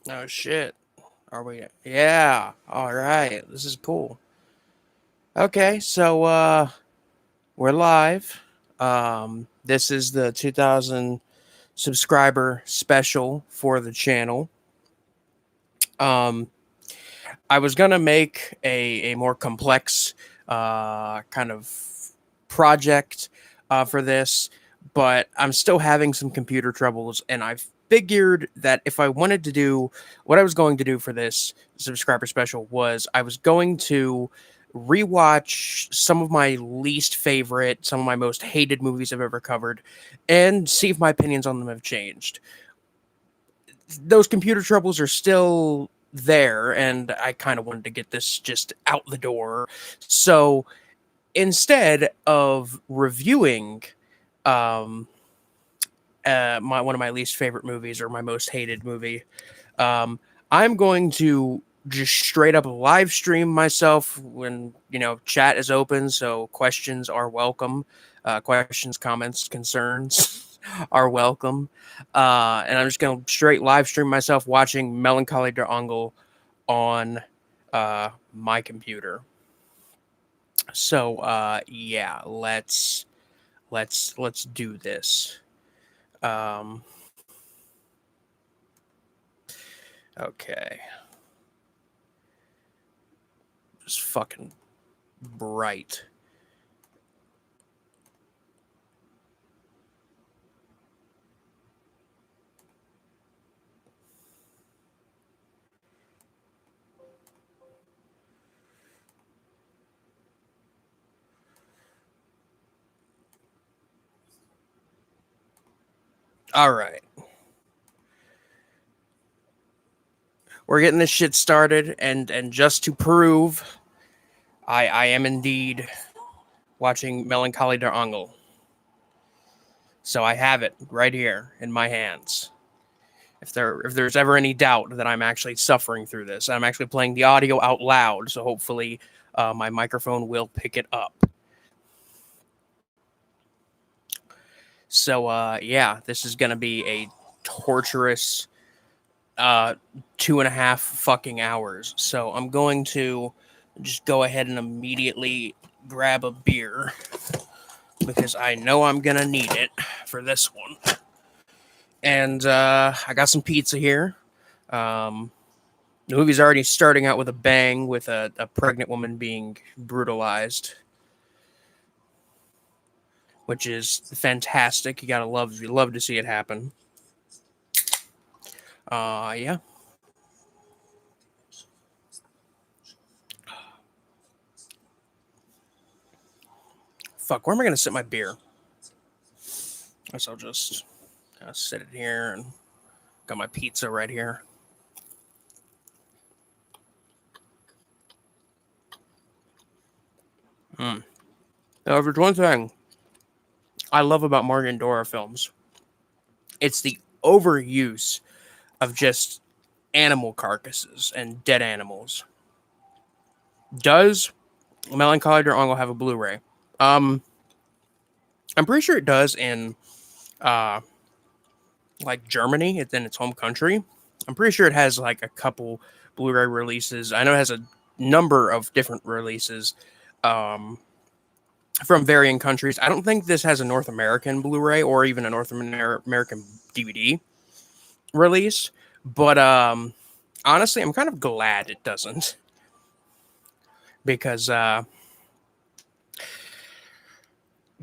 Oh shit. Are we? Yeah. All right. This is cool. Okay, so we're live. This is the 2000 subscriber special for the channel. Um, I was gonna make a more complex kind of project for this, but I'm still having some computer troubles, and I figured that if I wanted to do what I was going to do for this subscriber special was I was going to rewatch some of my least favorite, some of my most hated movies I've ever covered, and see if my opinions on them have changed. Those computer troubles are still there, and I kind of wanted to get this just out the door. So instead of reviewing um, my one of my least favorite movies or my most hated movie, um, I'm going to just straight up live stream myself when chat is open, so questions are welcome. Questions, comments, concerns are welcome. And I'm just gonna straight live stream myself watching Melancholie Der Engel on my computer. So yeah, let's do this. Um, okay, just fucking bright. All right, we're getting this shit started, and just to prove, I am indeed watching Melancholie Der Engel. So I have it right here in my hands. If there's ever any doubt that I'm actually suffering through this, I'm actually playing the audio out loud, so hopefully my microphone will pick it up. So yeah, this is gonna be a torturous 2.5 fucking hours. So I'm going to just go ahead and immediately grab a beer because I know I'm gonna need it for this one. And I got some pizza here. Um, the movie's already starting out with a bang, with a pregnant woman being brutalized, which is fantastic. You love to see it happen. Yeah. Fuck, where am I gonna sit my beer? Guess I'll just sit it here and got my pizza right here. Mm. Now, if there's one thing I love about Martin Dora films, it's the overuse of just animal carcasses and dead animals. Does Melancholy Der Engel have a Blu-ray? Um, I'm pretty sure it does in uh like Germany. It's in its home country. I'm pretty sure it has like a couple Blu-ray releases. I know it has a number of different releases um from varying countries. I don't think this has a North American Blu-ray or even a North American DVD release, but honestly, I'm kind of glad it doesn't because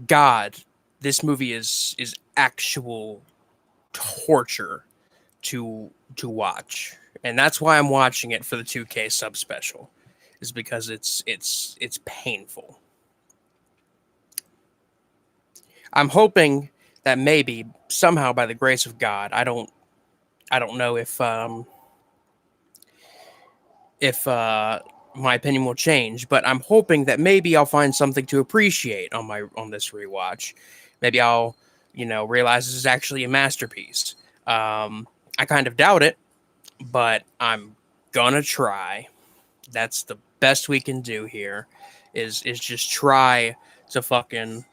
God, this movie is actual torture to watch, and that's why I'm watching it for the 2K sub special, is because it's painful. I'm hoping that maybe somehow by the grace of God, I don't know if my opinion will change, but I'm hoping that maybe I'll find something to appreciate on this rewatch. Maybe I'll realize this is actually a masterpiece. I kind of doubt it, but I'm gonna try. That's the best we can do here. Is just try to fucking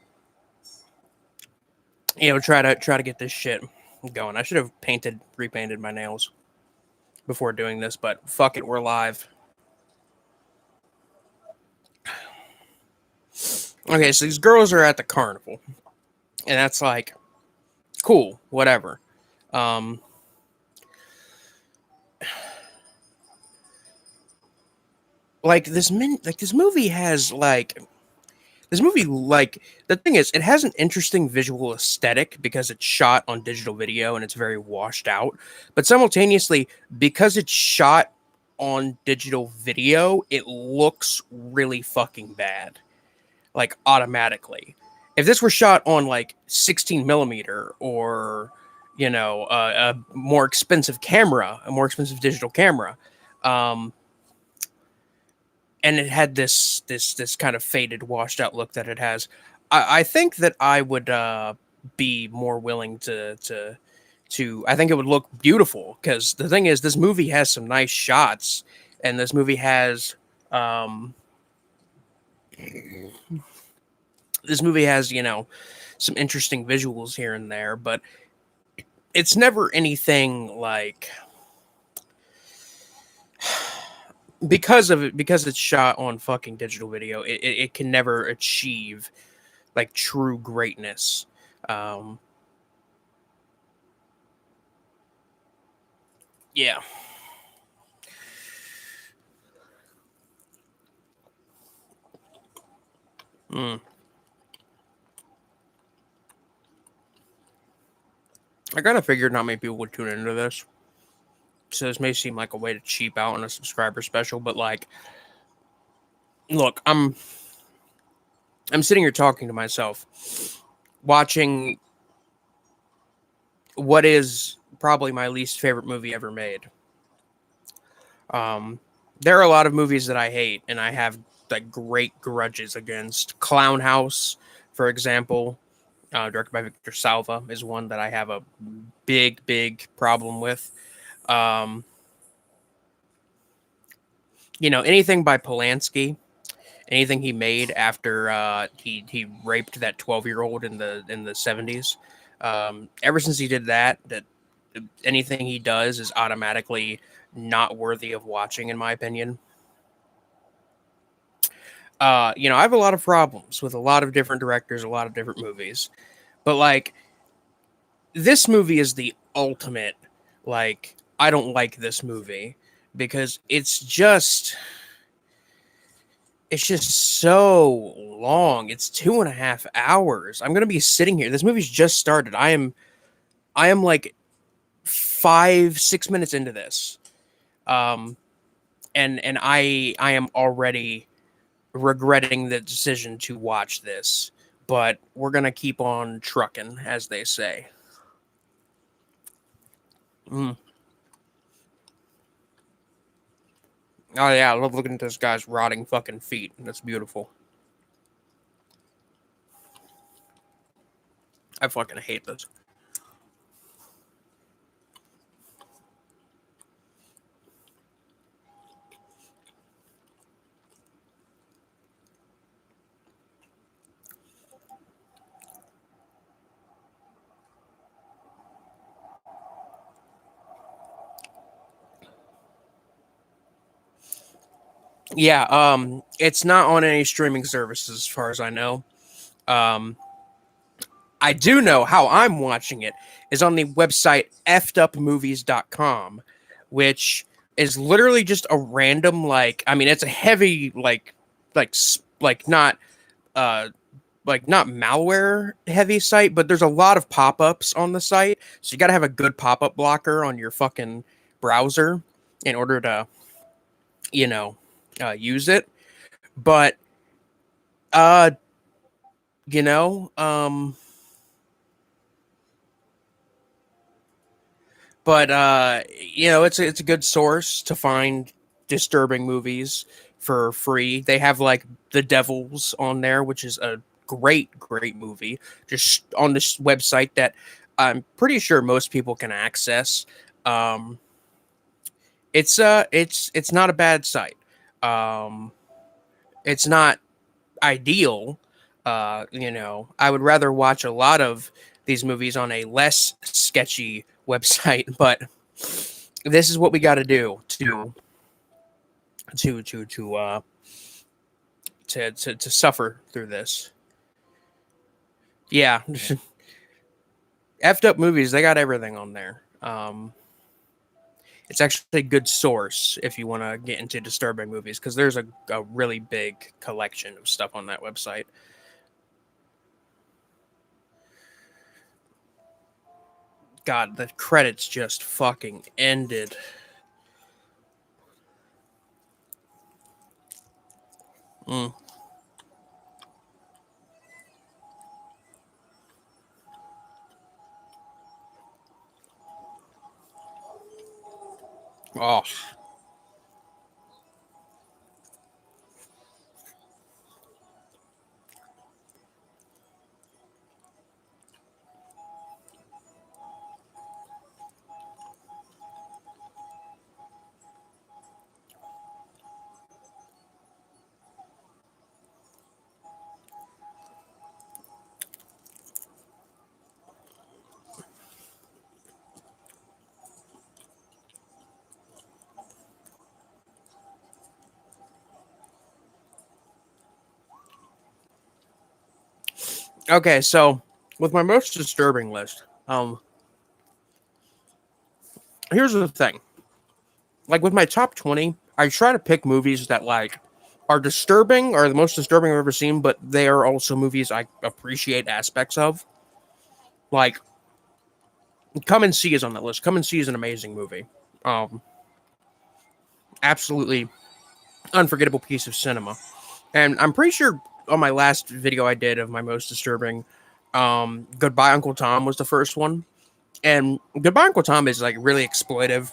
try to get this shit going. I should have repainted my nails. before doing this, but fuck it, we're live. Okay, so these girls are at the carnival, and that's like cool, whatever. Um, like this movie has like this movie like the thing is it has an interesting visual aesthetic because it's shot on digital video and it's very washed out, but simultaneously because it's shot on digital video, it looks really fucking bad, like automatically. If this were shot on like 16 millimeter or a more expensive camera, a more expensive digital camera, um, and it had this kind of faded, washed out look that it has, I think that I would be more willing to. I think it would look beautiful because the thing is, this movie has some nice shots, and this movie has some interesting visuals here and there, but it's never anything like because it's shot on fucking digital video. It can never achieve like true greatness. Um, yeah. Mm. I kind of figured not many people would tune into this. So this may seem like a way to cheap out on a subscriber special, but like, look, I'm sitting here talking to myself, watching what is probably my least favorite movie ever made. Um, there are a lot of movies that I hate, and I have like great grudges against. Clown House, for example, directed by Victor Salva, is one that I have a big problem with. Um, anything by Polanski, anything he made after he raped that 12-year-old in the 70s. Ever since he did that anything he does is automatically not worthy of watching, in my opinion. I have a lot of problems with a lot of different directors, a lot of different movies, but like this movie is the ultimate. Like, I don't like this movie because it's just so long. It's 2.5 hours. I'm gonna be sitting here. This movie's just started. I am like 5-6 minutes into this, um, and I am already regretting the decision to watch this. But we're gonna keep on trucking, as they say. Mm. Oh yeah, I love looking at this guy's rotting fucking feet. That's beautiful. I fucking hate this. Yeah, it's not on any streaming services as far as I know. Um, I do know how I'm watching it is on the website effedupmovies.com, which is literally just a random I mean it's a heavy like not uh not malware heavy site, but there's a lot of pop-ups on the site. So you got to have a good pop-up blocker on your fucking browser in order to, you know, use it. But uh you know, but it's a good source to find disturbing movies for free. They have like The Devils on there, which is a great movie just on this website that I'm pretty sure most people can access. um it's not a bad site. um it's not ideal. I would rather watch a lot of these movies on a less sketchy website, but this is what we got to do to suffer through this. Yeah, effed up movies. They got everything on there. It's actually a good source if you want to get into disturbing movies because there's a really big collection of stuff on that website. God, the credits just fucking ended. Mm. Oh. Okay, so with my most disturbing list, here's the thing. Like with my top 20, I try to pick movies that like are disturbing or the most disturbing I've ever seen, but they are also movies I appreciate aspects of. Like Come and See is on that list. Come and See is an amazing movie. Um, Absolutely unforgettable piece of cinema. And I'm pretty sure on my last video I did of my most disturbing, Goodbye Uncle Tom was the first one. And Goodbye Uncle Tom is like really exploitive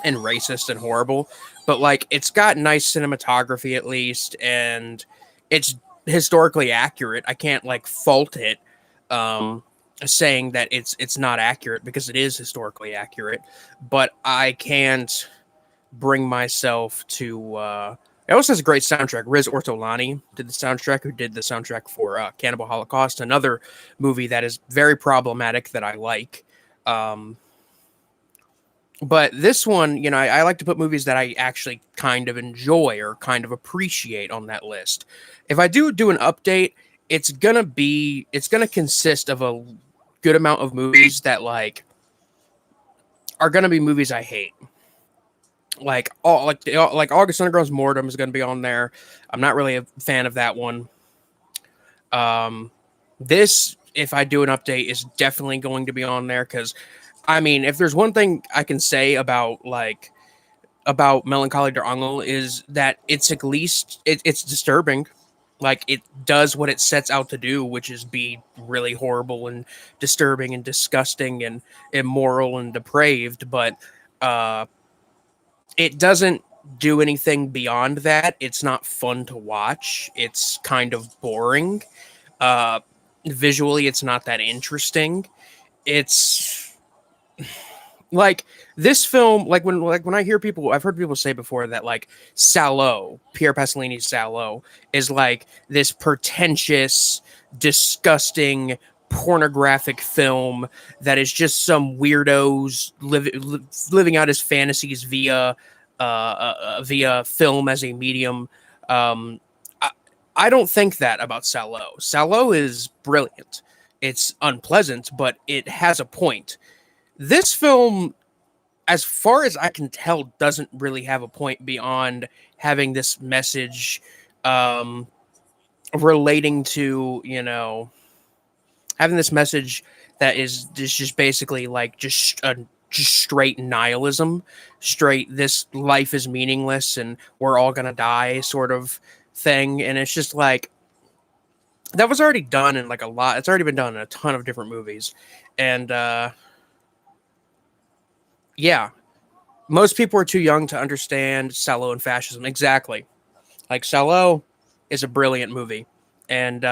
and racist and horrible, but like it's got nice cinematography at least, and it's historically accurate. I can't like fault it, um, saying that it's not accurate because it is historically accurate, but I can't bring myself to. It also has a great soundtrack. Riz Ortolani did the soundtrack, who did the soundtrack for Cannibal Holocaust, another movie that is very problematic that I like. Um, but this one, you know, I like to put movies that I actually kind of enjoy or kind of appreciate on that list. If I do an update, it's gonna consist of a good amount of movies that like are gonna be movies I hate. Like August Underground's Mortem is gonna be on there. I'm not really a fan of that one. This, if I do an update, is definitely going to be on there because I mean, if there's one thing I can say about Melancholie Der Engel is that it's at least it's disturbing. Like it does what it sets out to do, which is be really horrible and disturbing and disgusting and immoral and depraved. But uh, it doesn't do anything beyond that. It's not fun to watch. It's kind of boring. Uh, Visually, it's not that interesting. It's like this film, like when I hear people, I've heard people say before that like Salo, Pierre Pasolini's Salo, is like this pretentious, disgusting, pornographic film that is just some weirdos living out his fantasies via film as a medium. Um, I, I don't think that about Salo. Salo is brilliant. It's unpleasant, but it has a point. This film, as far as I can tell, doesn't really have a point beyond having this message um, relating to, you know, having this message that is just basically like just straight nihilism, straight this life is meaningless and we're all gonna die sort of thing, and it's just like that was already done in like a lot. It's already been done in a ton of different movies, and yeah, most people are too young to understand Salo and fascism. Exactly. Like Salo is a brilliant movie, and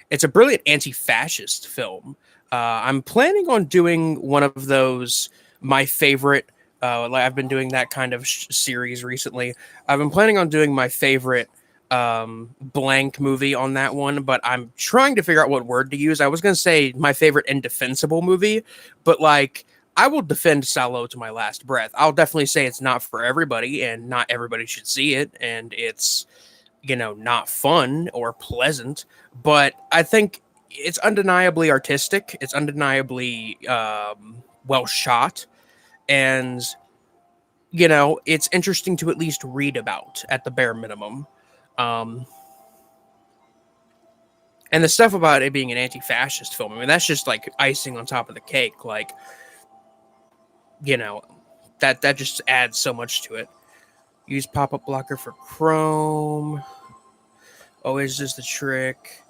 it's a brilliant anti-fascist film. I'm planning on doing one of those. My favorite. Like I've been doing that kind of series recently. I've been planning on doing my favorite blank movie on that one, but I'm trying to figure out what word to use. I was going to say my favorite indefensible movie, but like I will defend Jallo to my last breath. I'll definitely say it's not for everybody, and not everybody should see it, and it's not fun or pleasant. But I think it's undeniably artistic. It's undeniably well shot, and it's interesting to at least read about at the bare minimum. Um, and the stuff about it being an anti-fascist film, I mean, that's just like icing on top of the cake. Like, you know, that just adds so much to it. Use pop-up blocker for Chrome. Always is the trick.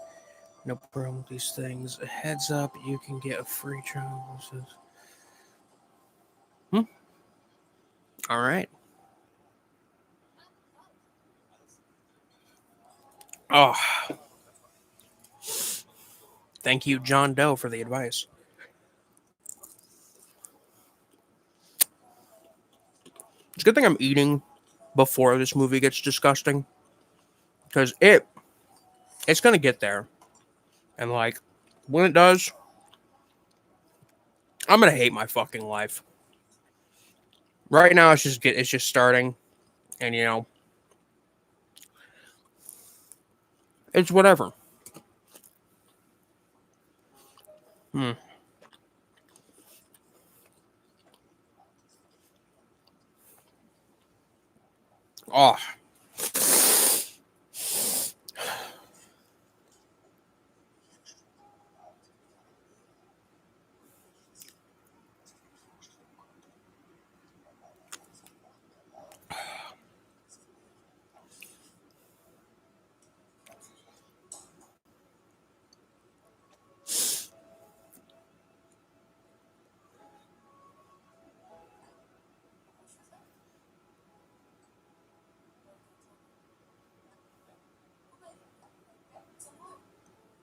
No problem with these things. A heads up, you can get a free trial. All right. Oh, thank you, John Doe, for the advice. It's a good thing I'm eating before this movie gets disgusting, because it's gonna get there, and like when it does, I'm gonna hate my fucking life. Right now, it's just starting, and it's whatever. Hmm. Oh,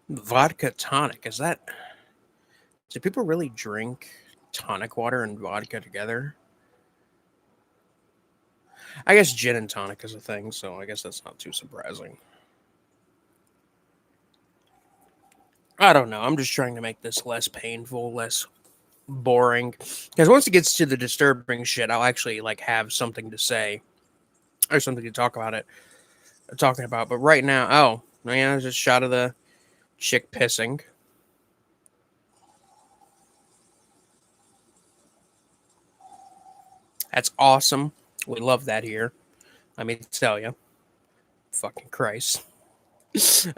vodka tonic. Is that? Do people really drink tonic water and vodka together? I guess gin and tonic is a thing, so I guess that's not too surprising. I don't know. I'm just trying to make this less painful, less boring. Because once it gets to the disturbing shit, I'll actually like have something to say or something to talking about. But right now, oh man, there's a shot of the chick pissing. That's awesome. We love that here. Let me tell you, fucking Christ.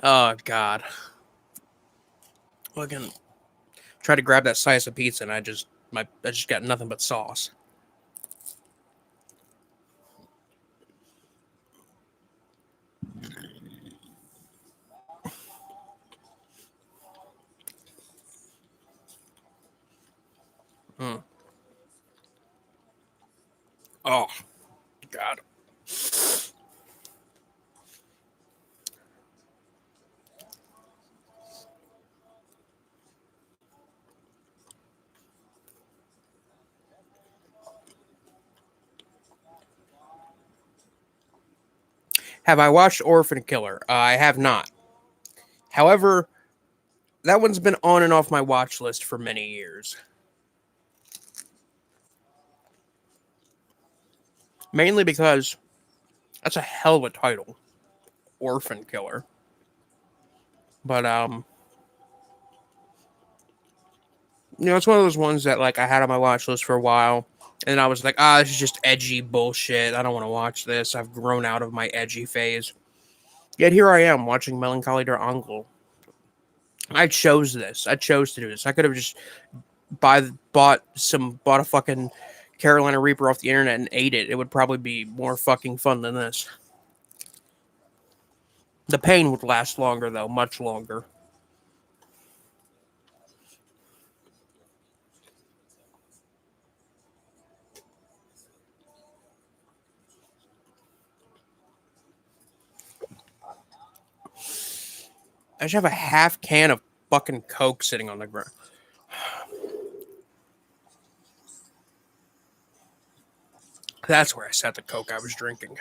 Oh God. Fucking try to grab that slice of pizza, and I just got nothing but sauce. Mm. Oh God. Have I watched Orphan Killer? I have not. However, that one's been on and off my watch list for many years. Mainly because that's a hell of a title, Orphan Killer. But it's one of those ones that like I had on my watch list for a while, and I was like, this is just edgy bullshit. I don't want to watch this. I've grown out of my edgy phase. Yet here I am watching Melancholie Der Engel. I chose this. I chose to do this. I could have just bought a fucking Carolina Reaper off the internet and ate it. It would probably be more fucking fun than this. The pain would last longer though, much longer. I should have a half can of fucking Coke sitting on the ground. That's where I set the Coke I was drinking.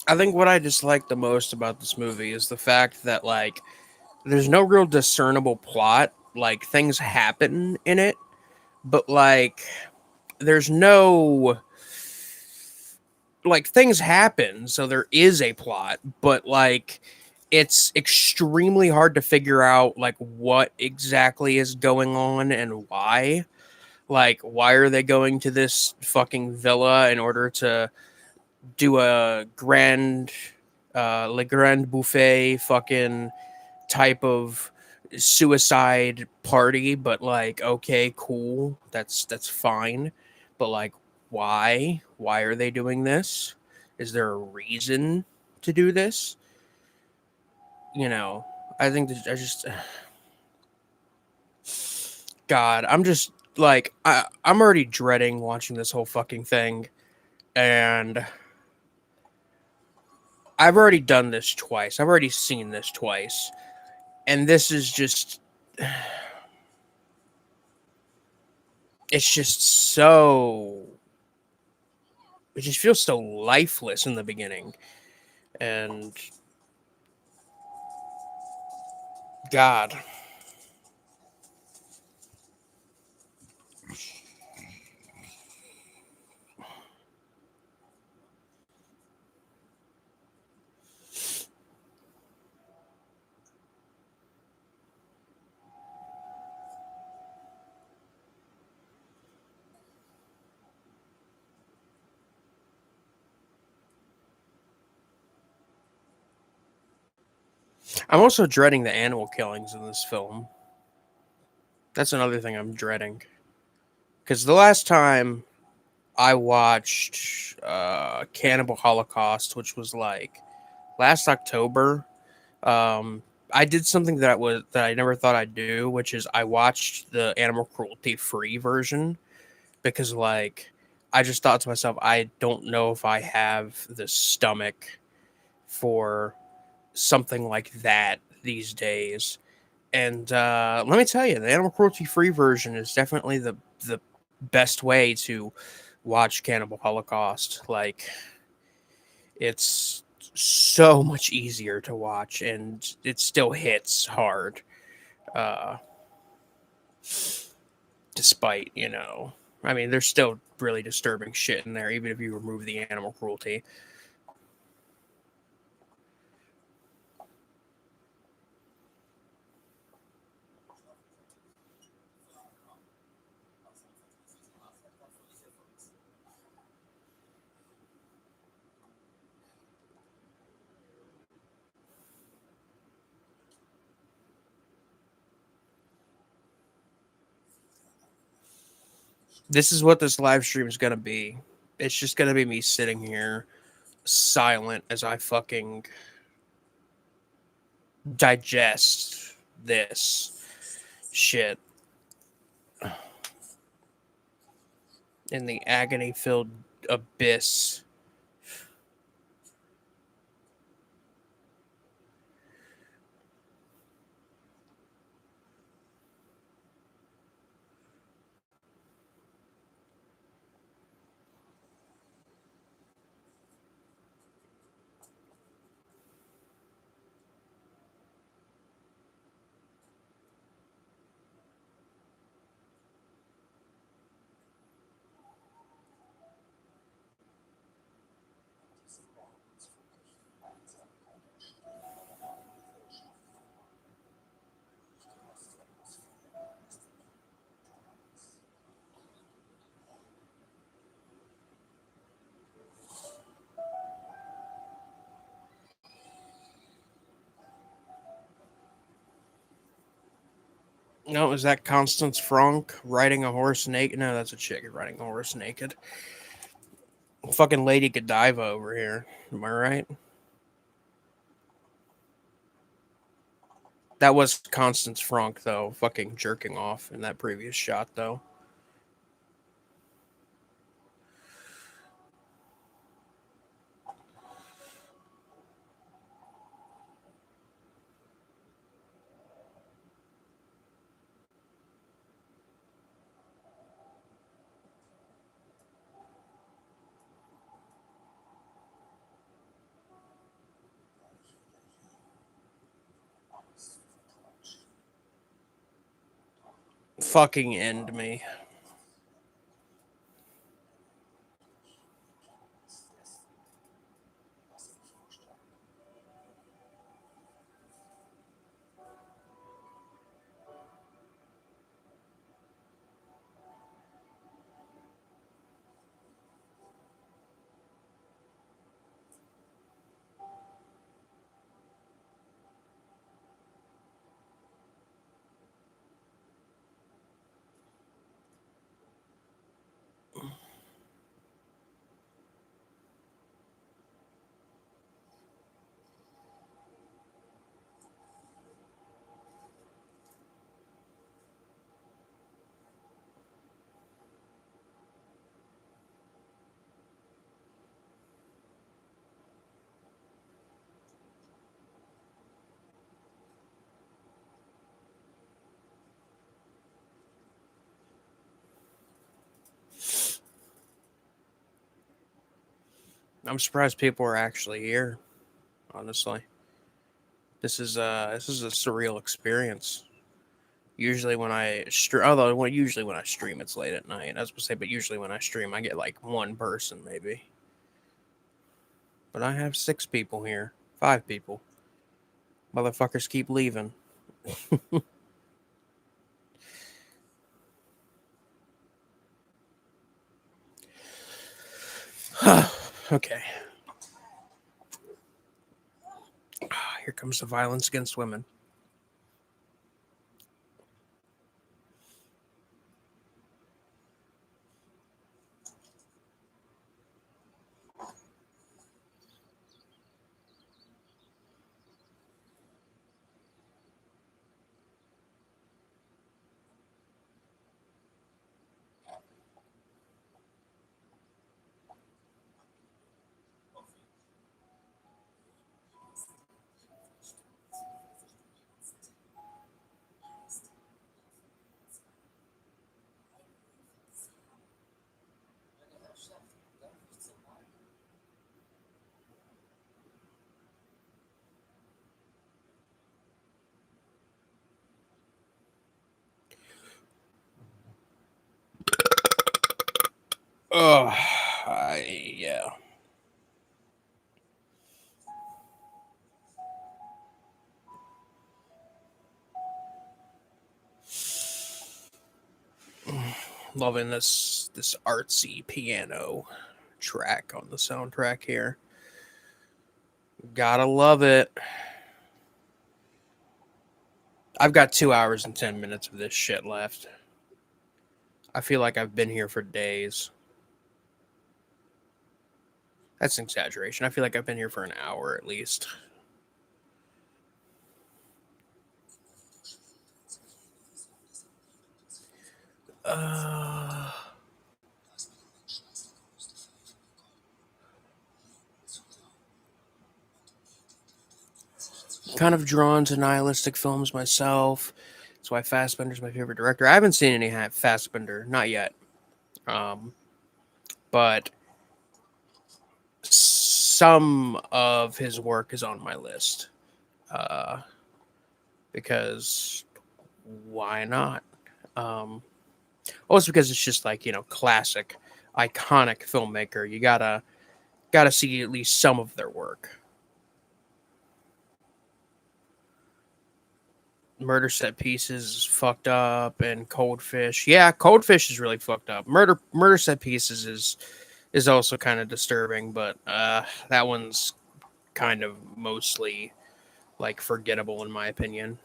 I think what I dislike the most about this movie is the fact that like there's no real discernible plot. Like things happen in it, but like there's no like things happen, so there is a plot, but like it's extremely hard to figure out like what exactly is going on and why. Like why are they going to this fucking villa in order to do a grand le grand buffet fucking type of suicide party, but like okay, cool, that's fine, but like why are they doing this? Is there a reason to do this? You know, I think that I just god, I'm just like I'm already dreading watching this whole fucking thing, and I've already done this twice. I've already seen this twice, and this is just it's just so it just feels so lifeless in the beginning. And God, I'm also dreading the animal killings in this film. That's another thing I'm dreading. Because the last time I watched Cannibal Holocaust, which was like last October, I did something that I never thought I'd do, which is I watched the animal cruelty free version because like I just thought to myself, I don't know if I have the stomach for something like that these days. And let me tell you, the animal cruelty free version is definitely the best way to watch Cannibal Holocaust. Like it's so much easier to watch, and it still hits hard, uh, despite I mean, there's still really disturbing shit in there, even if you remove the animal cruelty. This is what this live stream is gonna be. It's just gonna be me sitting here silent as I fucking digest this shit in the agony filled abyss. No, is that Constance Franck riding a horse naked? No, that's a chick riding a horse naked. Fucking Lady Godiva over here. Am I right? That was Constance Franck, though, fucking jerking off in that previous shot, though. fucking end me. I'm surprised people are actually here. Honestly, this is a surreal experience. Usually when I stream, although usually when I stream it's late at night. I was gonna say, but usually when I stream I get like one person maybe. But I have 6 people here, 5 people. Motherfuckers keep leaving. Okay, here comes the violence against women. Oh, yeah. Loving this artsy piano track on the soundtrack here. Gotta love it. I've got 2 hours and 10 minutes of this shit left. I feel like I've been here for days. That's an exaggeration. I feel like I've been here for an hour at least. Uh, kind of drawn to nihilistic films myself. That's why Fassbender's my favorite director. I haven't seen any Fassbender, not yet. Um, but some of his work is on my list. Uh, because why not? Also because it's just like, classic, iconic filmmaker. You gotta see at least some of their work. Murder Set Pieces is fucked up, and Cold Fish. Yeah, Cold Fish is really fucked up. Murder Set Pieces is also kind of disturbing, but that one's kind of mostly like forgettable in my opinion.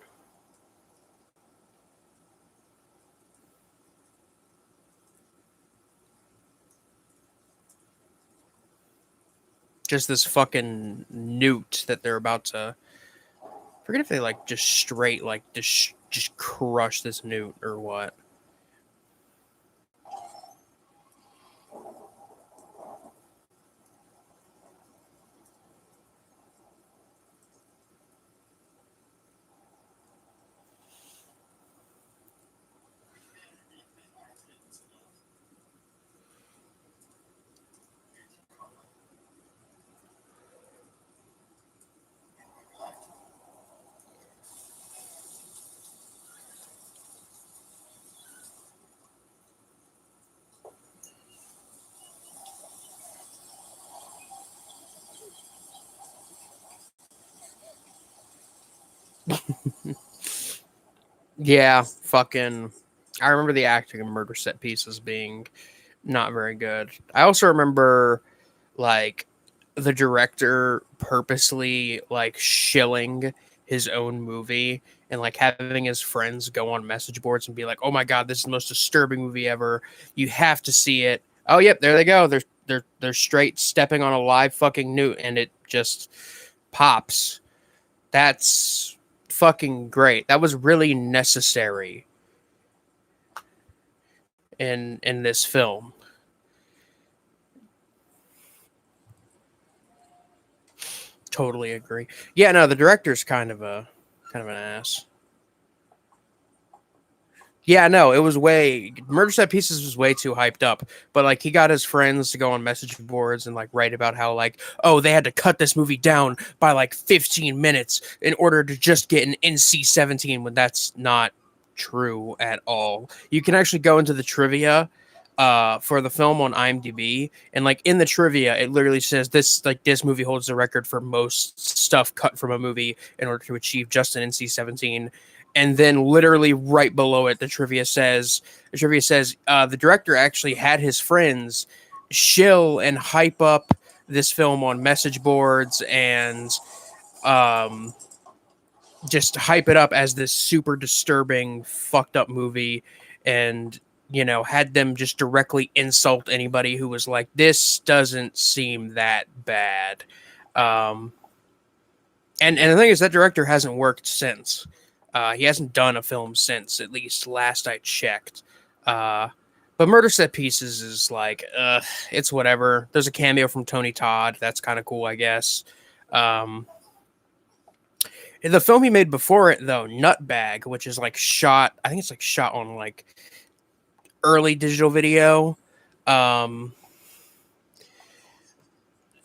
Just this fucking newt that they're about to. Forget if they like just straight like just crush this newt or what. Yeah, fucking. I remember the acting in Murder Set Pieces being not very good. I also remember like the director purposely like shilling his own movie and like having his friends go on message boards and be like, "Oh my god, this is the most disturbing movie ever. You have to see it." Oh, yep, there they go. They're straight stepping on a live fucking newt and it just pops. That's fucking great. That was really necessary in this film. Totally agree. Yeah, no, the director's kind of an ass. Yeah, no, it was way Murder Set Pieces was way too hyped up. But like he got his friends to go on message boards and like write about how like, oh, they had to cut this movie down by like 15 minutes in order to just get an NC-17 when that's not true at all. You can actually go into the trivia for the film on IMDb, and like in the trivia it literally says this movie holds the record for most stuff cut from a movie in order to achieve just an NC-17. And then literally right below it the trivia says the director actually had his friends shill and hype up this film on message boards and um just hype it up as this super disturbing, fucked up movie, and had them just directly insult anybody who was like, "This doesn't seem that bad." Um, and the thing is, that director hasn't worked since. He hasn't done a film since, at least last I checked. Uh, but Murder Set Pieces is like, it's whatever. There's a cameo from Tony Todd. That's kind of cool, I guess. Um, the film he made before it, though, Nutbag, which is like shot, I think it's like shot on like early digital video. Um,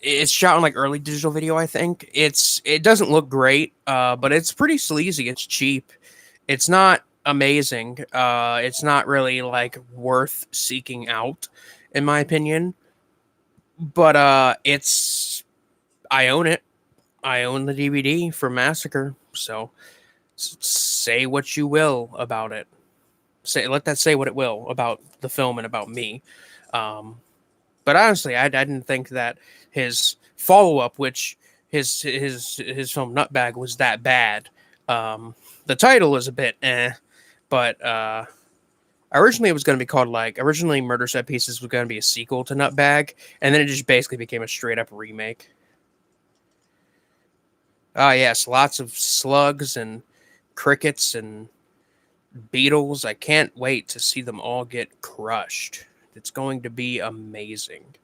it's shot on like early digital video, I think. It doesn't look great, but it's pretty sleazy. It's cheap. It's not amazing. It's not really like worth seeking out, in my opinion. But it's I own it. I own the DVD for Massacre, so say what you will about it. Let that say what it will about the film and about me. Um, but honestly, I didn't think that his follow up, which his film Nutbag, was that bad. The title is a bit but originally it was going to be called like originally Murder Set Pieces was going to be a sequel to Nutbag, and then it just basically became a straight up remake. Ah, yes, lots of slugs and crickets and beetles. I can't wait to see them all get crushed. It's going to be amazing.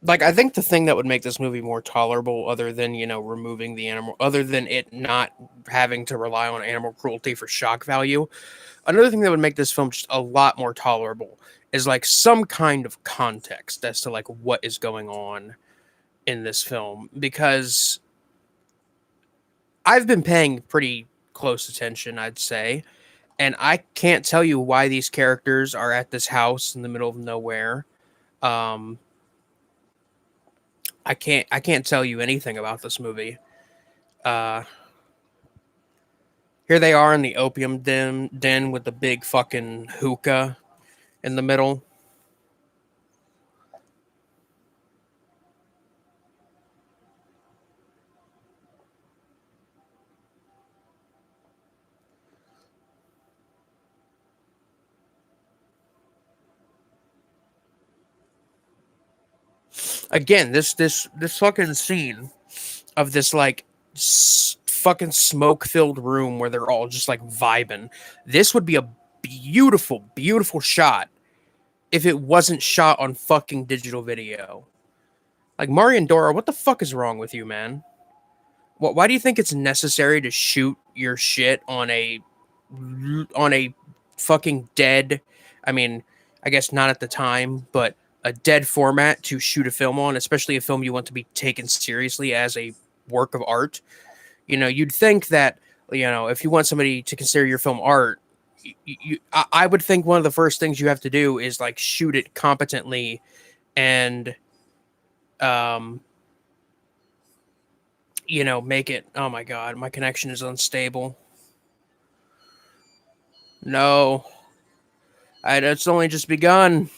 Like, I think the thing that would make this movie more tolerable, other than removing the animal, other than it not having to rely on animal cruelty for shock value, another thing that would make this film just a lot more tolerable is like some kind of context as to like what is going on in this film, because I've been paying pretty close attention, I'd say, and I can't tell you why these characters are at this house in the middle of nowhere. Um, I can't tell you anything about this movie. Uh, Here they are in the opium den with the big fucking hookah in the middle. Again, this fucking scene of this like fucking smoke filled room where they're all just like vibing. This would be a beautiful, beautiful shot if it wasn't shot on fucking digital video. Like Marian Dora, what the fuck is wrong with you, man? Why do you think it's necessary to shoot your shit on a fucking dead? I mean, I guess not at the time, but a dead format to shoot a film on, especially a film you want to be taken seriously as a work of art. You'd think that, if you want somebody to consider your film art, I would think one of the first things you have to do is like shoot it competently and, um, make it. Oh my God, my connection is unstable. No, it's only just begun.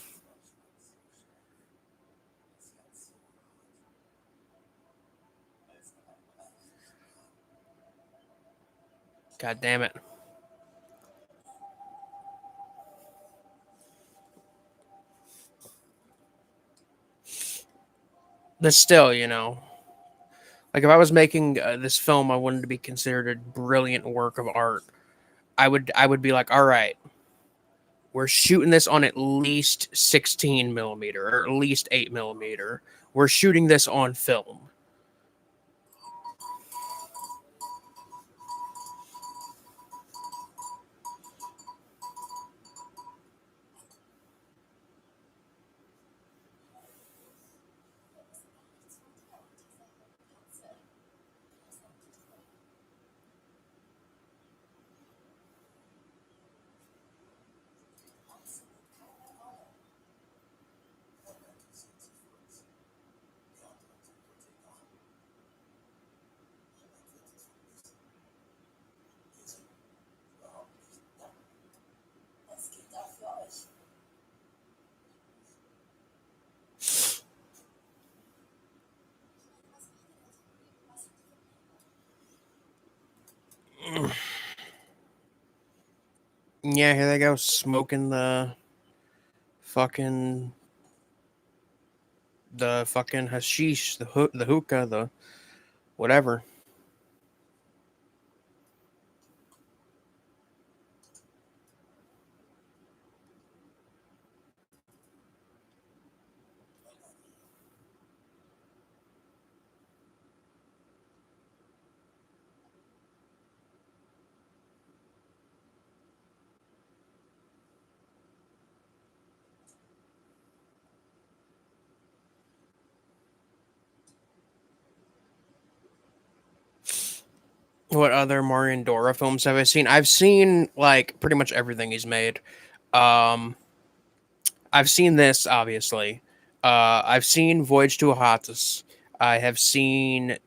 God damn it. But still, like if I was making this film, I wanted to be considered a brilliant work of art. I would be like, all right, we're shooting this on at least 16 millimeter or at least 8 millimeter. We're shooting this on film. Yeah, here they go, smoking fucking the fucking hashish, the hookah, the whatever. What other Mariandora films have I seen? I've seen like pretty much everything he's made. Um, I've seen this obviously. I've seen Voyage to Ahatus. I have seen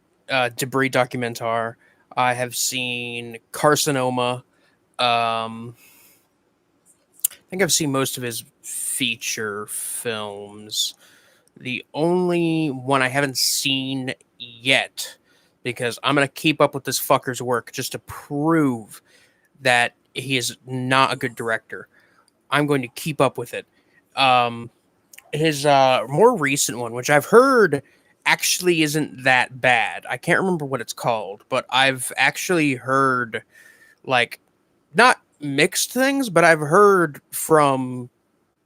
Debris Documentar. I have seen Carcinoma. I think I've seen most of his feature films. The only one I haven't seen yet, because I'm gonna keep up with this fucker's work just to prove that he is not a good director. I'm going to keep up with it. Um, his more recent one, which I've heard actually isn't that bad. I can't remember what it's called, but I've actually heard like not mixed things, but I've heard from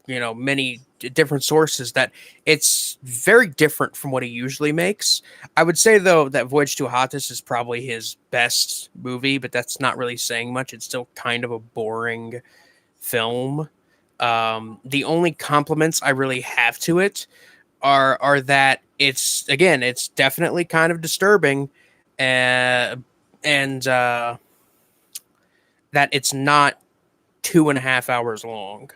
many different sources that it's very different from what he usually makes. I would say though that Voyage to Ahatus is probably his best movie, but that's not really saying much. It's still kind of a boring film. The only compliments I really have to it are that it's definitely kind of disturbing, uh, and that it's not 2.5 hours long.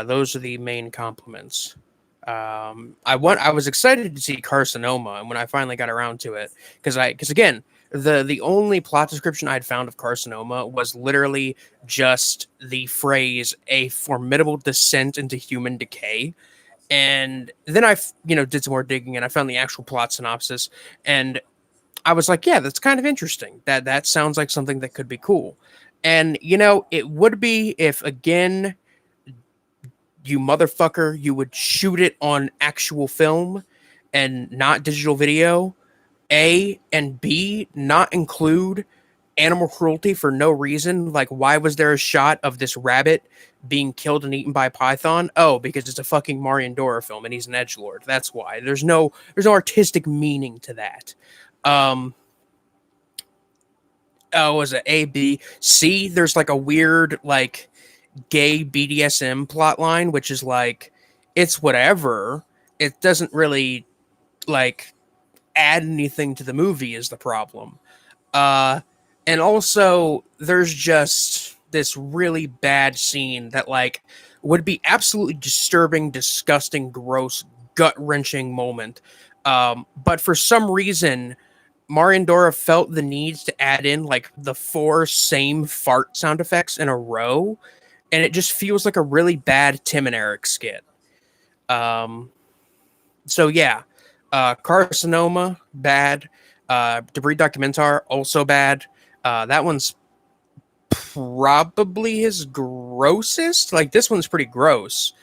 Those are the main compliments. I was excited to see Carcinoma, and when I finally got around to it, because again, the only plot description I'd found of Carcinoma was literally just the phrase "a formidable descent into human decay," and then did some more digging and I found the actual plot synopsis, and I was like, yeah, that's kind of interesting. That sounds like something that could be cool, and it would be if again you motherfucker, you would shoot it on actual film and not digital video. A and B, not include animal cruelty for no reason. Like, why was there a shot of this rabbit being killed and eaten by a python? Oh, because it's a fucking Mariandora film and he's an edgelord. That's why. There's no artistic meaning to that. Um, was it A, B, C? There's like a weird like gay BDSM plot line, which is like it's whatever. It doesn't really like add anything to the movie is the problem. Uh and also there's just this really bad scene that like would be absolutely disturbing, disgusting, gross, gut-wrenching moment. But for some reason Mariandora felt the need to add in like the four same fart sound effects in a row, and it just feels like a really bad Tim and Eric skit. Um, so yeah, Carcinoma bad, Debris Documentar also bad. That one's probably his grossest. Like this one's pretty gross,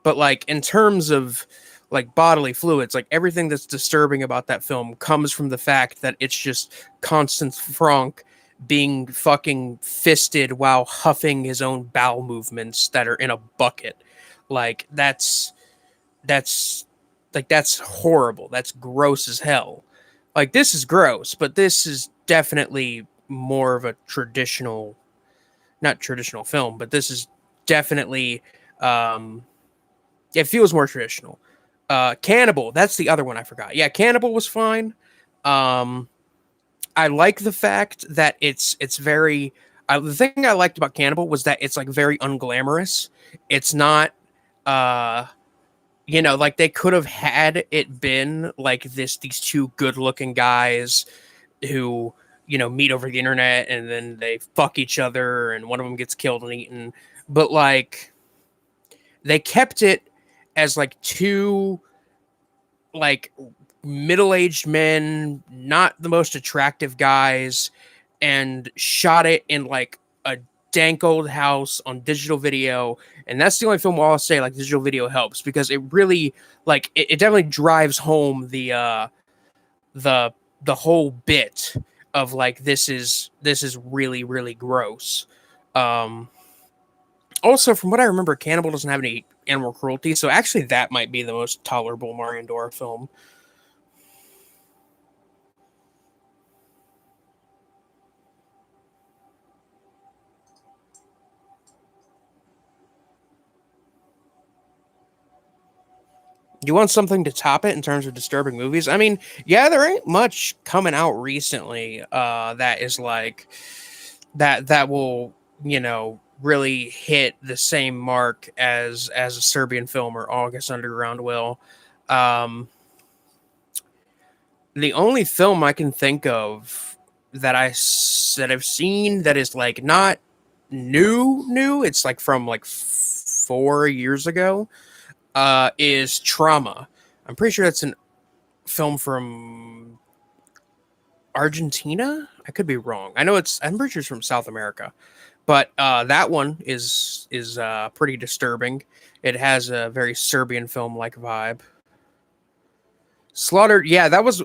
but like in terms of like bodily fluids, like everything that's disturbing about that film comes from the fact that it's just Constance Franck being fucking fisted while huffing his own bowel movements that are in a bucket. Like that's that's horrible. That's gross as hell. Like this is gross, but this is definitely more of a traditional, not traditional film, but this is definitely um it feels more traditional. Cannibal, that's the other one I forgot. Yeah, Cannibal was fine. Um, I like the fact that it's very. The thing I liked about Cannibal was that it's like very unglamorous. It's not, uh, like they could have had it been like these two good looking guys who meet over the internet and then they fuck each other and one of them gets killed and eaten. But like they kept it as like two like middle-aged men, not the most attractive guys, and shot it in like a dank old house on digital video. And that's the only film where I'll say like digital video helps because it really like it definitely drives home the the whole bit of like this is really really gross. Um Also, from what I remember, Cannibal doesn't have any animal cruelty, so actually that might be the most tolerable Mariandora film. You want something to top it in terms of disturbing movies? I mean, yeah, there ain't much coming out recently that is like that will, really hit the same mark as a Serbian film or August Underground will. Um the only film I can think of that I've seen that is like not new, it's like from like 4 years ago, is Trauma. I'm pretty sure that's an film from Argentina. I could be wrong. I'm pretty sure it's from South America, but that one is pretty disturbing. It has a very Serbian film like vibe. Slaughtered, yeah, that was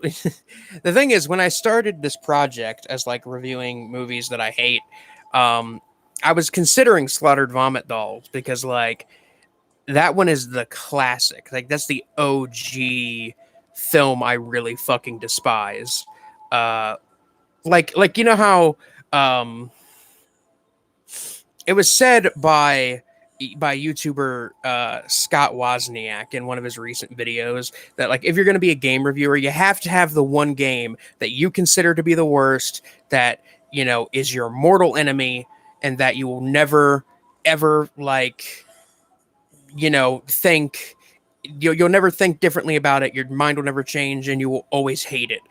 the thing is when I started this project as like reviewing movies that I hate, um, I was considering Slaughtered Vomit Dolls because like that one is the classic. Like that's the OG film I really fucking despise. Uh like how um it was said by YouTuber Scott Wozniak in one of his recent videos that like if you're going to be a game reviewer, you have to have the one game that you consider to be the worst, that is your mortal enemy, and that you will never ever like think you'll never think differently about it. Your mind will never change, and you will always hate it.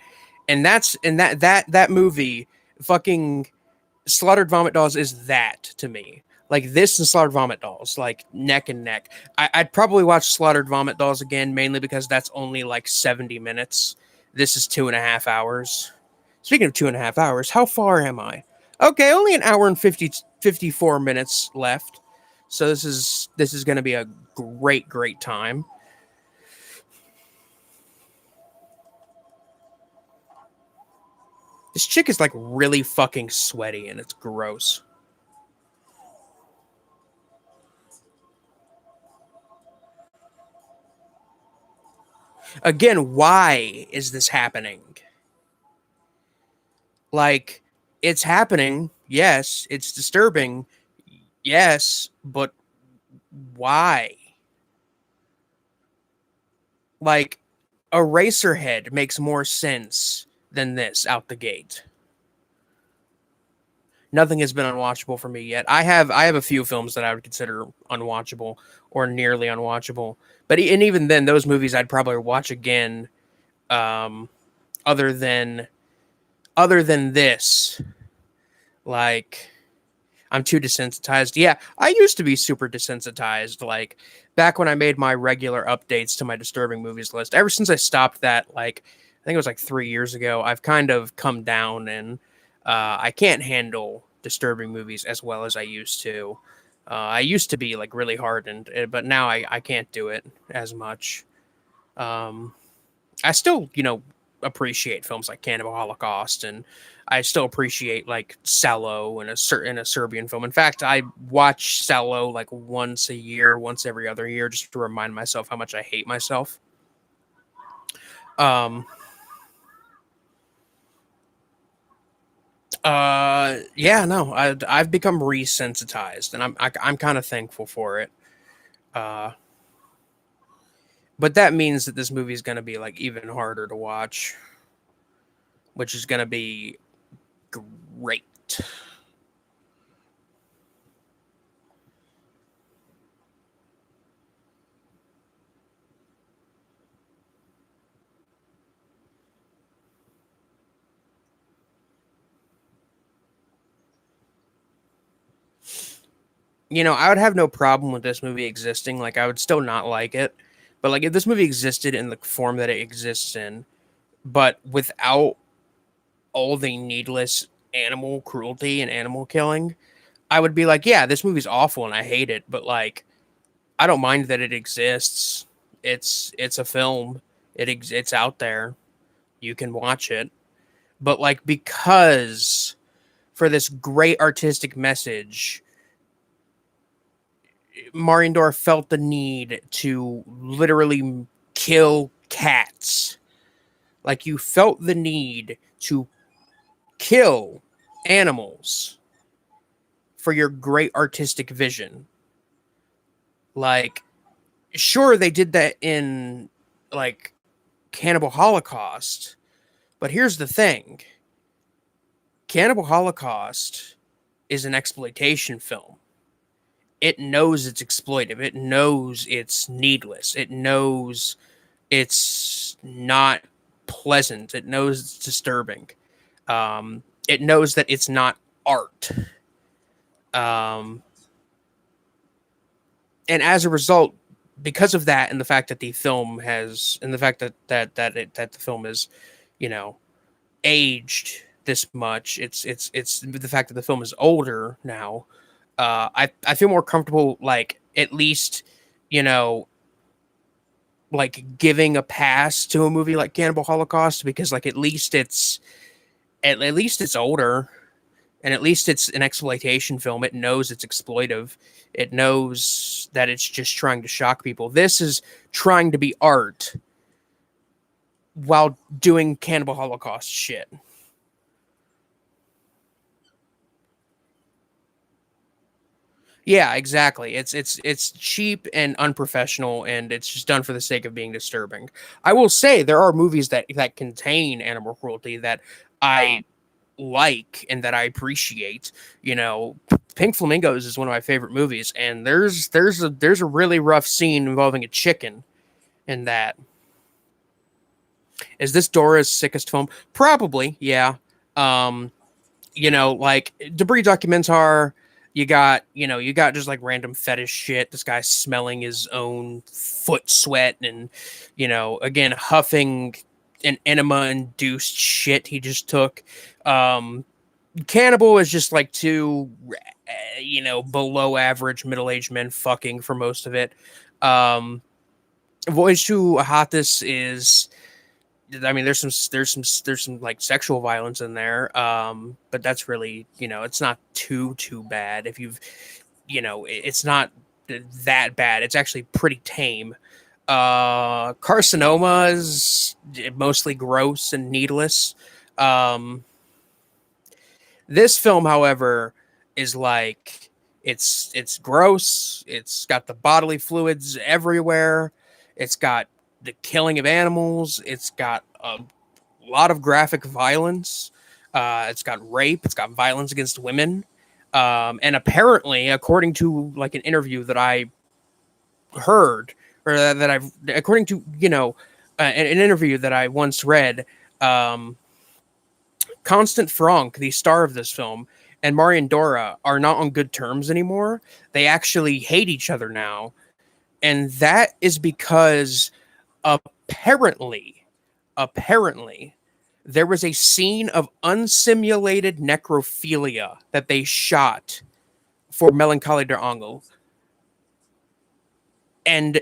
And that movie, fucking Slaughtered Vomit Dolls, is that to me. Like this and Slaughtered Vomit Dolls, like neck and neck. I'd probably watch Slaughtered Vomit Dolls again, mainly because that's only like 70 minutes. This is 2.5 hours. Speaking of 2.5 hours, how far am I? Okay, only an hour and 54 minutes left. So this is going to be a great time. This chick is like really fucking sweaty and it's gross. Again, why is this happening? Like, it's happening. Yes, it's disturbing. Yes, but why? Like, Eraserhead makes more sense than this out the gate. Nothing has been unwatchable for me yet. I have a few films that I would consider unwatchable or nearly unwatchable, but and even then, those movies I'd probably watch again. Um, other than this, like, I'm too desensitized. Yeah, I used to be super desensitized. Like, back when I made my regular updates to my disturbing movies list. Ever since I stopped that, like, I think it was like 3 years ago, I've kind of come down, and I can't handle disturbing movies as well as I used to. I used to be like really hardened, but now I can't do it as much. Um, I still, appreciate films like Cannibal Holocaust, and I still appreciate like Cello and a Serbian film. In fact, I watch Cello like once a year, once every other year, just to remind myself how much I hate myself. Um, yeah, no, I've become resensitized, and I'm kind of thankful for it. Uh, but that means that this movie is going to be like even harder to watch, which is going to be great. I would have no problem with this movie existing. Like, I would still not like it, but like if this movie existed in the form that it exists in, but without all the needless animal cruelty and animal killing, I would be like, yeah, this movie's awful and I hate it, but like I don't mind that it exists. It's a film. It's out there. You can watch it. But like, because for this great artistic message, Mariendorf felt the need to literally kill cats. Like, you felt the need to kill animals for your great artistic vision. Like, sure, they did that in like Cannibal Holocaust, but here's the thing: Cannibal Holocaust is an exploitation film. It knows it's exploitive. It knows it's needless. It knows it's not pleasant. It knows it's disturbing. It knows that it's not art. Um, and as a result, because of that, and the fact that the film has, and the fact that the film is, you know, aged this much, it's the fact that the film is older now. I feel more comfortable, like, at least, you know, like giving a pass to a movie like Cannibal Holocaust, because like at least it's older, and at least it's an exploitation film. It knows it's exploitive. It knows that it's just trying to shock people. This is trying to be art while doing Cannibal Holocaust shit. Yeah, exactly. It's cheap and unprofessional, and it's just done for the sake of being disturbing. I will say there are movies that contain animal cruelty that I like and that I appreciate. Pink Flamingos is one of my favorite movies, and there's a really rough scene involving a chicken in that. Is this Dora's sickest film? Probably, yeah. Um, like Debris Documentar, you got just like random fetish shit. This guy smelling his own foot sweat and, again, huffing an enema induced shit he just took. Um, Cannibal is just like two, below average middle aged men fucking for most of it. Um, Voyage to Ahatis is, I mean, there's some like sexual violence in there, but that's really, it's not too bad. If you've, it's not that bad. It's actually pretty tame. Carcinoma is mostly gross and needless. Um, this film, however, is like, it's gross. It's got the bodily fluids everywhere. It's got the killing of animals. It's got a lot of graphic violence. It's got rape. It's got violence against women. And apparently, according to like an interview that I heard, or that I've, according to an interview that I once read, um, Constant Franck, the star of this film, and Marion Dora are not on good terms anymore. They actually hate each other now, and that is because apparently there was a scene of unsimulated necrophilia that they shot for Melancholie Der Engel, and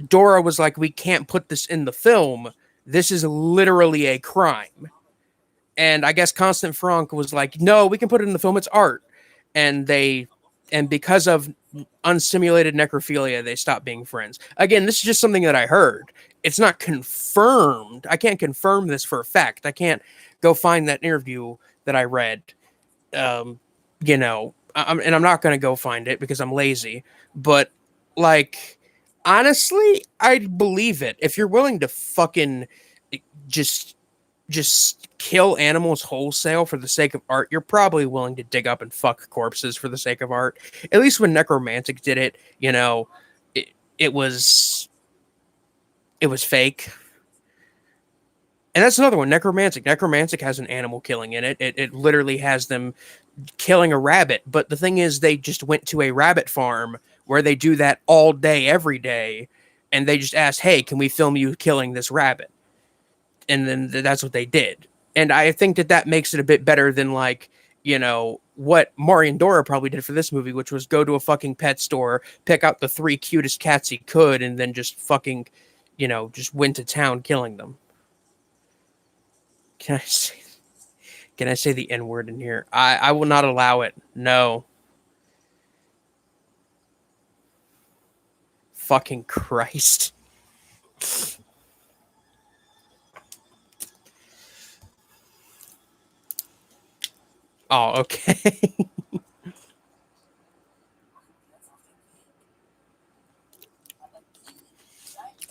Dora was like, "We can't put this in the film. This is literally a crime." And I guess Constant Franck was like, "No, we can put it in the film. It's art." And because of unsimulated necrophilia, they stopped being friends. Again, this is just something that I heard. It's not confirmed. I can't confirm this for a fact. I can't go find that interview that I read. Um, and I'm not going to go find it because I'm lazy. But like, honestly, I'd believe it if you're willing to fucking just kill animals wholesale for the sake of art. You're probably willing to dig up and fuck corpses for the sake of art. At least when Necromantic did it, it, it was it was fake. And that's another one, Necromantic. Necromantic has an animal killing in it. It literally has them killing a rabbit. But the thing is, they just went to a rabbit farm where they do that all day, every day. And they just asked, "Hey, can we film you killing this rabbit?" And then that's what they did. And I think that makes it a bit better than like, what Marion Dora probably did for this movie, which was go to a fucking pet store, pick out the 3 cutest cats he could, and then just fucking, just went to town killing them. Can I say, can I say the N word in here? I will not allow it. No. Fucking Christ. Oh, okay.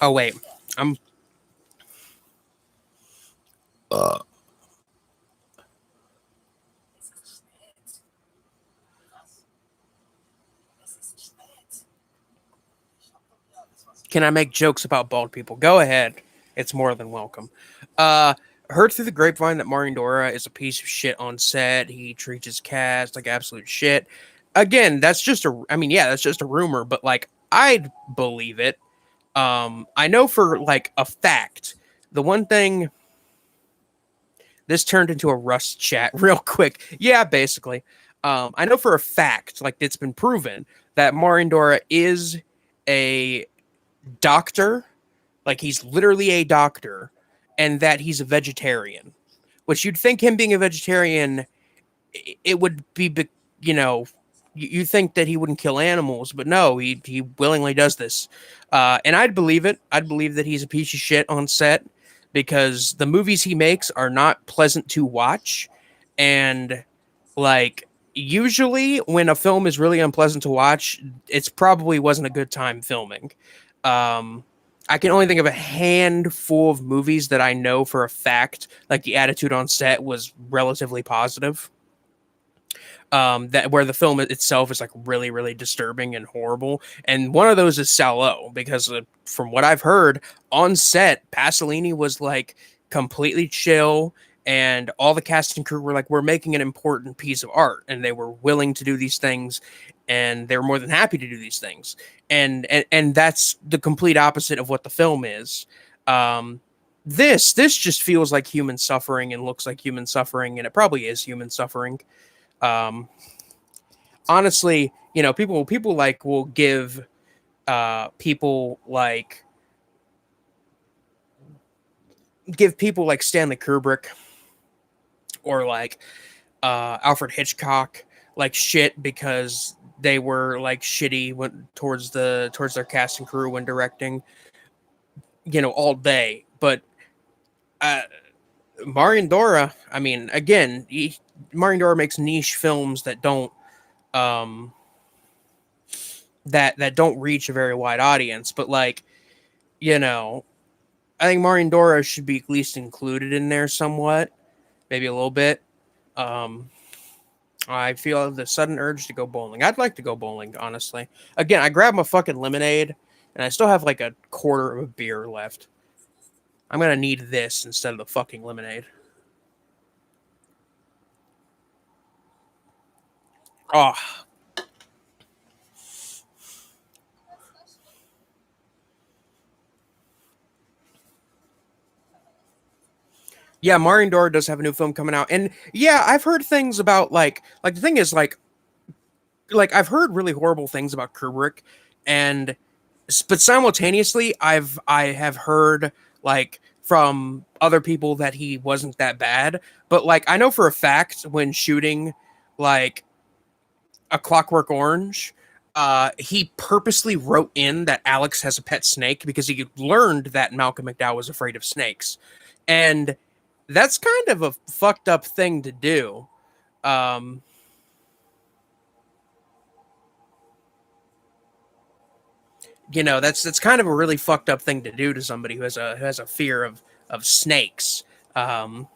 Oh, wait. I'm. Can I make jokes about bald people? Go ahead. It's more than welcome. Uh, Heard through the grapevine that Marion Dora is a piece of shit on set. He treats his cast like absolute shit. Again, that's just a. I mean, yeah, that's just a rumor, but like, I'd believe it. I know for like a fact. The one thing this turned into a Rust chat real quick. Yeah, basically. I know for a fact, like it's been proven, that Marion Dora is a doctor, like he's literally a doctor, and that he's a vegetarian. Which you'd think him being a vegetarian, it would be, you know, you think that he wouldn't kill animals, but no, he willingly does this, and I'd believe it. I'd believe that he's a piece of shit on set because the movies he makes are not pleasant to watch, and like usually when a film is really unpleasant to watch, it's probably wasn't a good time filming. Um, I can only think of a handful of movies that I know for a fact, like the attitude on set was relatively positive. That where the film itself is like really, really disturbing and horrible. And one of those is Salò, because from what I've heard on set, Pasolini was like completely chill, and all the cast and crew were like, "We're making an important piece of art," and they were willing to do these things, and they were more than happy to do these things. And that's the complete opposite of what the film is. Um, this just feels like human suffering and looks like human suffering, and it probably is human suffering. Um, Honestly, people like will give people like Stanley Kubrick or like Alfred Hitchcock like shit because they were like shitty when towards their cast and crew when directing, all day. But uh, Marion Dora, I mean, again, Marion Dora makes niche films that don't um that don't reach a very wide audience, but like, you know, I think Mario and Dora should be at least included in there somewhat, maybe a little bit. Um, I feel the sudden urge to go bowling. I'd like to go bowling, honestly. Again, I grabbed my fucking lemonade, and I still have like a quarter of a beer left. I'm gonna need this instead of the fucking lemonade. Oh, yeah, Mario Dora does have a new film coming out, and yeah, I've heard things about like the thing is like I've heard really horrible things about Kubrick, and but simultaneously I have heard like from other people that he wasn't that bad. But like I know for a fact when shooting like A Clockwork Orange, he purposely wrote in that Alex has a pet snake because he learned that Malcolm McDowell was afraid of snakes, and that's kind of a fucked up thing to do. Um, that's kind of a really fucked up thing to do to somebody who has a fear of snakes. Um,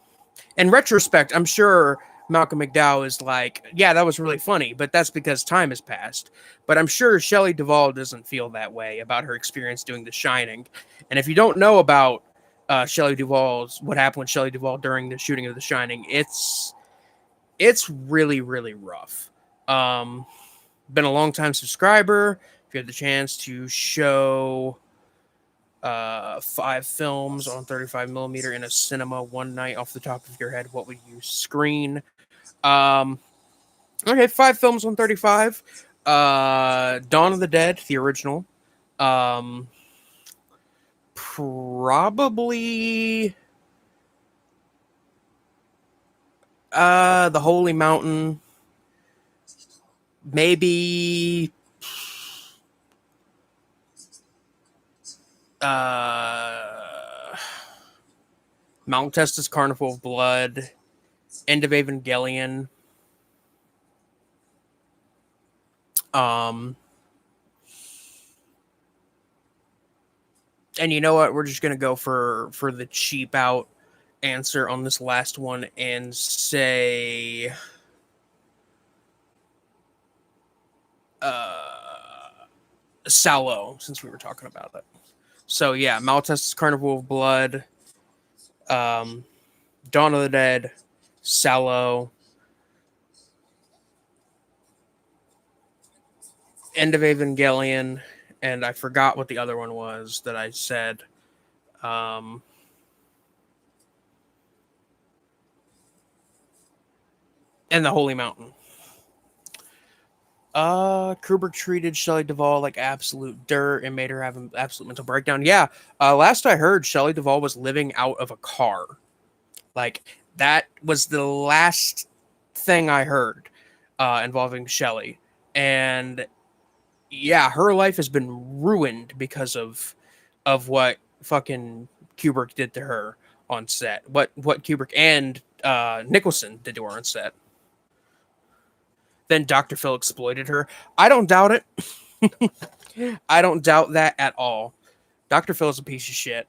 in retrospect, I'm sure Malcolm McDowell is like, yeah, that was really funny, but that's because time has passed. But I'm sure Shelley Duvall doesn't feel that way about her experience doing The Shining. And if you don't know about Shelley Duvall's what happened with Shelley Duvall during the shooting of The Shining, it's really really rough. Um, been a long time subscriber. If you had the chance to show 5 films on 35 millimeter in a cinema one night off the top of your head, what would you screen? Um, okay, 5 films on 35. Dawn of the Dead, the original. Um, probably The Holy Mountain. Maybe uh Mount Testis Carnival of Blood, End of Evangelion. Um, and you know what? We're just gonna go for the cheap out answer on this last one and say uh Sallow, since we were talking about it. So yeah, Maltese Carnival of Blood, um, Dawn of the Dead, Sallow, End of Evangelion, and I forgot what the other one was that I said. Um, and the Holy Mountain. Kubrick treated Shelley Duvall like absolute dirt and made her have an absolute mental breakdown. Yeah. Last I heard, Shelley Duvall was living out of a car. Like that was the last thing I heard involving Shelley, and yeah, her life has been ruined because of what fucking Kubrick did to her on set. What Kubrick and Nicholson did to her on set. Then Dr. Phil exploited her. I don't doubt it. I don't doubt that at all. Dr. Phil is a piece of shit.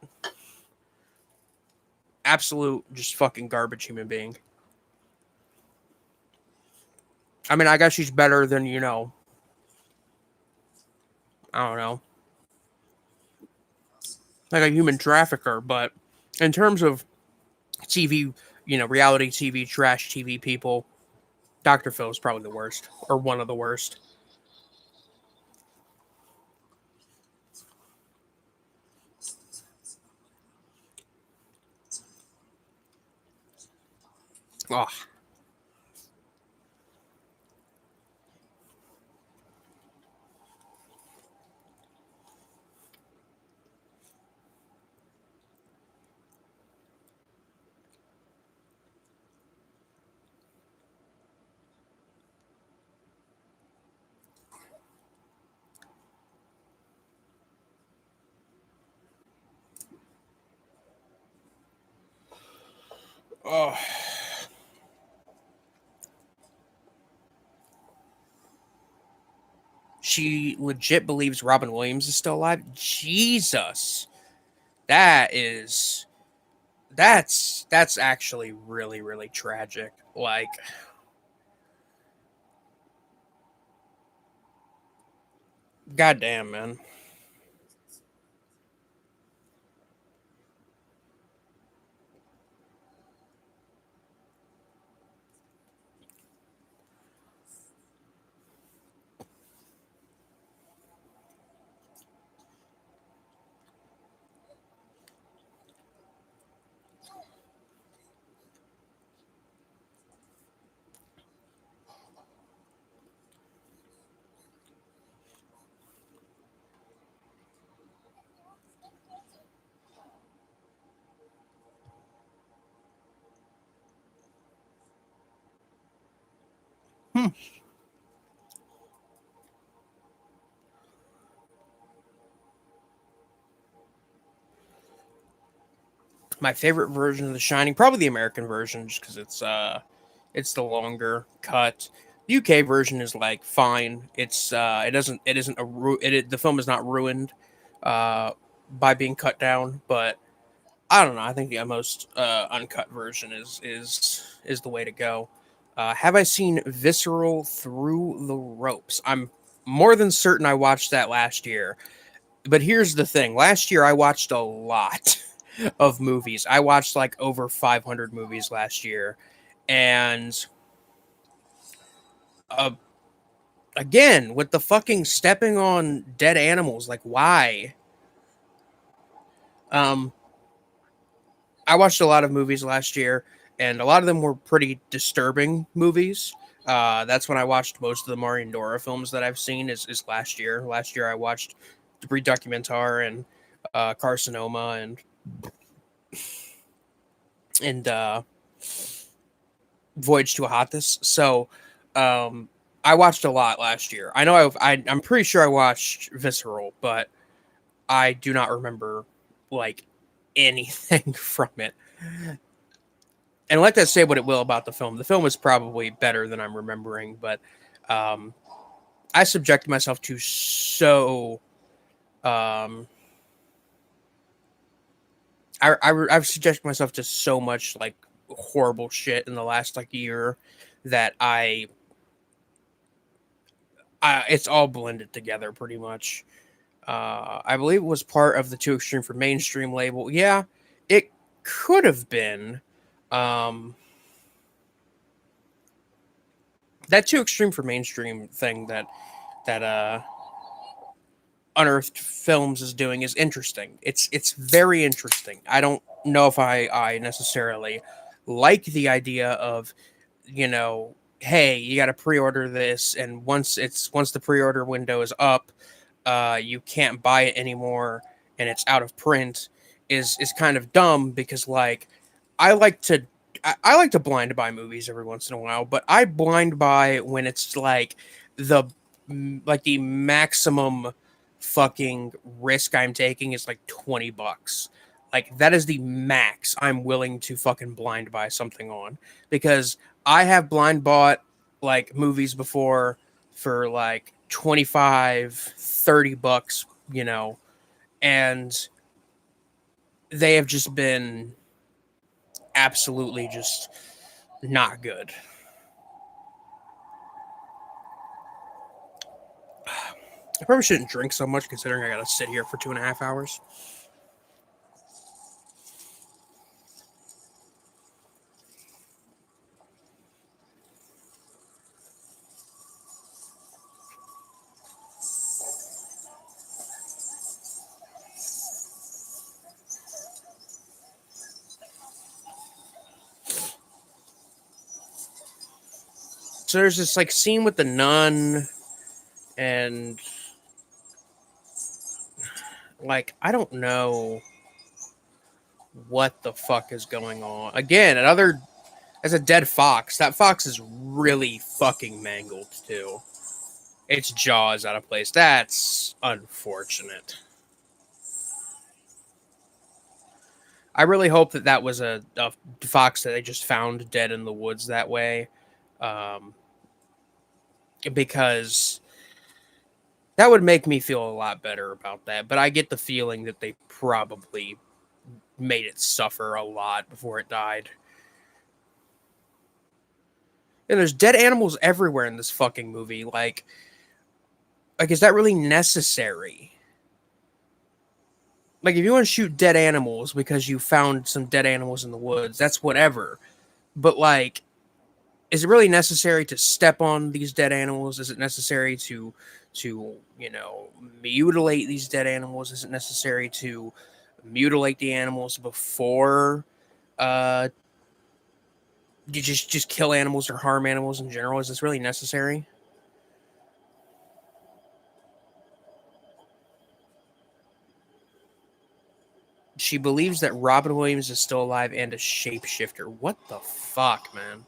Absolute, just fucking garbage human being. I mean, I guess she's better than, I don't know, like a human trafficker, but in terms of TV, reality TV, trash TV people, Dr. Phil is probably the worst, or one of the worst. Oh, oh. She legit believes Robin Williams is still alive. Jesus. That is that's actually really really tragic. Like, goddamn, man. Hmm. My favorite version of The Shining, probably the American version, just because it's the longer cut. The UK version is like fine. It isn't the film is not ruined uh by being cut down, but I don't know. I think the most uncut version is the way to go. Have I seen Visceral Through the Ropes? I'm more than certain I watched that last year. But here's the thing: last year I watched a lot of movies. I watched like over 500 movies last year, and uh, again with the fucking stepping on dead animals, like why? Um, I watched a lot of movies last year, and a lot of them were pretty disturbing movies. That's when I watched most of the Mario Dora films that I've seen is last year. Last year I watched Debris Documentar and Carcinoma and Voyage to Ahatis. So um, I watched a lot last year. I know I'm pretty sure I watched Visceral, but I do not remember like anything from it. And let that say what it will about the film. The film is probably better than I'm remembering, but um, I subjected myself to so um, I've subjected myself to so much like horrible shit in the last like year that I it's all blended together pretty much. I believe it was part of the Too Extreme for Mainstream label. Yeah, it could have been. Um, that Too Extreme for Mainstream thing that Unearthed Films is doing is interesting. It's very interesting. I don't know if I necessarily like the idea of, you know, hey, you got to pre-order this, and once the pre-order window is up, you can't buy it anymore, and it's out of print. Is kind of dumb because like I like to I like to blind buy movies every once in a while, but I blind buy when it's like the the maximum fucking risk I'm taking is like $20. Like that is the max I'm willing to fucking blind buy something on, because I have blind bought like movies before for like 25, $30, you know, and they have just been absolutely just not good. I probably shouldn't drink so much considering I gotta sit here for 2.5 hours. So there's this like scene with the nun, and like I don't know what the fuck is going on. Again, another as a dead fox. That fox is really fucking mangled too. Its jaw is out of place. That's unfortunate. I really hope that that was a fox that they just found dead in the woods that way, um, because that would make me feel a lot better about that. But I get the feeling that they probably made it suffer a lot before it died. And there's dead animals everywhere in this fucking movie. Like, is that really necessary? Like, if you want to shoot dead animals because you found some dead animals in the woods, that's whatever. But, like, is it really necessary to step on these dead animals? Is it necessary to mutilate these dead animals? Is it necessary to mutilate the animals before you just kill animals or harm animals in general? Is this really necessary? She believes that Robin Williams is still alive and a shapeshifter. What the fuck, man?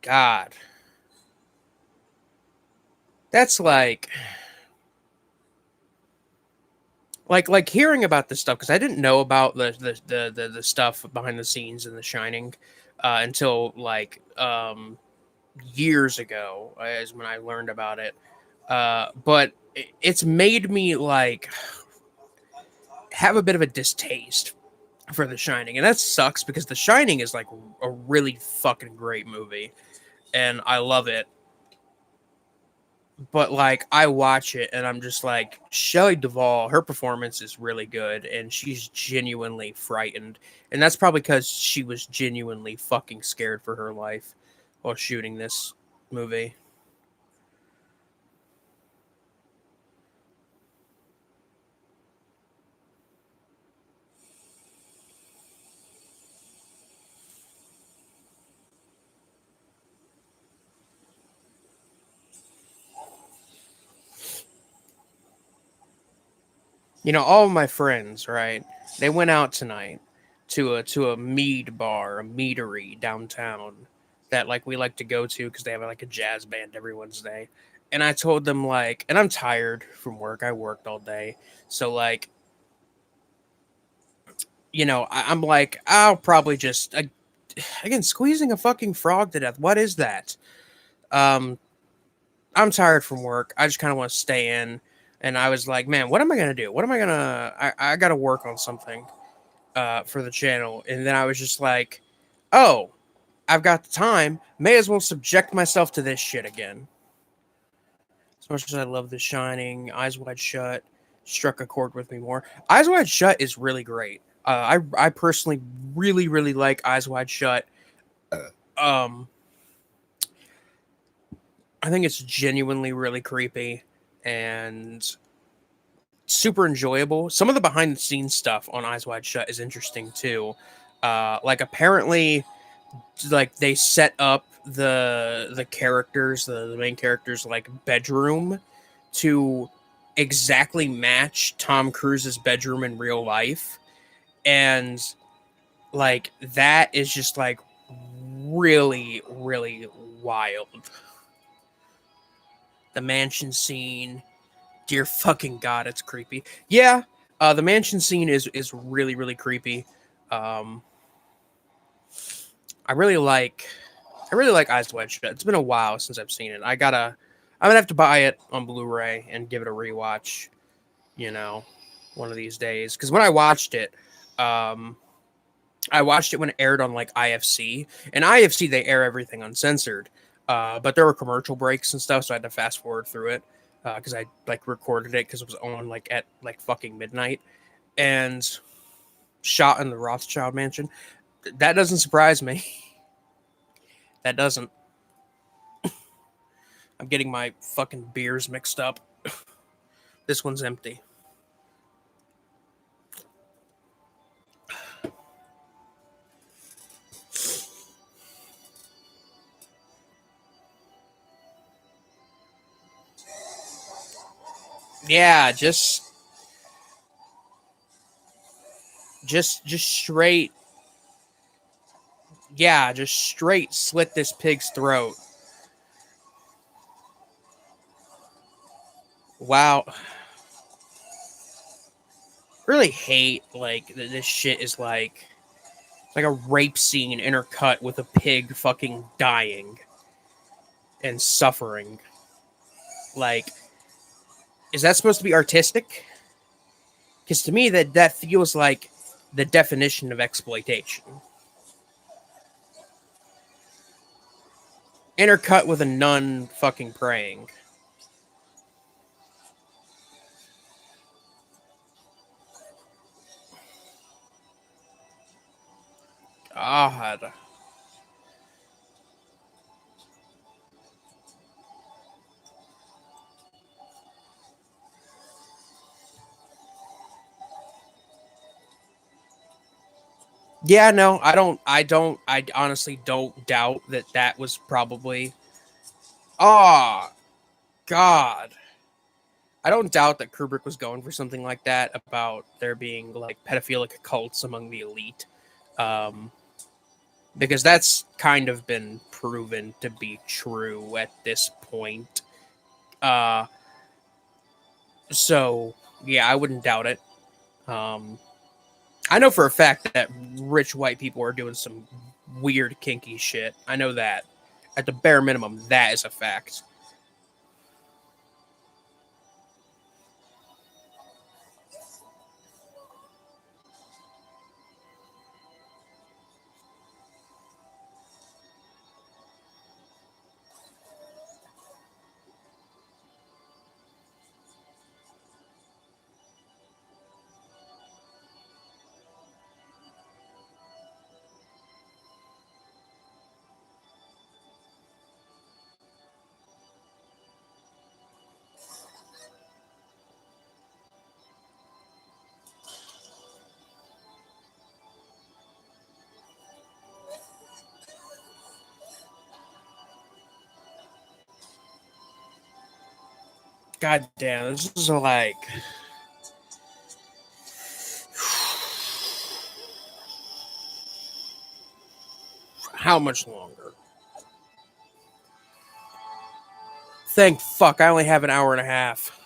God. That's like hearing about this stuff, because I didn't know about the stuff behind the scenes in The Shining until years ago, is when I learned about it. But it's made me have a bit of a distaste for The Shining, and that sucks because The Shining is like a really fucking great movie, and I love it. But like I watch it and I'm just like, Shelley Duvall, her performance is really good and she's genuinely frightened. And that's probably because she was genuinely fucking scared for her life while shooting this movie. All of my friends, right? They went out tonight to a mead bar, a meadery downtown that like we like to go to because they have like a jazz band every Wednesday. And I told them like, and I'm tired from work. I worked all day, so like, I'm like, I'll probably just again squeezing a fucking frog to death. What is that? Um, I'm tired from work. I just kind of want to stay in. And I was like, man, what am I gonna do? What am I gonna? I gotta work on something for the channel. And then I was just like, oh, I've got the time. May as well subject myself to this shit again. As much as I love The Shining, Eyes Wide Shut struck a chord with me more. Eyes Wide Shut is really great. I personally really really like Eyes Wide Shut. Um, I think it's genuinely really creepy and super enjoyable. Some of the behind the scenes stuff on Eyes Wide Shut is interesting too. Like apparently, like they set up the characters, the main characters, like bedroom to exactly match Tom Cruise's bedroom in real life, and like that is just like really really wild. The mansion scene, dear fucking god, it's creepy. Yeah, the mansion scene is really really creepy. Um, I really like Eyes Wide Shut. It's been a while since I've seen it. I'm gonna have to buy it on Blu-ray and give it a rewatch. One of these days. Because when I watched it when it aired on like IFC, and IFC they air everything uncensored. But there were commercial breaks and stuff, so I had to fast forward through it because I like recorded it because it was on like at like fucking midnight and shot in the Rothschild mansion. That doesn't surprise me. That doesn't. I'm getting my fucking beers mixed up. This one's empty. Yeah, just straight. Yeah, just straight slit this pig's throat. Wow. Really hate like this shit is like a rape scene intercut with a pig fucking dying and suffering. Like, is that supposed to be artistic? Because to me, that feels like the definition of exploitation. Intercut with a nun fucking praying. God. Yeah, no, I honestly don't doubt that was probably. Oh, God. I don't doubt that Kubrick was going for something like that about there being like pedophilic cults among the elite. Um, because that's kind of been proven to be true at this point. Uh, so yeah, I wouldn't doubt it. Um, I know for a fact that rich white people are doing some weird kinky shit. I know that. At the bare minimum, that is a fact. God damn, this is like how much longer? Thank fuck, I only have an hour and a half.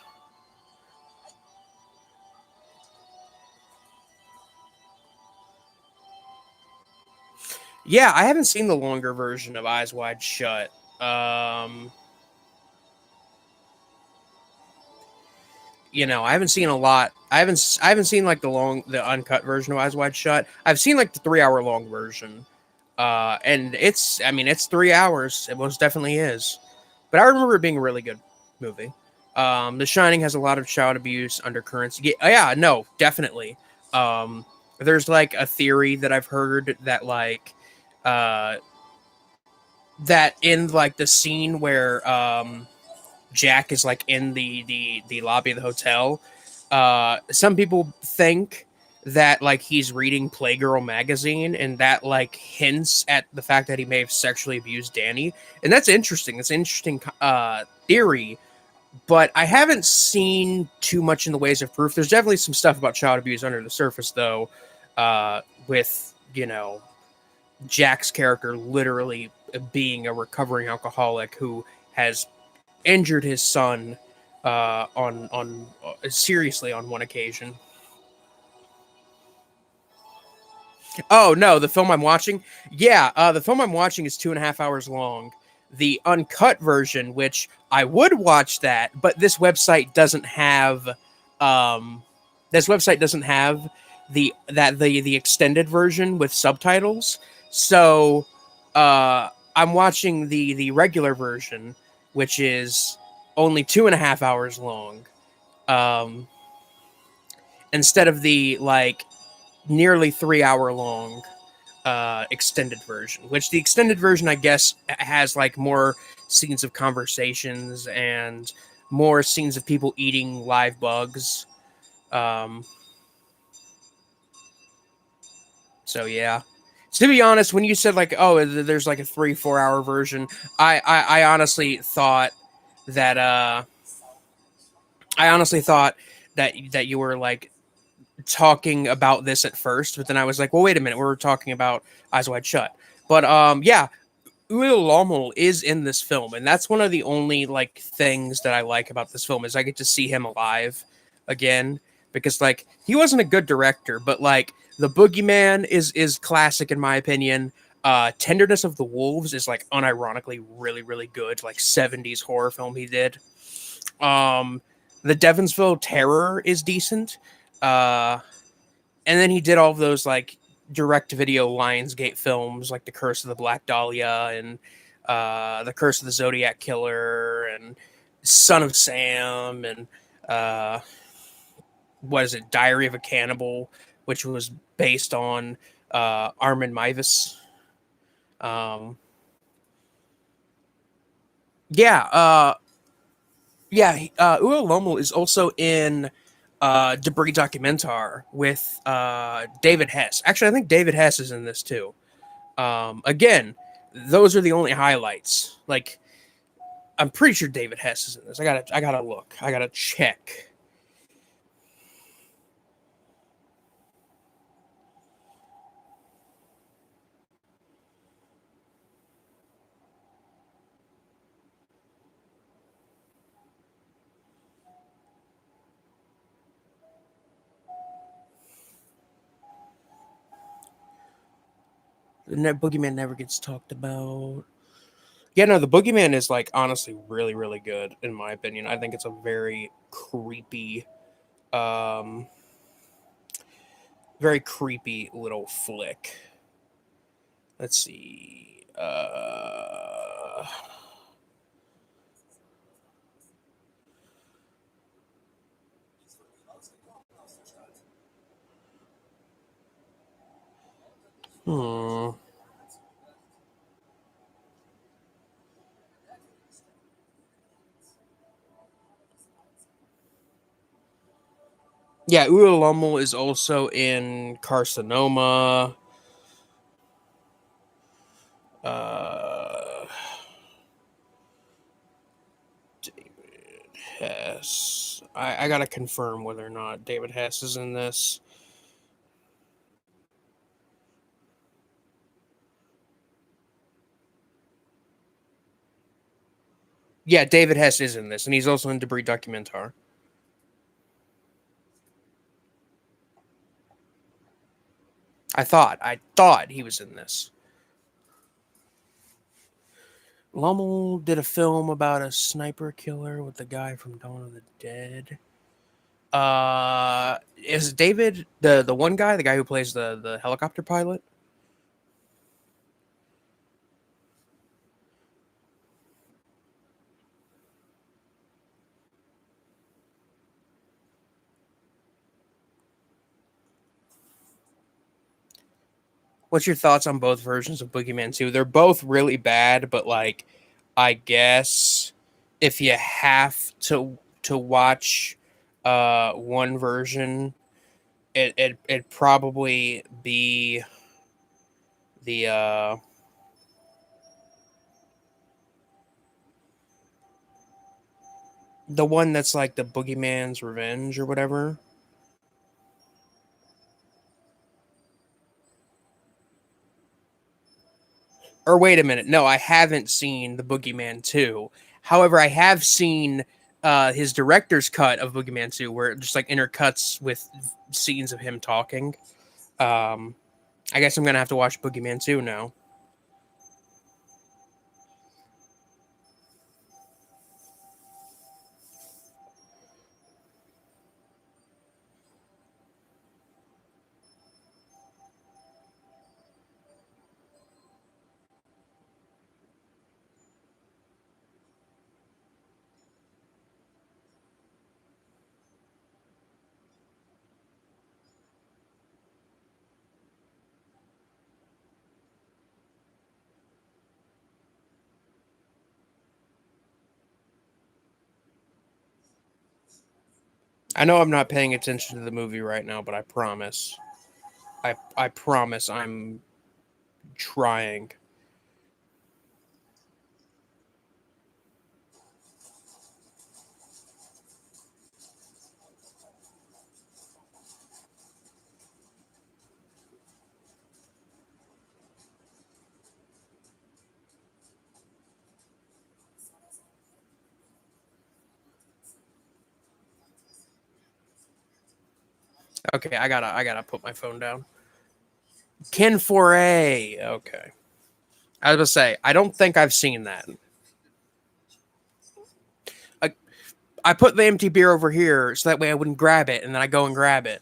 Yeah, I haven't seen the longer version of Eyes Wide Shut. Um, I haven't seen a lot. I haven't seen like the uncut version of Eyes Wide Shut. I've seen like the 3 hour long version. And it's 3 hours. It most definitely is. But I remember it being a really good movie. The Shining has a lot of child abuse undercurrents. Yeah, no, definitely. There's like a theory that I've heard that uh, that in like the scene where Jack is like in the lobby of the hotel, some people think that like he's reading Playgirl magazine and that like hints at the fact that he may have sexually abused Danny. And that's interesting. It's an interesting theory, but I haven't seen too much in the ways of proof. There's definitely some stuff about child abuse under the surface though, with Jack's character literally being a recovering alcoholic who has injured his son on seriously on one occasion. Oh no, the film I'm watching. Yeah, the film I'm watching is 2.5 hours long. The uncut version, which I would watch that, but this website doesn't have. Um, this website doesn't have the extended version with subtitles. So I'm watching the regular version, which is only 2.5 hours long. Um, instead of the like nearly 3 hour long extended version, which the extended version I guess has like more scenes of conversations and more scenes of people eating live bugs. Um, so yeah. So to be honest, when you said like, oh, there's like a 3-4 hour version, I honestly thought that I honestly thought that you were like talking about this at first, but then I was like, well, wait a minute, we're talking about Eyes Wide Shut. But yeah, Uwe Lommel is in this film, and that's one of the only like things that I like about this film is I get to see him alive again because like he wasn't a good director, but like The Boogeyman is classic in my opinion. Tenderness of the Wolves is like unironically really really good, like 70s horror film he did. Um, the Devonsville Terror is decent. Uh, and then he did all of those like direct-to-video Lionsgate films, like The Curse of the Black Dahlia and The Curse of the Zodiac Killer and Son of Sam and uh, what is it, Diary of a Cannibal, which was based on Armin Meiwes. Um, yeah, Uwe Lommel is also in Debris Documentar with David Hess. Actually, I think David Hess is in this too. Again, those are the only highlights. Like, I'm pretty sure David Hess is in this. I gotta look. I gotta check. The Boogeyman never gets talked about. Yeah, no, the Boogeyman is like honestly really, really good in my opinion. I think it's a very creepy, um, very creepy little flick. Let's see. Hmm. Yeah, Uwe Lommel is also in Carcinoma. Uh, David Hess. I gotta confirm whether or not David Hess is in this. Yeah, David Hess is in this, and he's also in Debris Documentar. I thought he was in this. Lommel did a film about a sniper killer with the guy from Dawn of the Dead. Is David the one guy, the guy who plays the helicopter pilot? What's your thoughts on both versions of Boogeyman 2? They're both really bad, but like I guess if you have to watch one version, it'd probably be the the one that's like the Boogeyman's Revenge or whatever. Or wait a minute, no, I haven't seen the Boogeyman 2. However, I have seen his director's cut of Boogeyman 2 where it just like intercuts with scenes of him talking. Um, I guess I'm gonna have to watch Boogeyman 2 now. I know I'm not paying attention to the movie right now, but I promise. I promise I'm trying. Okay, I gotta put my phone down. Ken Foray. Okay. I was gonna say, I don't think I've seen that. I, I put the empty beer over here so that way I wouldn't grab it, and then I go and grab it.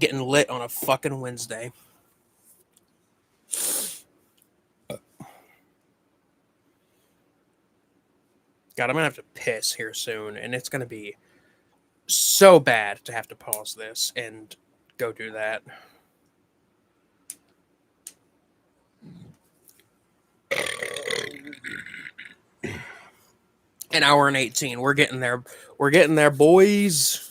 getting lit on a fucking Wednesday. God, I'm gonna have to piss here soon, and it's gonna be so bad to have to pause this and go do that. An hour and 18. We're getting there. We're getting there, boys.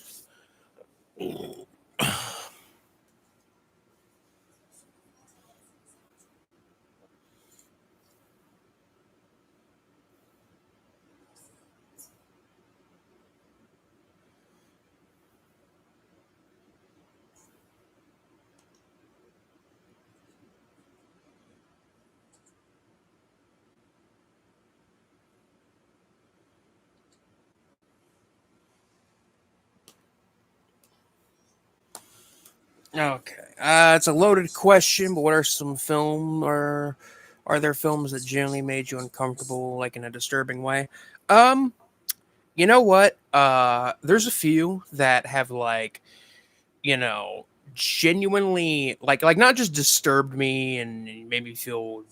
Okay. It's a loaded question, but what are some film or are there films that generally made you uncomfortable, like in a disturbing way? Um, you know what? There's a few that have like, you know, genuinely like not just disturbed me and made me feel,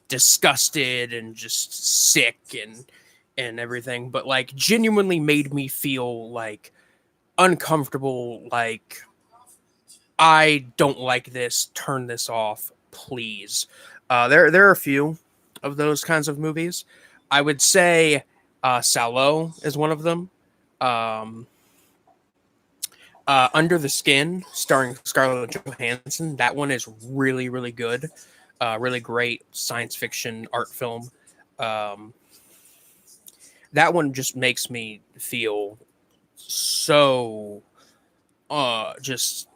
disgusted and just sick and everything, but like genuinely made me feel like uncomfortable, like I don't like this. Turn this off, please. There are a few of those kinds of movies. I would say Sallow is one of them. Um, Under the Skin, starring Scarlett Johansson. That one is really really good. Really great science fiction art film. Um, that one just makes me feel so just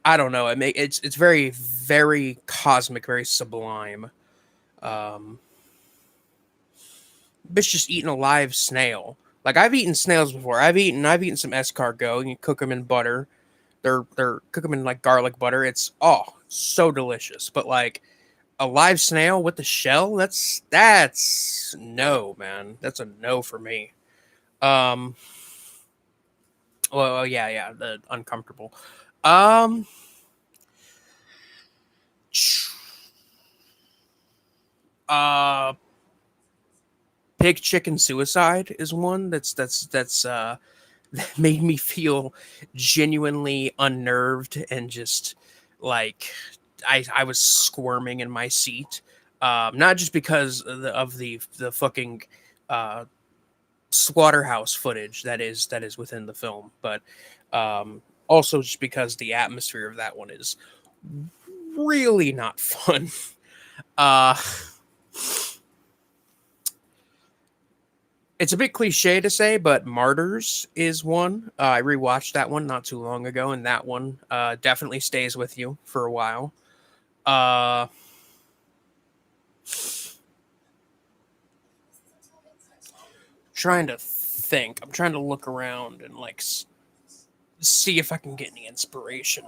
I don't know. It's very very cosmic, very sublime. Um, bitch just eating a live snail. Like I've eaten snails before. I've eaten some escargot. And you cook them in butter. They're cook them in like garlic butter. It's so delicious. But like a live snail with the shell, that's no, man. That's a no for me. Um, well, yeah, the uncomfortable. Um, uh, Pig chicken suicide is one that's that made me feel genuinely unnerved and just like I was squirming in my seat. Not just because of the fucking uh, slaughterhouse footage that is within the film, but also just because the atmosphere of that one is really not fun. Uh, it's a bit cliche to say, but Martyrs is one. I rewatched that one not too long ago, and that one definitely stays with you for a while. Uh, Trying to think. I'm trying to look around and like see if I can get any inspiration.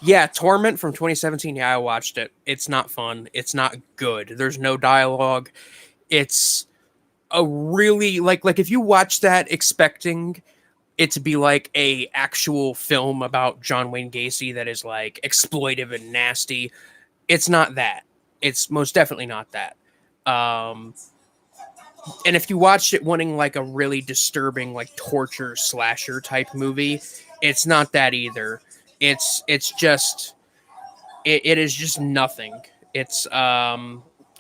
Yeah, Torment from 2017. Yeah, I watched it. It's not fun. It's not good. There's no dialogue. It's a really like if you watch that expecting it to be like a actual film about John Wayne Gacy that is like exploitive and nasty, it's not that. It's most definitely not that. Um, and if you watched it wanting like a really disturbing like torture slasher type movie, it's not that either. It's just it is just nothing. It's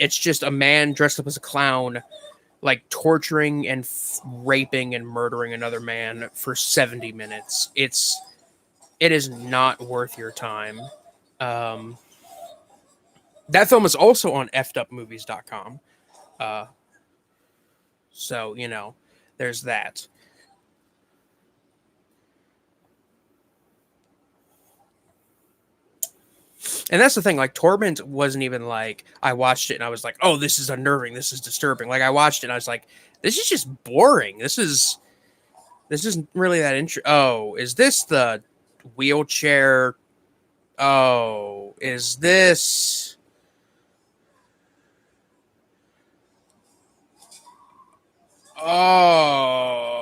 just a man dressed up as a clown like torturing and raping and murdering another man for 70 minutes. It is not worth your time. Um, that film is also on fedupmovies.com. Uh, so, there's that. And that's the thing, like Torment wasn't even like I watched it and I was like, "Oh, this is unnerving. This is disturbing." Like I watched it and I was like, "This is just boring. This isn't really that interesting." Oh, is this the wheelchair? Oh, is this Oh.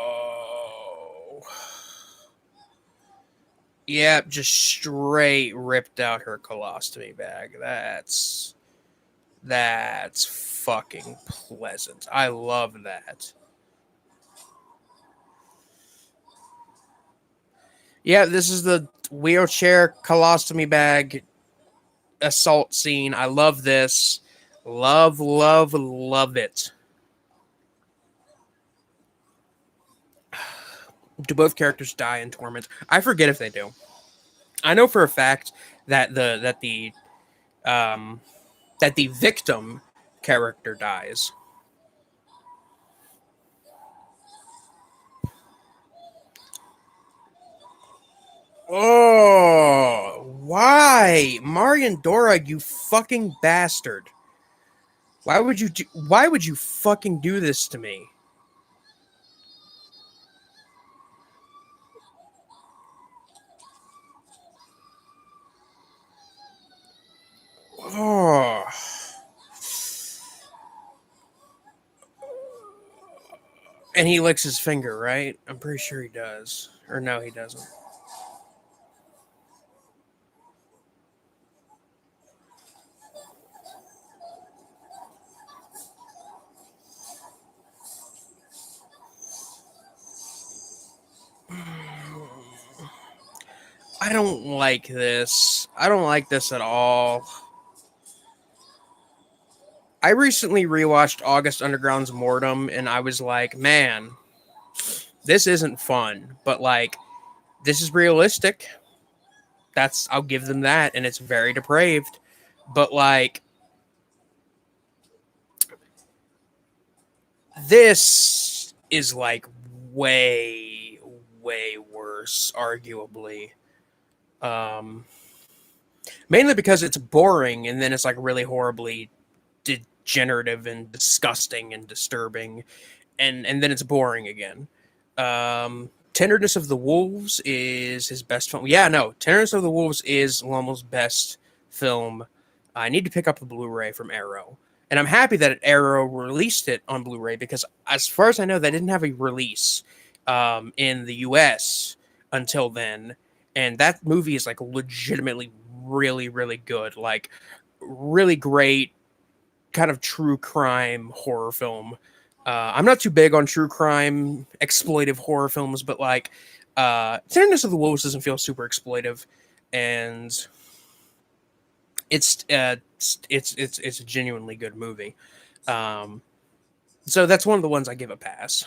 Yep, just straight ripped out her colostomy bag. That's fucking pleasant. I love that. Yeah, this is the wheelchair colostomy bag assault scene. I love this. Love, love, love it. Do both characters die in torment? I forget if they do. I know for a fact that um the victim character dies. Oh, why, Marion Dora, you fucking bastard! Why would you fucking do this to me? Oh. And he licks his finger, right? I'm pretty sure he does. Or no, he doesn't. I don't like this. I don't like this at all. I recently rewatched August Underground's Mortem, and I was like, man, this isn't fun, but like, this is realistic. I'll give them that, and it's very depraved. But like, this is like way, way worse, arguably. Um, Mainly because it's boring, and then it's like really horribly degenerative and disgusting and disturbing, and then it's boring again. Tenderness of the Wolves is his best film. Yeah, no, Tenderness of the Wolves is Lomel's best film. I need to pick up the Blu-ray from Arrow, and I'm happy that Arrow released it on Blu-ray because, as far as I know, they didn't have a release in the U.S. until then, and that movie is like legitimately really, really good. Like, really great kind of true crime horror film. I'm not too big on true crime exploitive horror films, but like Tenderness of the Wolves doesn't feel super exploitive, and it's a genuinely good movie. Um, so that's one of the ones I give a pass.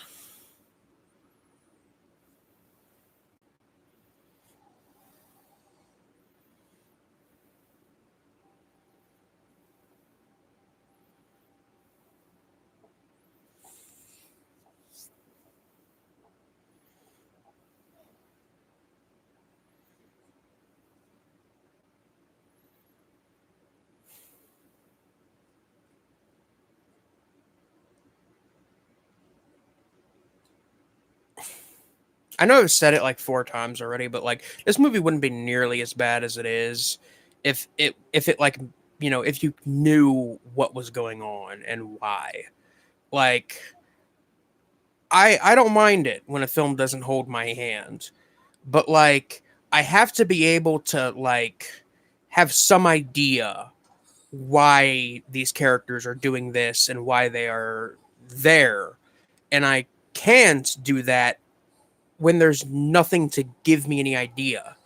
I know I've said it like four times already, but like this movie wouldn't be nearly as bad as it is if it like if you knew what was going on and why. Like I don't mind it when a film doesn't hold my hand, but like I have to be able to like have some idea why these characters are doing this and why they are there, and I can't do that when there's nothing to give me any idea.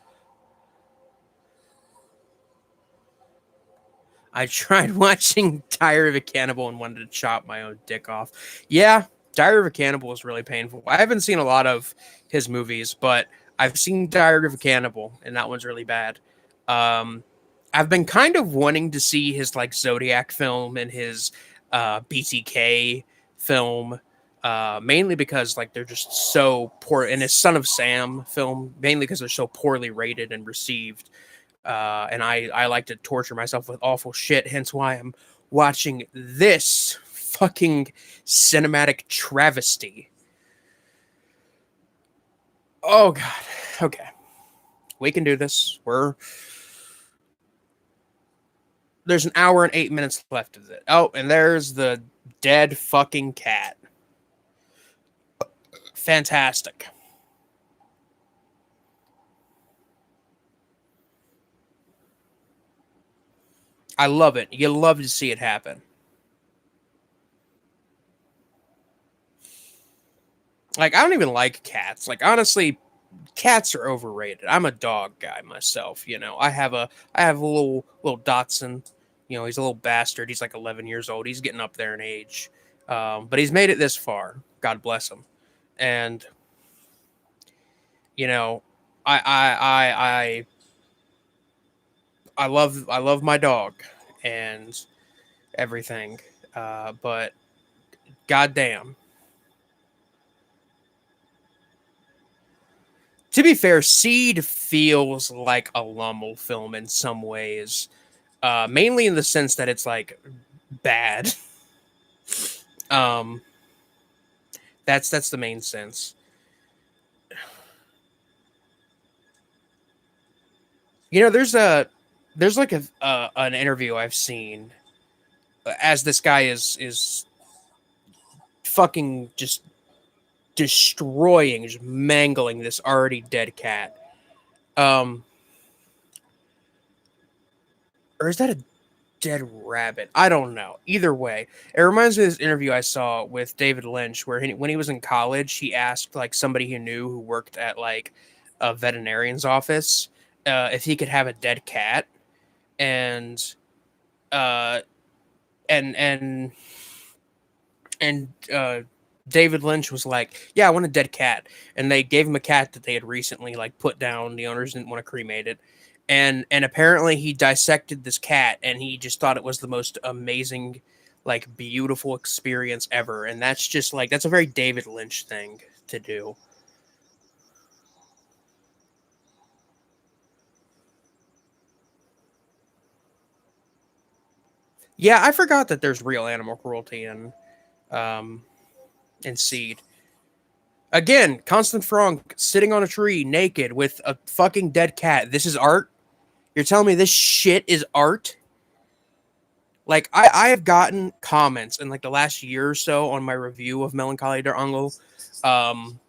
I tried watching Diary of a Cannibal and wanted to chop my own dick off. Yeah, Diary of a Cannibal is really painful. I haven't seen a lot of his movies, but I've seen Diary of a Cannibal, and that one's really bad. Um, I've been kind of wanting to see his like Zodiac film and his BTK film, mainly because like they're just so poor, and his Son of Sam film, mainly because they're so poorly rated and received. And I like to torture myself with awful shit. Hence why I'm watching this fucking cinematic travesty. Oh god. Okay, we can do this. There's an hour and 8 minutes left of it. Oh, and there's the dead fucking cat. fantastic. I love it. You love to see it happen. Like, I don't even like cats. Like, honestly, cats are overrated. I'm a dog guy myself. I have a little Dotson. He's a little bastard. He's like 11 years old. He's getting up there in age, but he's made it this far. God bless him. And you know, I I I I love my dog and everything. But goddamn. To be fair, Seed feels like a Lummel film in some ways, mainly in the sense that it's like bad. Um, that's the main sense. There's like an interview I've seen as this guy is fucking just destroying, just mangling this already dead cat. Um, or is that a dead rabbit? I don't know. Either way, it reminds me of this interview I saw with David Lynch, where when he was in college, he asked like somebody he knew who worked at like a veterinarian's office if he could have a dead cat, and uh, and and and David Lynch was like, "Yeah, I want a dead cat," and they gave him a cat that they had recently like put down. The owners didn't want to cremate it, and apparently he dissected this cat, and he just thought it was the most amazing, like beautiful experience ever. And that's just like that's a very David Lynch thing to do. Yeah, I forgot that there's real animal cruelty um in Seed. Again, Constant Franck sitting on a tree naked with a fucking dead cat. This is art. You're telling me this shit is art? Like I have gotten comments in like the last year or so on my review of Melancholie Der Engel, um,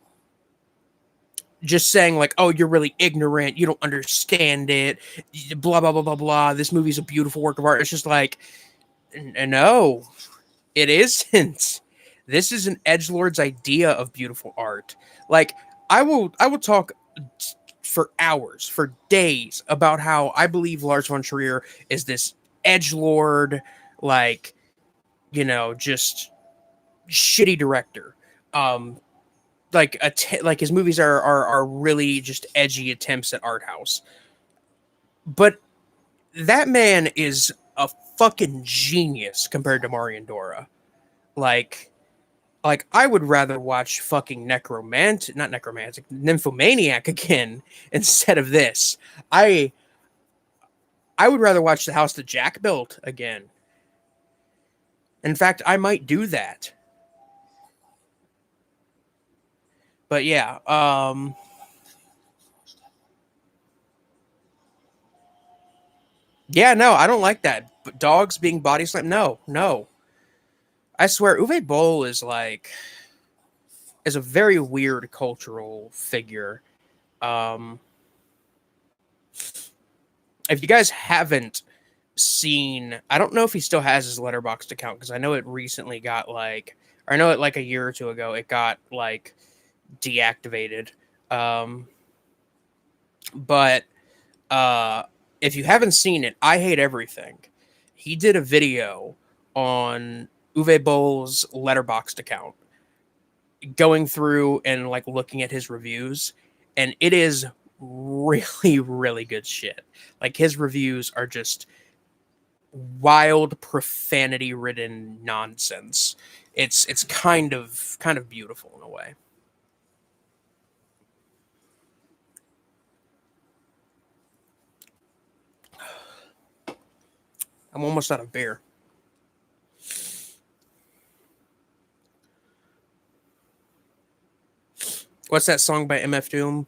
just saying like, "Oh, you're really ignorant. You don't understand it. Blah blah blah blah blah. This movie's a beautiful work of art." It's just like, no, it isn't. This is an edge lord's idea of beautiful art. Like I will talk for hours, for days about how I believe Lars von Trier is this edge lord, like just shitty director. Um, like his movies are really just edgy attempts at art house. But that man is a fucking genius compared to Mariandora. Like I would rather watch fucking not necromantic, nymphomaniac again instead of this. I I would rather watch the house that Jack built again. In fact, I might do that. But yeah, yeah, no, I don't like that. But dogs being body slammed, no, no. I swear, Uwe Boll is a very weird cultural figure. Um, if you guys haven't seen, I don't know if he still has his Letterboxd account because I know it recently got or I know it like a year or two ago, it got like deactivated. Um, but uh, if you haven't seen it, I Hate Everything. He did a video on Uwe Boll's Letterboxd account, going through and like looking at his reviews, and it is really really good shit. Like his reviews are just wild profanity ridden nonsense. It's kind of beautiful in a way. I'm almost out of beer. What's that song by MF Doom?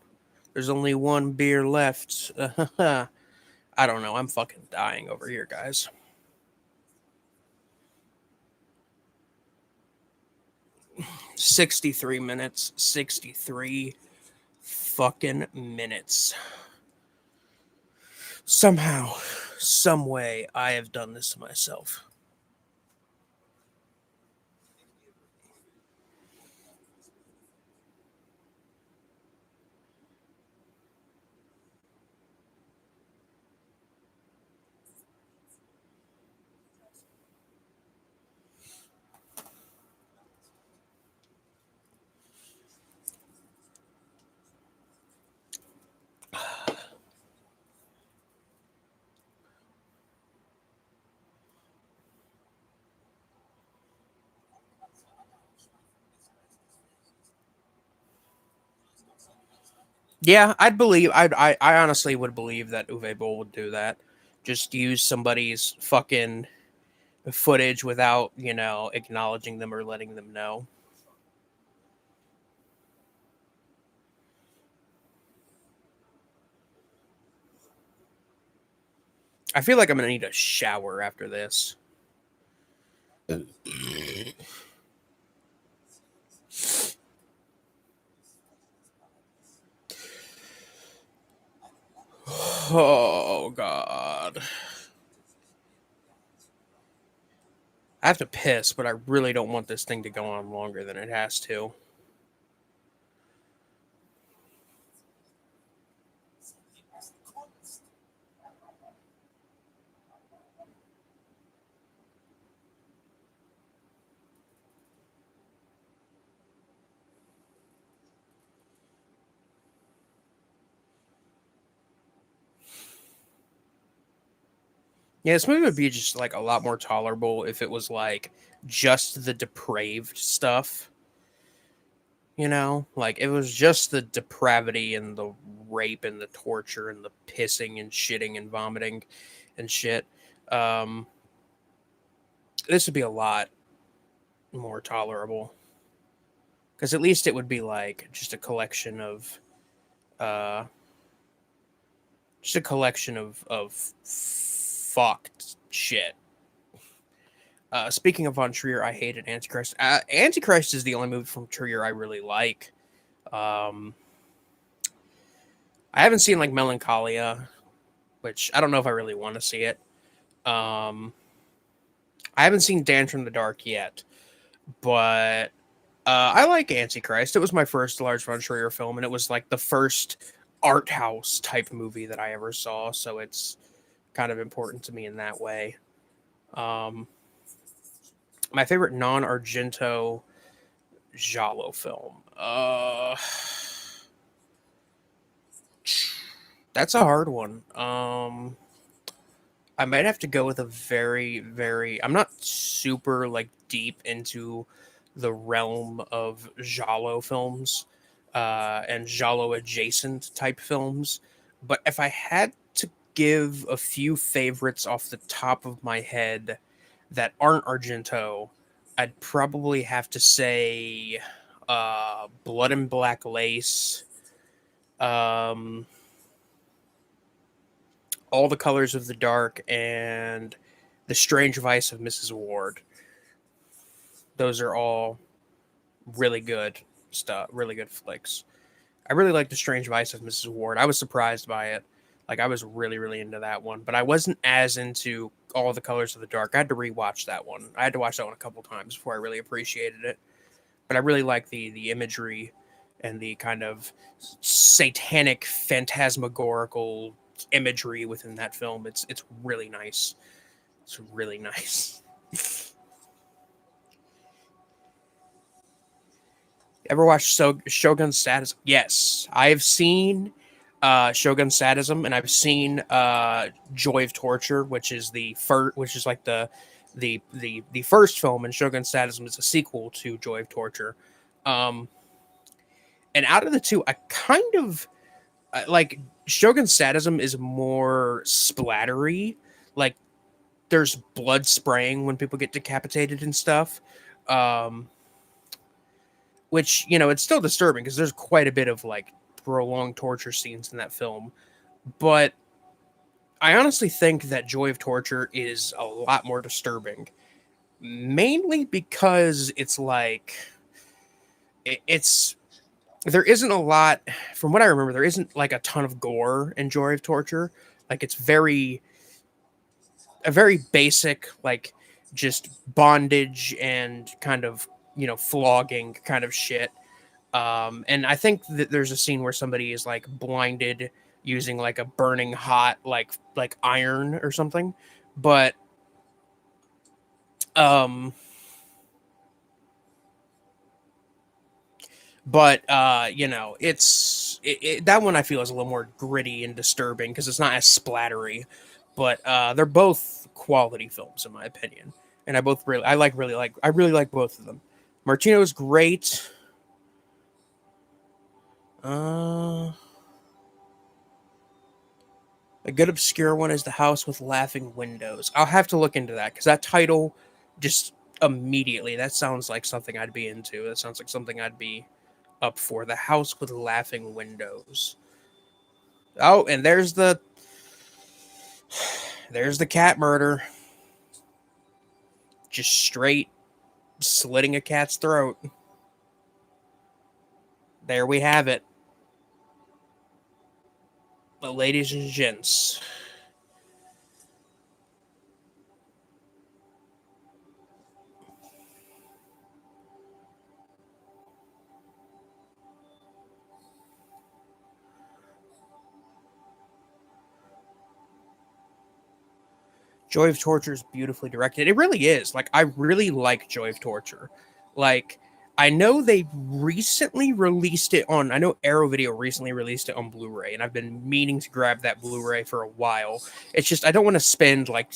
There's only one beer left. I don't know. I'm fucking dying over here, guys. 63 minutes. 63 fucking minutes. Somehow, some way, I have done this to myself. Yeah, I'd believe. I honestly would believe that Uwe Boll would do that. Just use somebody's fucking footage without, acknowledging them or letting them know. I feel like I'm gonna need a shower after this. Oh god. I have to piss, but I really don't want this thing to go on longer than it has to. Yeah, this movie would be just like a lot more tolerable if it was like just the depraved stuff. Like it was just the depravity and the rape and the torture and the pissing and shitting and vomiting and shit. Um, this would be a lot more tolerable because at least it would be like uh, just a collection of fucked shit. Speaking of Von Trier, I hated Antichrist. Antichrist is the only movie from Trier I really like. Um, I haven't seen like Melancholia, which I don't know if I really want to see it. Um, I haven't seen Dance from the Dark yet, but I like Antichrist. It was my first Lars von Trier film, and it was like the first art house type movie that I ever saw. So it's kind of important to me in that way. Um, my favorite non-Argento Jallo film. That's a hard one. I might have to go with a very, very. I'm not super like deep into the realm of Jallo films and Jallo adjacent type films, but if I had to give a few favorites off the top of my head that aren't Argento, I'd probably have to say Blood and Black Lace, um, All the Colors of the Dark, and The Strange Vice of Mrs. Ward. Those are all really good stuff, really good flicks. I really like The Strange Vice of Mrs. Ward. I was surprised by it. Like I was really, really into that one, but I wasn't as into All the Colors of the Dark. I had to rewatch that one. I had to watch that one a couple times before I really appreciated it. But I really like the imagery and the kind of satanic, phantasmagorical imagery within that film. It's really nice. It's really nice. Ever watched Shogun Sadism? Yes, I've seen Shogun Sadism, and I've seen Joy of Torture, which is which is like the first film, and Shogun Sadism is a sequel to Joy of Torture. Um, and out of the two, I kind of like Shogun Sadism is more splattery. Like there's blood spraying when people get decapitated and stuff. Um, which it's still disturbing because there's quite a bit of like prolonged torture scenes in that film, but I honestly think that Joy of Torture is a lot more disturbing, mainly because it's like it's there isn't a lot, from what I remember, there isn't like a ton of gore in Joy of Torture. Like it's a very basic, like just bondage and kind of, flogging kind of shit. And I think that there's a scene where somebody is like blinded using like a burning hot like iron or something. But um that one I feel is a little more gritty and disturbing because it's not as splattery. But they're both quality films in my opinion, and I really like both of them. Martino is great. uh a good obscure one is The House with Laughing Windows. I'll have to look into that because that title just immediately, that sounds like something I'd be into. That sounds like something I'd be up for. The House with Laughing Windows. Oh, and there's the cat murder. Just straight slitting a cat's throat. There we have it. But ladies and gents, Joy of Torture is beautifully directed. It really is. Like, I really like Joy of Torture. Like, I know they recently released it on, I know Arrow Video recently released it on Blu-ray, and I've been meaning to grab that Blu-ray for a while. It's just, I don't want to spend like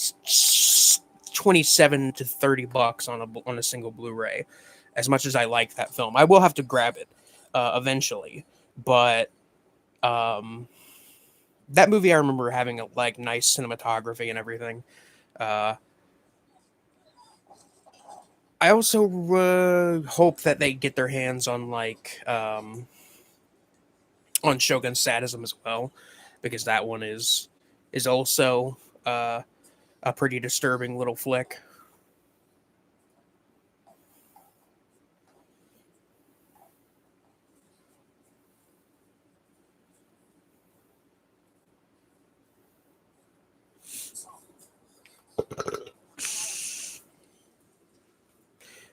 27 to 30 bucks on a single Blu-ray as much as I like that film. I will have to grab it eventually. But um, that movie, I remember having a like nice cinematography and everything. Uh, I also hope that they get their hands on Shogun Sadism as well, because that one is also a pretty disturbing little flick.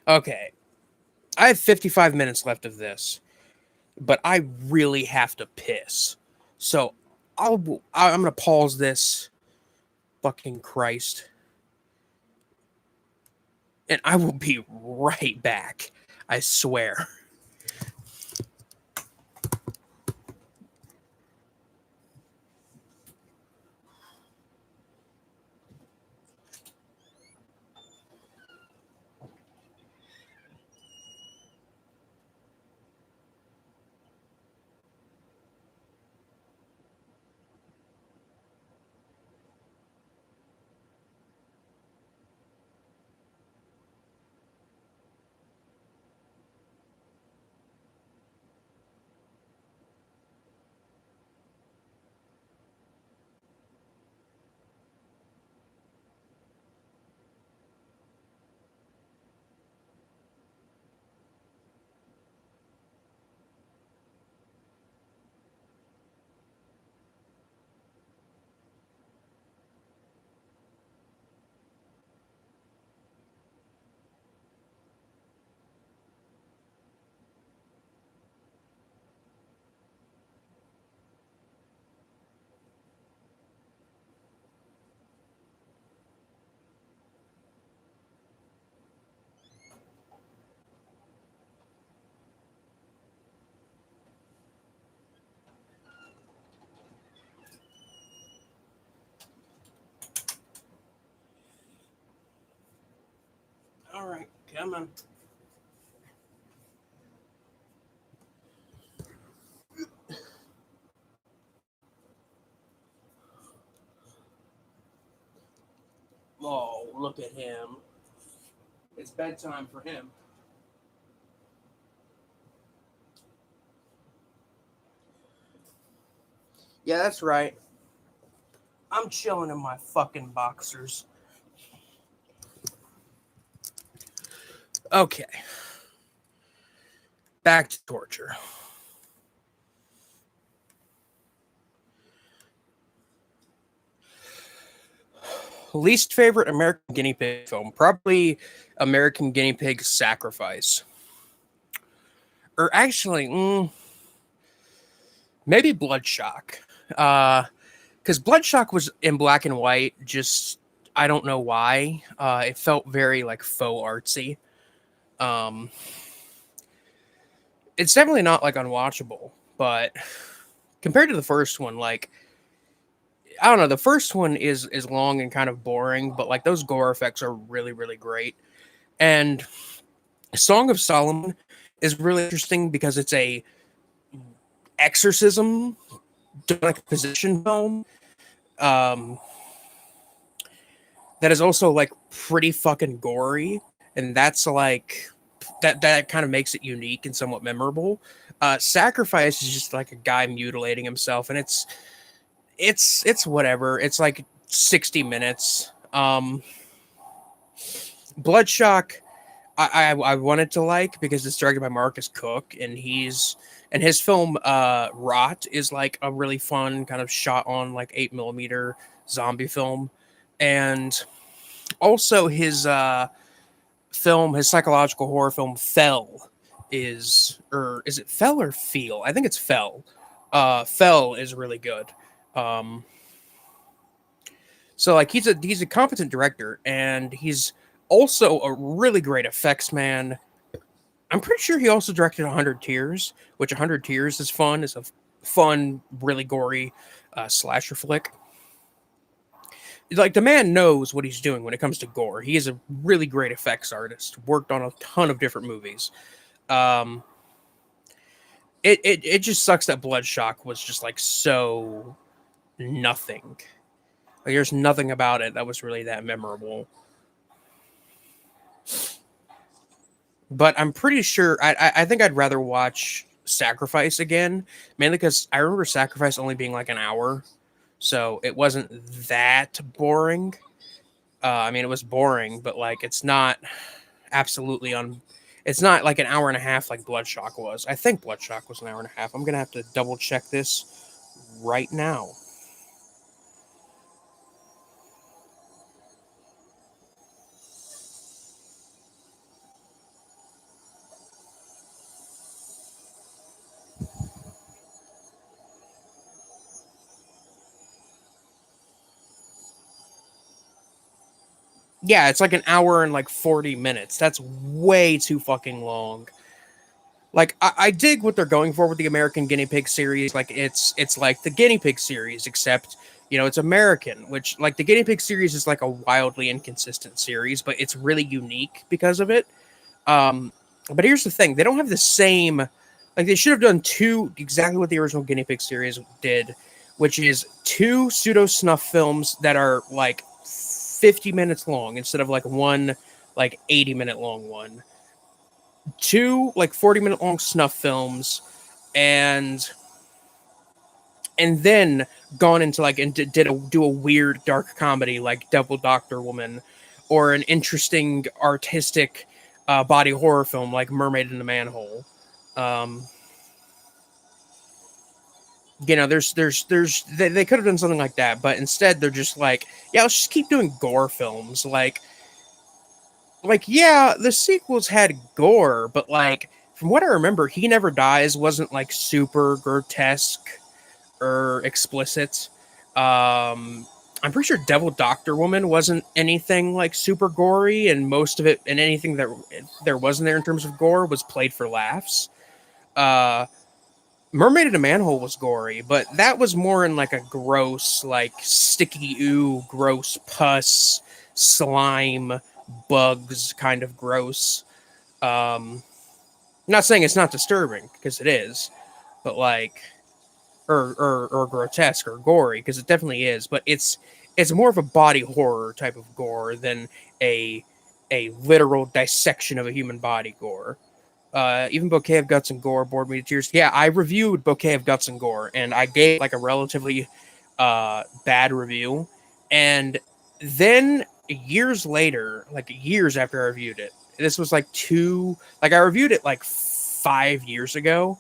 Okay, I have 55 minutes left of this, but I really have to piss. So I'm gonna pause this. Fucking Christ. And I will be right back. I swear. All right, come on. Oh, look at him. It's bedtime for him. Yeah, that's right. I'm chilling in my fucking boxers. Okay, back to torture. Least favorite American guinea pig film? Probably American Guinea Pig Sacrifice. Or actually, maybe Bloodshock. Because Bloodshock was in black and white. Just I don't know why. It felt very like faux artsy. It's definitely not like unwatchable, but compared to the first one, like I don't know, the first one is long and kind of boring, but like those gore effects are really really great. And Song of Solomon is really interesting because it's a exorcism, like a possession film. Um, that is also like pretty fucking gory, and that's like that kind of makes it unique and somewhat memorable. Sacrifice is just like a guy mutilating himself, and it's whatever. It's like 60 minutes. Bloodshock, I wanted to like because it's directed by Marcus Cook, and his film Rot is like a really fun kind of shot on like 8mm zombie film, and also his film, his psychological horror film Fell is it Fell or Feel? I think it's Fell. Fell is really good. Um, so like he's a competent director, and he's also a really great effects man. I'm pretty sure he also directed 100 Tears, which 100 Tears is fun. It's a fun, really gory slasher flick. Like the man knows what he's doing when it comes to gore. He is a really great effects artist. Worked on a ton of different movies. Um, it just sucks that Bloodshock was just like so nothing. Like there's nothing about it that was really that memorable. But I'm pretty sure I think I'd rather watch Sacrifice again, mainly because I remember Sacrifice only being like an hour, so it wasn't that boring. I mean, it was boring, but like it's not absolutely on. It's not like an hour and a half like Bloodshock was. I think Bloodshock was an hour and a half. I'm gonna have to double check this right now. Yeah, it's like an hour and like 40 minutes. That's way too fucking long. Like I dig what they're going for with the American Guinea Pig series. Like it's like the Guinea Pig series, except it's American. Which like the Guinea Pig series is like a wildly inconsistent series, but it's really unique because of it. Um, but here's the thing: they don't have the same. Like they should have done two exactly what the original Guinea Pig series did, which is two pseudo snuff films that are like 50 minutes long instead of like one like 80-minute long one. Two like 40-minute long snuff films, and then gone into like and do a weird dark comedy like Devil Doctor Woman, or an interesting artistic body horror film like Mermaid in the Manhole. Um, they could have done something like that, but instead they're just like, yeah, let's just keep doing gore films. Like yeah, the sequels had gore, but like from what I remember, He Never Dies wasn't like super grotesque or explicit. I'm pretty sure Devil Doctor Woman wasn't anything like super gory, and most of it and anything that there wasn't there in terms of gore was played for laughs. Uh, Mermaid in a Manhole was gory, but that was more in like a gross, like sticky ooh, gross pus, slime, bugs kind of gross. Um, not saying it's not disturbing because it is, but like or grotesque or gory because it definitely is, but it's more of a body horror type of gore than a literal dissection of a human body gore. Even Bouquet of Guts and Gore bored me to tears. Yeah, I reviewed Bouquet of Guts and Gore, and I gave like a relatively bad review. And then years later, like years after I reviewed it, this was like I reviewed it like 5 years ago.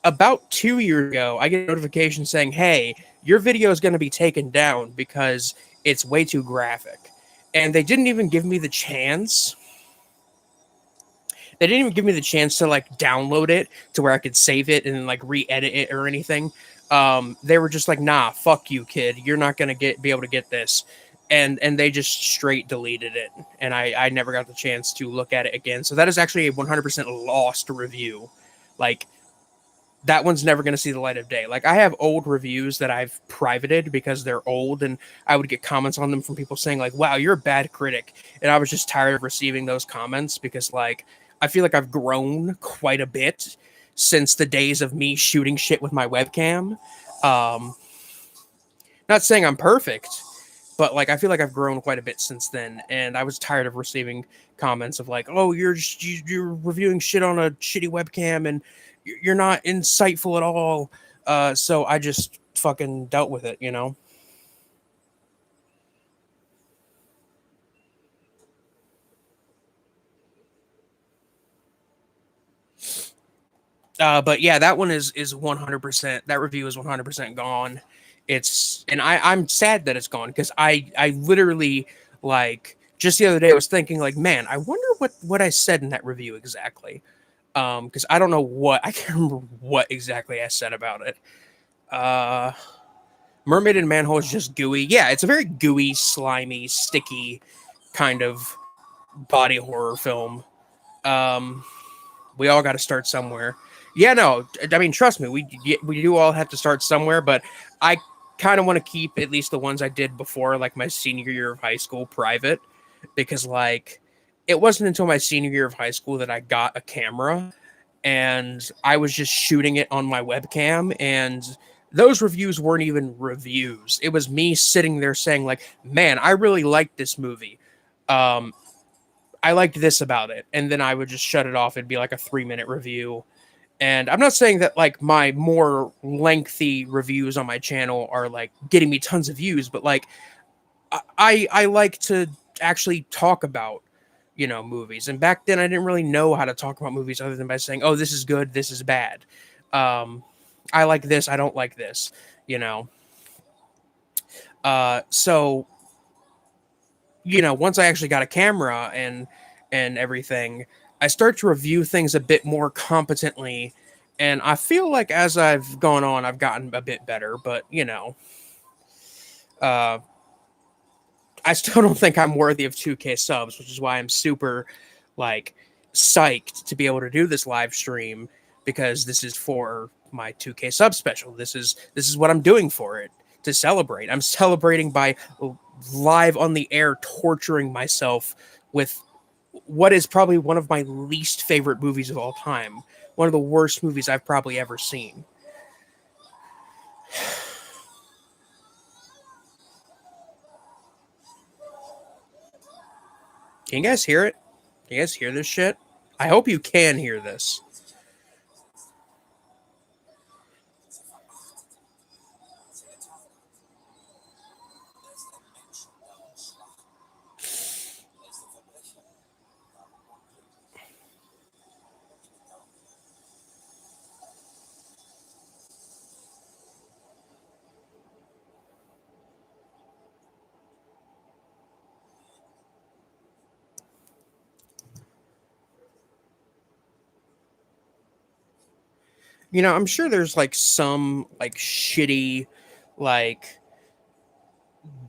About 2 years ago, I get a notification saying, "Hey, your video is going to be taken down because it's way too graphic." And they didn't even give me the chance. They didn't even give me the chance to like download it to where I could save it and like re-edit it or anything. They were just like, "Nah, fuck you, kid. You're not gonna be able to get this," and they just straight deleted it, and I never got the chance to look at it again. So that is actually a 100% lost review. Like that one's never going to see the light of day. Like I have old reviews that I've privated because they're old, and I would get comments on them from people saying like, "Wow, you're a bad critic," and I was just tired of receiving those comments because like I feel like I've grown quite a bit since the days of me shooting shit with my webcam. Um, Not saying I'm perfect, but like I feel like I've grown quite a bit since then, and I was tired of receiving comments of like, "Oh, you're reviewing shit on a shitty webcam, and you're not insightful at all." So I just fucking dealt with it, you know. But yeah, that one is 100%. That review is 100% gone. It's and I'm sad that it's gone because I literally like just the other day I was thinking like, man, I wonder what I said in that review exactly. Because I don't know what I can't remember what exactly I said about it. Uh, Mermaid and Manhole is just gooey. Yeah, it's a very gooey, slimy, sticky kind of body horror film. Um, we all got to start somewhere. Yeah, no, I mean, trust me, we do all have to start somewhere. But I kind of want to keep at least the ones I did before, like my senior year of high school, private, because like it wasn't until my senior year of high school that I got a camera and I was just shooting it on my webcam, and those reviews weren't even reviews. It was me sitting there saying like, "Man, I really liked this movie. Um I liked this about it." And then I would just shut it off. It'd be like a 3-minute review. And I'm not saying that like my more lengthy reviews on my channel are like getting me tons of views, but like I like to actually talk about movies. And back then I didn't really know how to talk about movies other than by saying, "Oh, this is good, this is bad. um I like this, I don't like this," you know. So once I actually got a camera and everything, I start to review things a bit more competently, and I feel like as I've gone on I've gotten a bit better. But uh I still don't think I'm worthy of 2K subs, which is why I'm super like psyched to be able to do this live stream, because this is for my 2K sub special. This is what I'm doing for it, to celebrate. I'm celebrating by live on the air torturing myself with what is probably one of my least favorite movies of all time. One of the worst movies I've probably ever seen. Can you guys hear it? Can you guys hear this shit? I hope you can hear this. I'm sure there's like some like shitty, like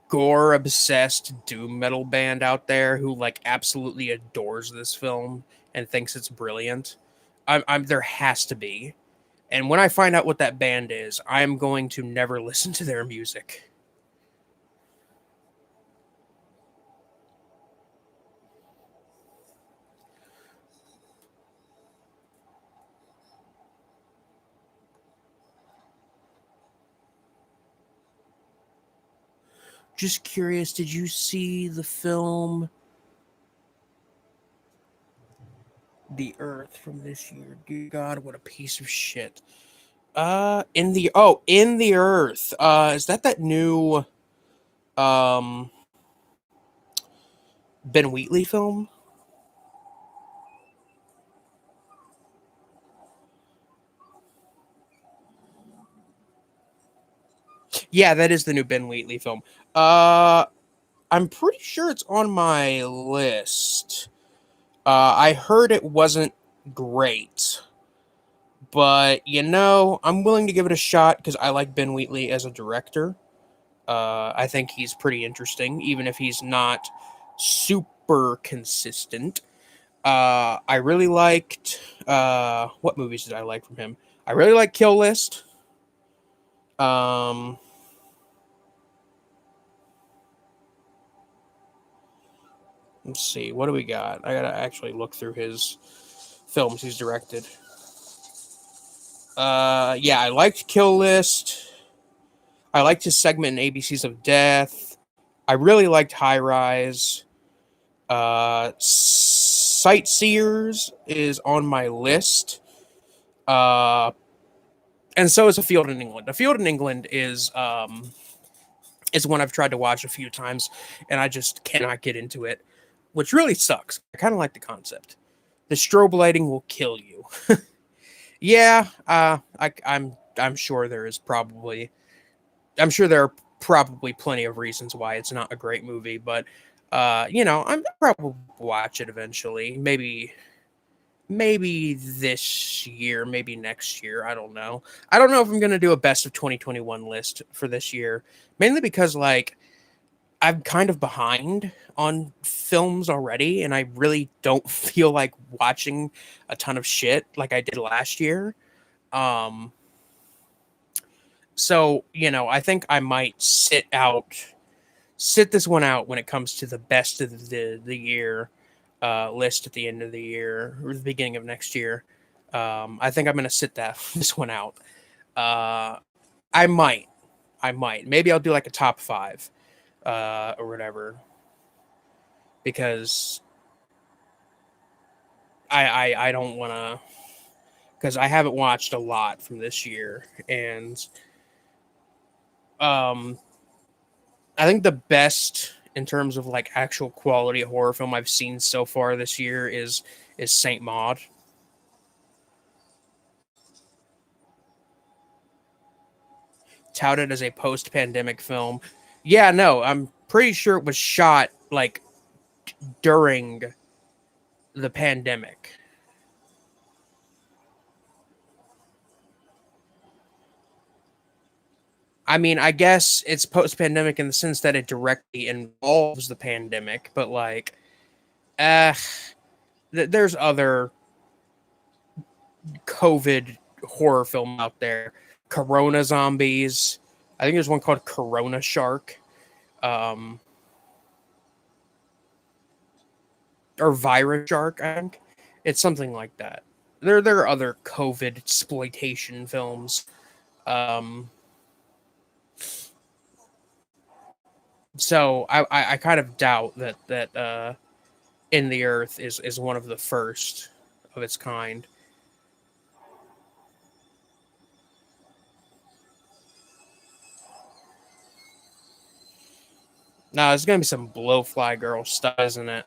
gore obsessed doom metal band out there who like absolutely adores this film and thinks it's brilliant. I'm there has to be. And when I find out what that band is, I'm going to never listen to their music. Just curious, did you see the film The Earth from this year? Dear God, what a piece of shit. In the Earth. Is that new um Ben Wheatley film? Yeah, that is the new Ben Wheatley film. Uh, I'm pretty sure it's on my list. I heard it wasn't great, but I'm willing to give it a shot because I like Ben Wheatley as a director. I think he's pretty interesting, even if he's not super consistent. I really liked what movies did I like from him? I really like Kill List. Um, let's see, what do we got? I gotta actually look through his films he's directed. Yeah, I liked Kill List. I liked his segment in ABCs of Death. I really liked High Rise. Sightseers is on my list. Uh, and so is A Field in England. A Field in England is one I've tried to watch a few times, and I just cannot get into it, which really sucks. I kind of like the concept. The strobe lighting will kill you. Yeah, I'm sure there is probably I'm sure there are probably plenty of reasons why it's not a great movie, but I'm probably watch it eventually. Maybe this year, maybe next year. I don't know. I don't know if I'm gonna do a best of 2021 list for this year, mainly because like I'm kind of behind on films already, and I really don't feel like watching a ton of shit like I did last year. Um, so I think I might sit this one out when it comes to the best of the year list at the end of the year or the beginning of next year. I think I'm gonna sit that this one out. Uh, I might, maybe I'll do like a top five or whatever because I don't want to because I haven't watched a lot from this year and um I think the best in terms of like actual quality horror film I've seen so far this year is Saint Maud. Touted as a post-pandemic film. Yeah, no, I'm pretty sure it was shot like during the pandemic. I mean, I guess it's post-pandemic in the sense that it directly involves the pandemic, but like, uh, there's other COVID horror film out there. Corona Zombies. I think there's one called Corona Shark, um, or Virus Shark. I think it's something like that. There are other COVID exploitation films. Um, so I kind of doubt that In the Earth is one of the first of its kind. No, there's gonna be some blowfly girl stuff, isn't it?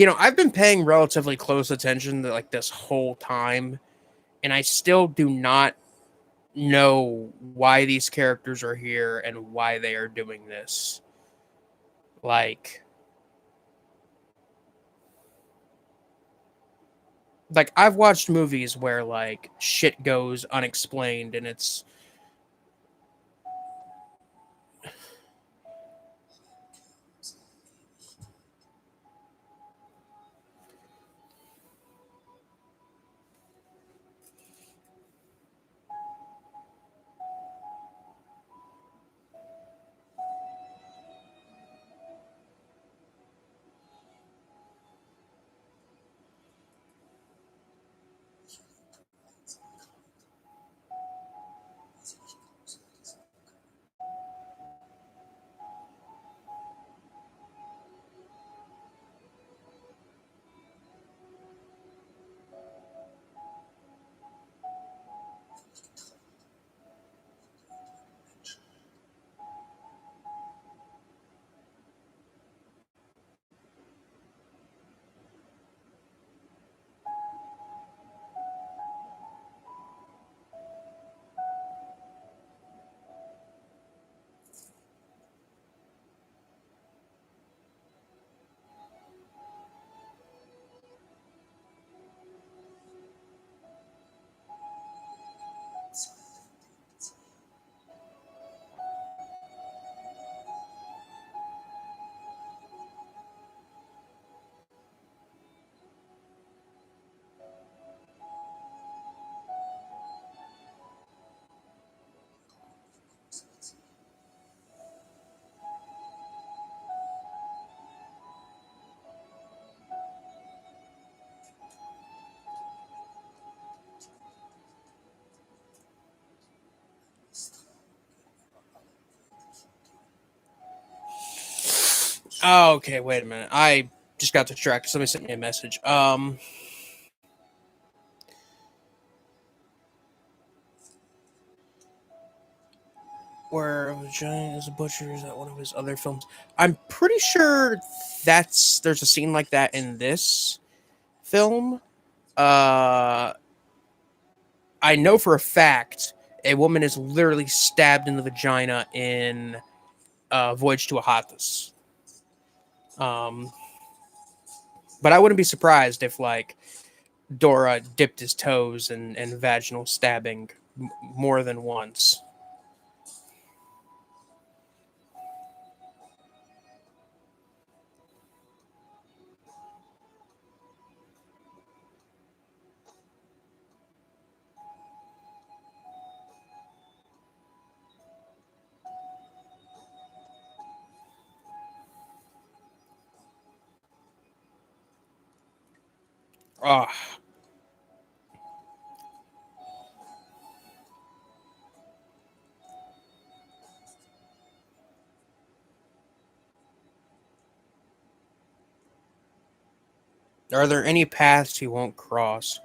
I've been paying relatively close attention to like this whole time, and I still do not know why these characters are here and why they are doing this. Like, I've watched movies where like shit goes unexplained, and it's Oh, okay, wait a minute. I just got distracted. Somebody sent me a message. Where a giant is a butcher, is that one of his other films? I'm pretty sure there's a scene like that in this film. Uh, I know for a fact a woman is literally stabbed in the vagina in Voyage to Ahathis. Um, but I wouldn't be surprised if like Dora dipped his toes in vaginal stabbing more than once. Oh, are there any paths he won't cross?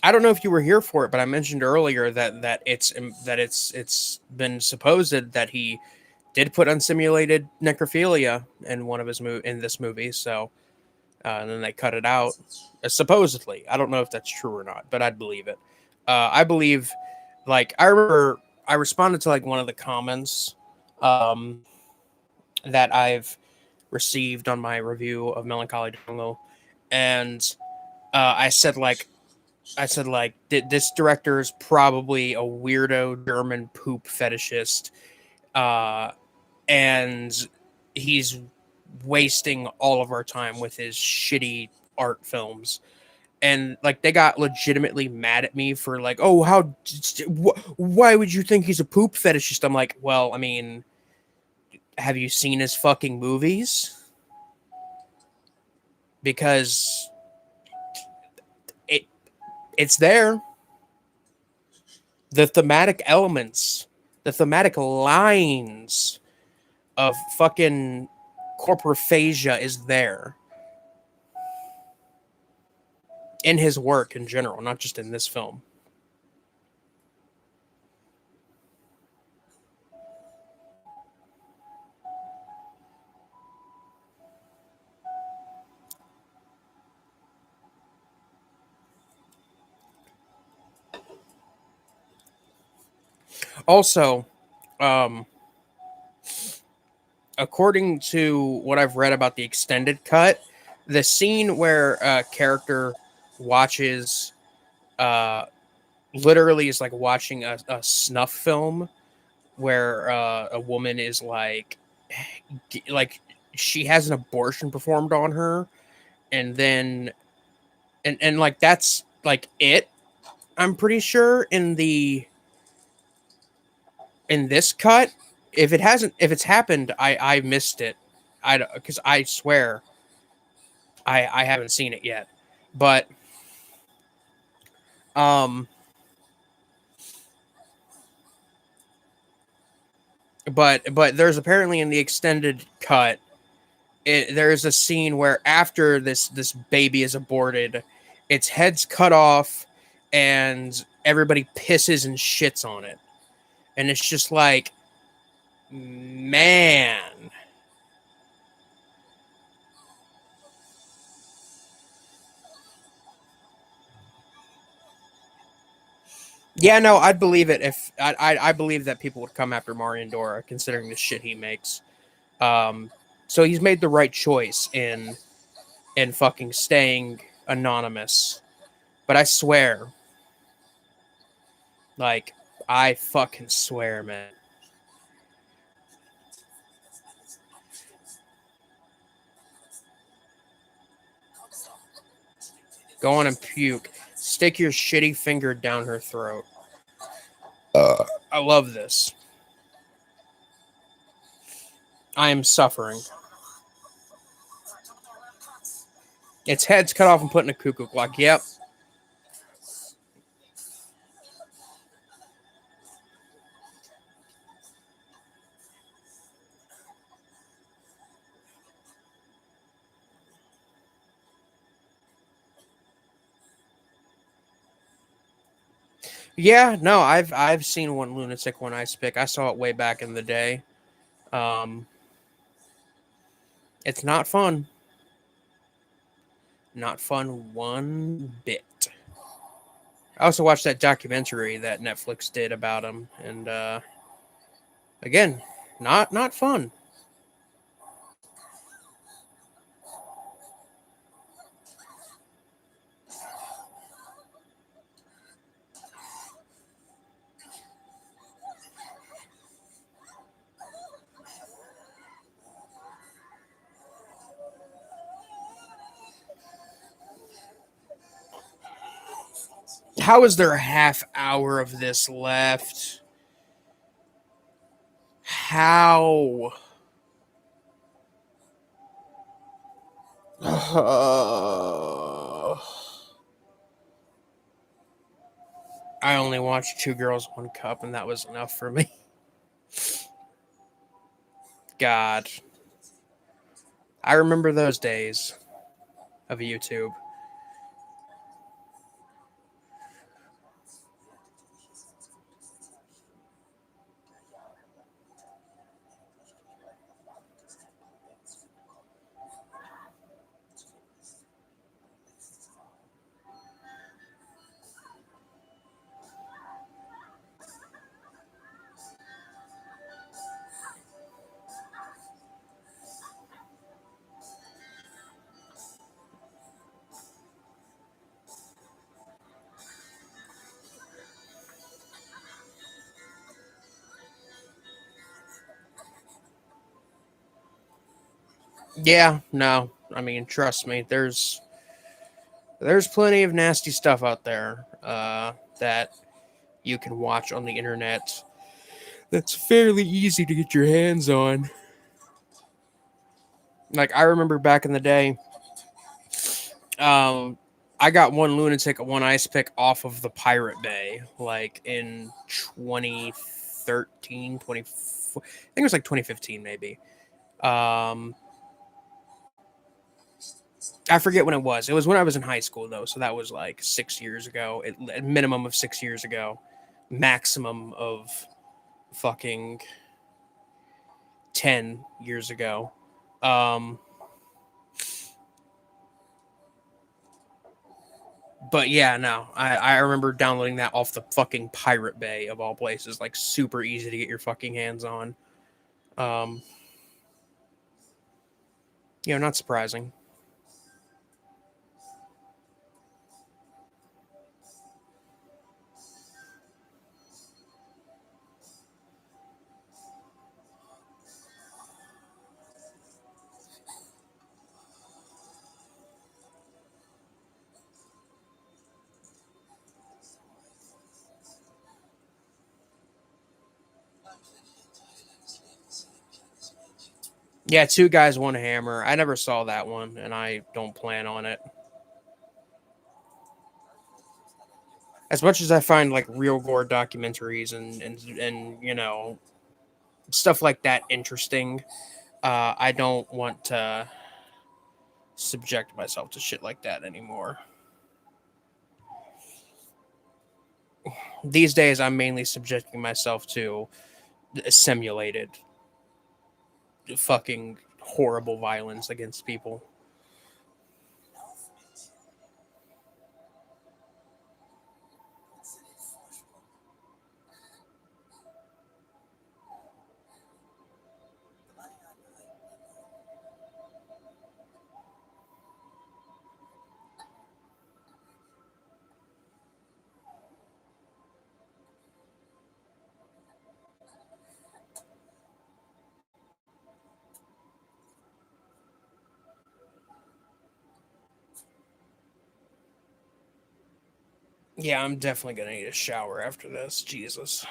I don't know if you were here for it, but I mentioned earlier that it's been supposed that he did put unsimulated necrophilia in one of his in this movie. So and then they cut it out, supposedly. I don't know if that's true or not, but I'd believe it. I believe, like I remember, I responded to like one of the comments um, that I've received on my review of Melancholy Der Engel, and I said like this director is probably a weirdo German poop fetishist, uh, and he's wasting all of our time with his shitty art films. And like they got legitimately mad at me for like, oh, why would you think he's a poop fetishist? I'm like, well, I mean, have you seen his fucking movies? Because it it's there. The thematic elements, the thematic lines of fucking corporophagia is there in his work in general, not just in this film. Also, um, according to what I've read about the extended cut, the scene where a character watches, uh, literally is like watching a snuff film where a woman is like she has an abortion performed on her, and then and like that's like it. I'm pretty sure in this cut. If it's happened, I missed it. I because I swear I haven't seen it yet, but um, but there's apparently in the extended cut, there's a scene where after this baby is aborted, its head's cut off, and everybody pisses and shits on it, and it's just like, man. Yeah, no, I'd believe it if I believe that people would come after Marion Dora considering the shit he makes. Um, so he's made the right choice in fucking staying anonymous. But I swear, like I fucking swear, man. Go on and puke. Stick your shitty finger down her throat. I love this. I am suffering. Its head's cut off and put in a cuckoo clock. Yep. Yeah, no, I've seen One Lunatic, One Ice Pick. I saw it way back in the day. Um, it's not fun. Not fun one bit. I also watched that documentary that Netflix did about him, and again, not fun. How is there a half hour of this left? How? I only watched Two Girls, One Cup, and that was enough for me. God. I remember those days of YouTube. Yeah, no. I mean, trust me, there's plenty of nasty stuff out there that you can watch on the internet that's fairly easy to get your hands on. Like I remember back in the day, um, I got One Lunatic, One Ice Pick off of the Pirate Bay, like in 2013, 20. I think it was like 2015, maybe. Um, I forget when it was. It was when I was in high school, though, so that was like 6 years ago. A minimum of 6 years ago, maximum of fucking 10 years ago. Um, but yeah, no, I remember downloading that off the fucking Pirate Bay of all places, like super easy to get your fucking hands on. Um, not surprising. Yeah, Two Guys, One Hammer. I never saw that one, and I don't plan on it. As much as I find like real gore documentaries and stuff like that interesting, I don't want to subject myself to shit like that anymore. These days, I'm mainly subjecting myself to simulated fucking horrible violence against people. Yeah, I'm definitely gonna need a shower after this. Jesus.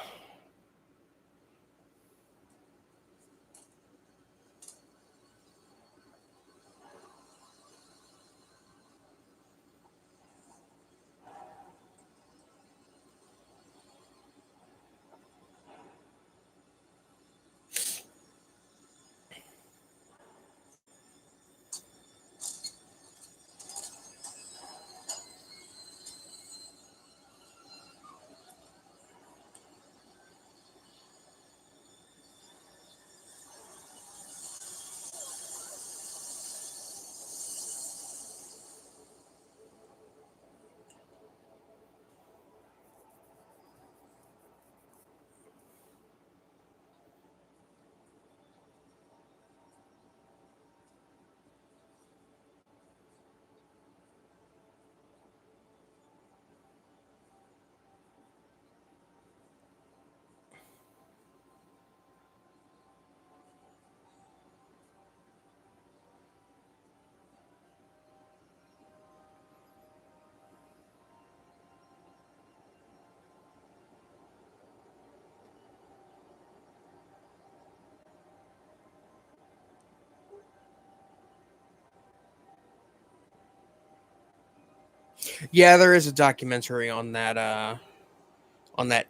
Yeah, there is a documentary on that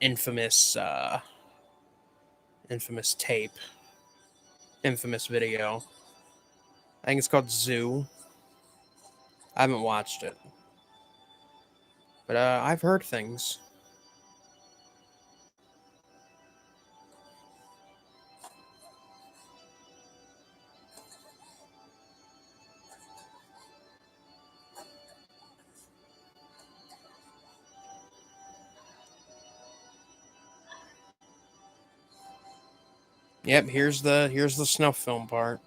infamous tape, infamous video. I think it's called Zoo. I haven't watched it, but I've heard things. Yep, here's the snuff film part.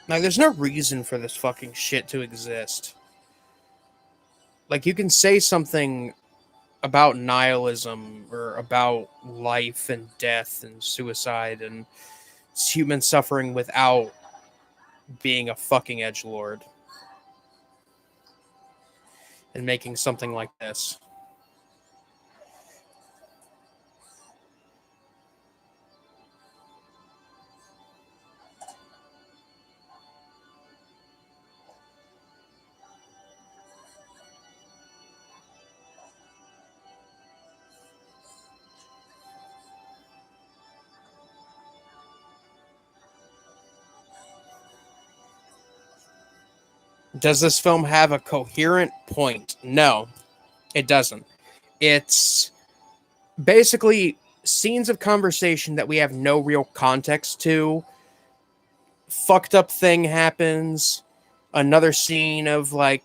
Like, there's no reason for this fucking shit to exist. Like, you can say something about nihilism or about life and death and suicide and human suffering without being a fucking edgelord and making something like this. Does this film have a coherent point? No, it doesn't. It's basically scenes of conversation that we have no real context to. Fucked up thing happens. Another scene of like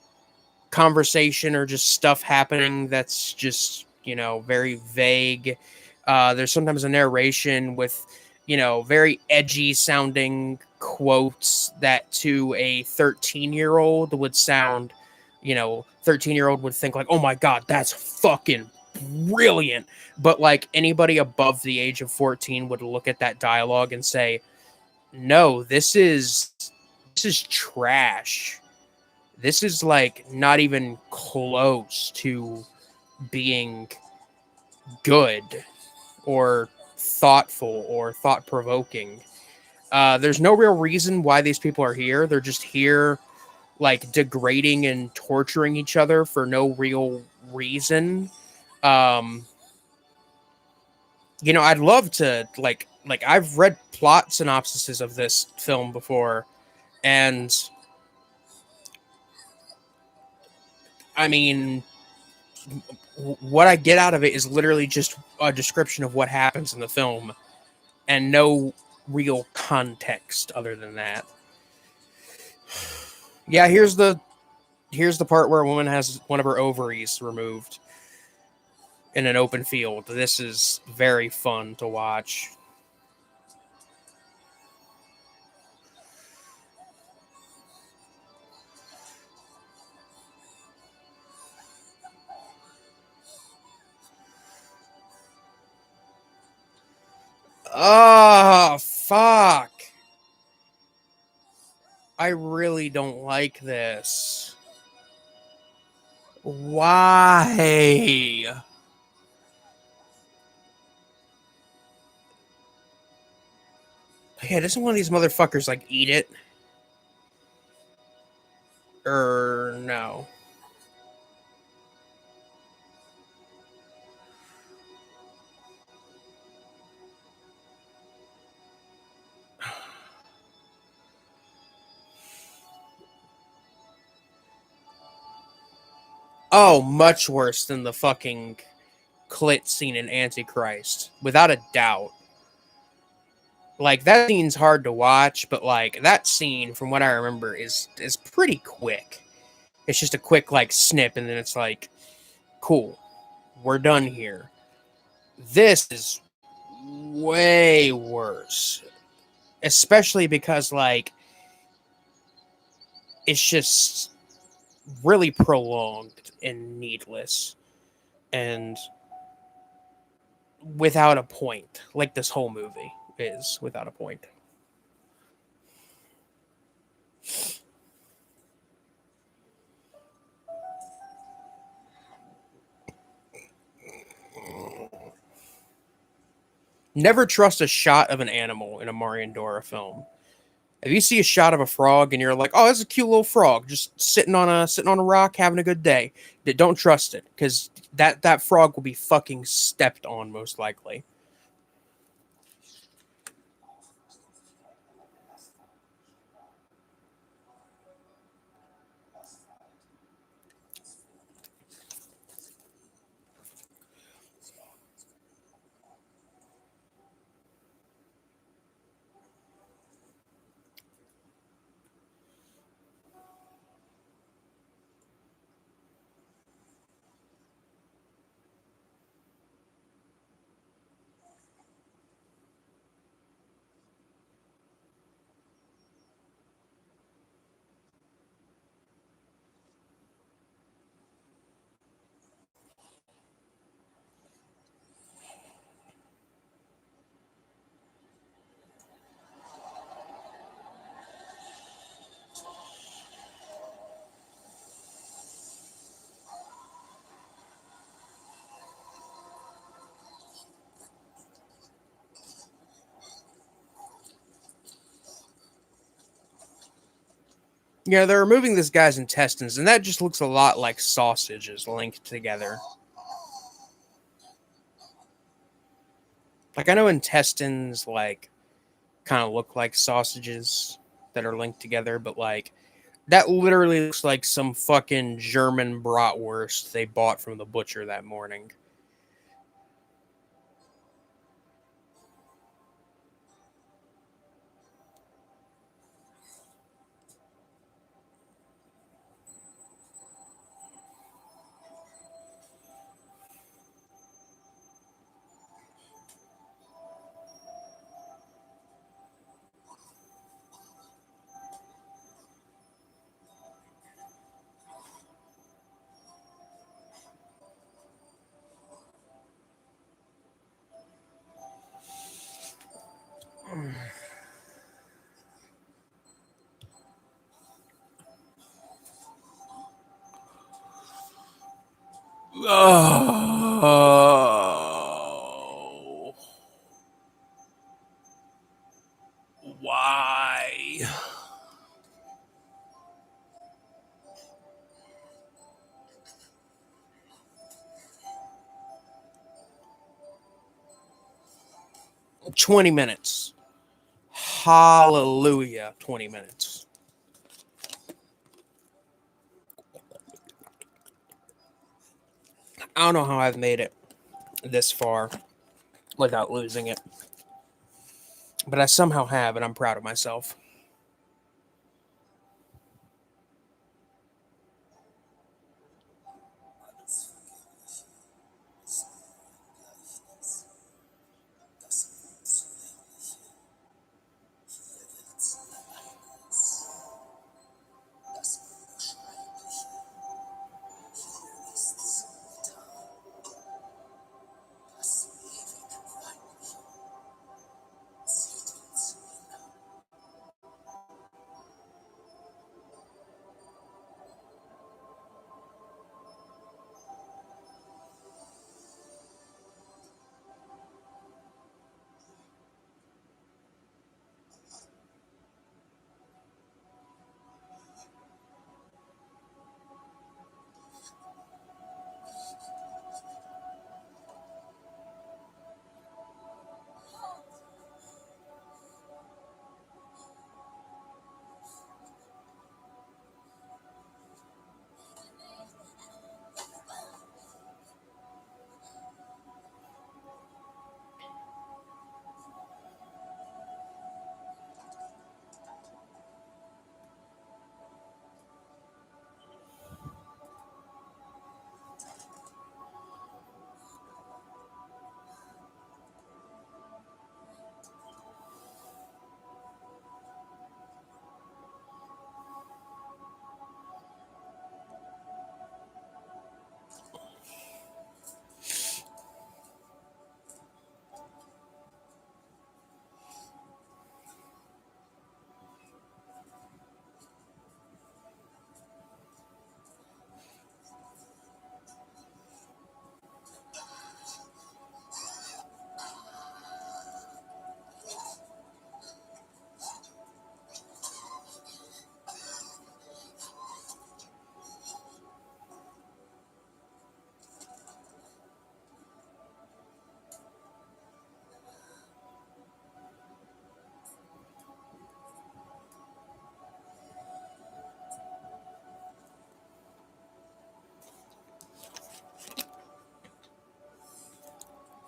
conversation or just stuff happening that's just, very vague. There's sometimes a narration with, very edgy sounding quotes that to a 13-year-old would sound, 13-year-old would think like, oh my God, that's fucking brilliant. But like anybody above the age of 14 would look at that dialogue and say, no, this is trash. This is like not even close to being good or thoughtful or thought provoking. There's no real reason why these people are here. They're just here, like degrading and torturing each other for no real reason. Um, I'd love to like I've read plot synopsises of this film before, and I mean, what I get out of it is literally just a description of what happens in the film and no real context other than that. Yeah, here's the part where a woman has one of her ovaries removed in an open field. This is very fun to watch. Oh, fuck. I really don't like this. Why? Yeah, doesn't one of these motherfuckers like eat it? Or no? Oh, much worse than the fucking clit scene in Antichrist, without a doubt. Like that scene's hard to watch, but like that scene, from what I remember, is pretty quick. It's just a quick like snip, and then it's like, cool, we're done here. This is way worse, especially because like it's just really prolonged and needless, and without a point, like this whole movie is without a point. Never trust a shot of an animal in a Mariandora film. If you see a shot of a frog and you're like, "Oh, that's a cute little frog, just sitting on a rock having a good day," don't trust it because that frog will be fucking stepped on most likely. Yeah, they're removing this guy's intestines, and that just looks a lot like sausages linked together. Like I know intestines like kind of look like sausages that are linked together, but like that literally looks like some fucking German bratwurst they bought from the butcher that morning. Oh, why? 20 minutes. Hallelujah, 20 minutes. I don't know how I've made it this far without losing it, but I somehow have, and I'm proud of myself.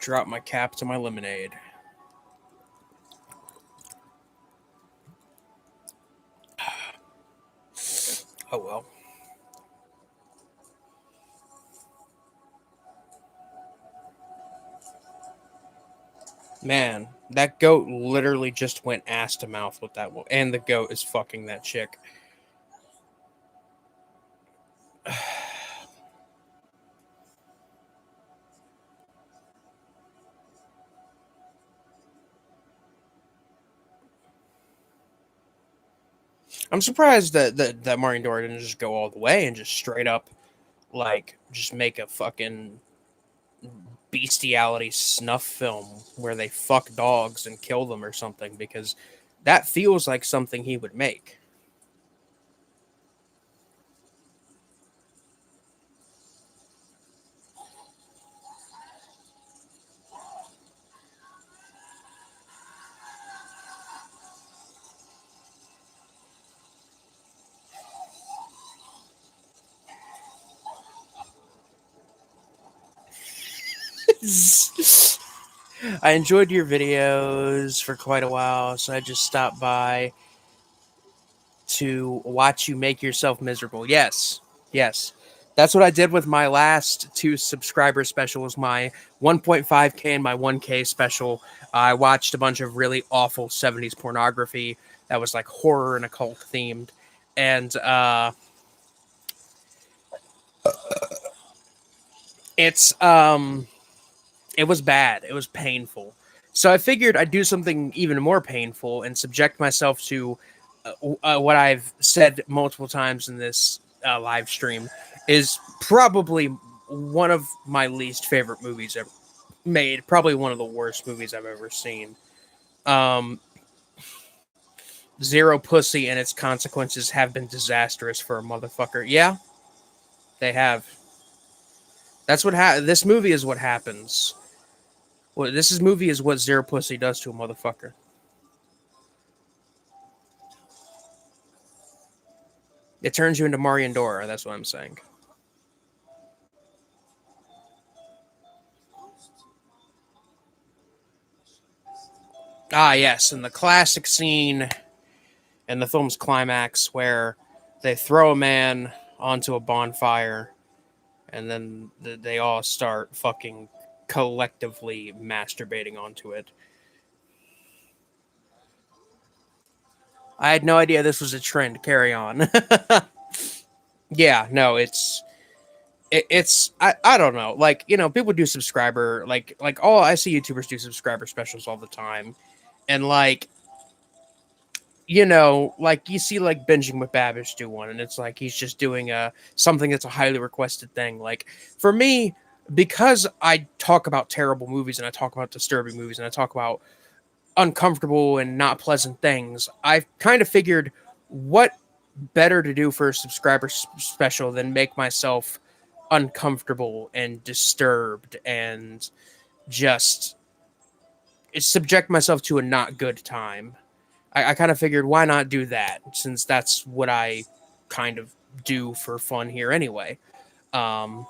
Drop my cap to my lemonade. Oh well. Man, that goat literally just went ass to mouth with that one. And the goat is fucking that chick. I'm surprised that Mario Dora didn't just go all the way and just straight up, like, just make a fucking bestiality snuff film where they fuck dogs and kill them or something, because that feels like something he would make. I enjoyed your videos for quite a while, so I just stopped by to watch you make yourself miserable. Yes, yes. That's what I did with my last two subscriber specials, my 1.5K and my 1K special. I watched a bunch of really awful 70s pornography that was like horror and occult themed. And it's it was bad. It was painful. So I figured I'd do something even more painful and subject myself to what I've said multiple times in this live stream is probably one of my least favorite movies ever made. Probably one of the worst movies I've ever seen. Um, Zero Pussy and its consequences have been disastrous for a motherfucker. Yeah, they have. That's what this movie is what happens. Well, this movie is what Zero Pussy does to a motherfucker. It turns you into Mario Dora. That's what I'm saying. Ah, yes, and the classic scene in the film's climax where they throw a man onto a bonfire and then they all start fucking collectively masturbating onto it. I had no idea this was a trend. Carry on. Yeah, no, it's I don't know. Like, you know, people do subscriber like all I see YouTubers do subscriber specials all the time. And like, you know, like you see like Binging with Babish do one, and it's like he's just doing a something that's a highly requested thing. Like for me, because I talk about terrible movies and I talk about disturbing movies and I talk about uncomfortable and not pleasant things, I've kind of figured what better to do for a subscriber special than make myself uncomfortable and disturbed and just subject myself to a not good time. I kind of figured why not do that since that's what I kind of do for fun here anyway. Um,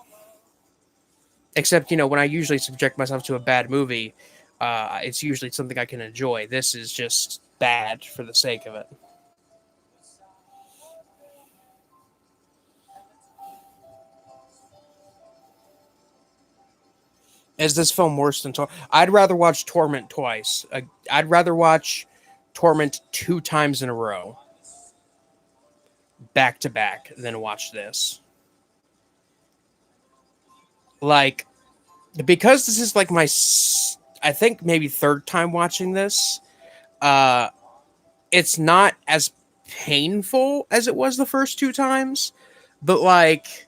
Except, you know, when I usually subject myself to a bad movie, it's usually something I can enjoy. This is just bad for the sake of it. Is this film worse than Torment? I'd rather watch Torment twice. I'd rather watch Torment 2 times in a row, back to back, than watch this. Like, because this is like my, I think maybe third time watching this. Uh, it's not as painful as it was the first 2 times, but like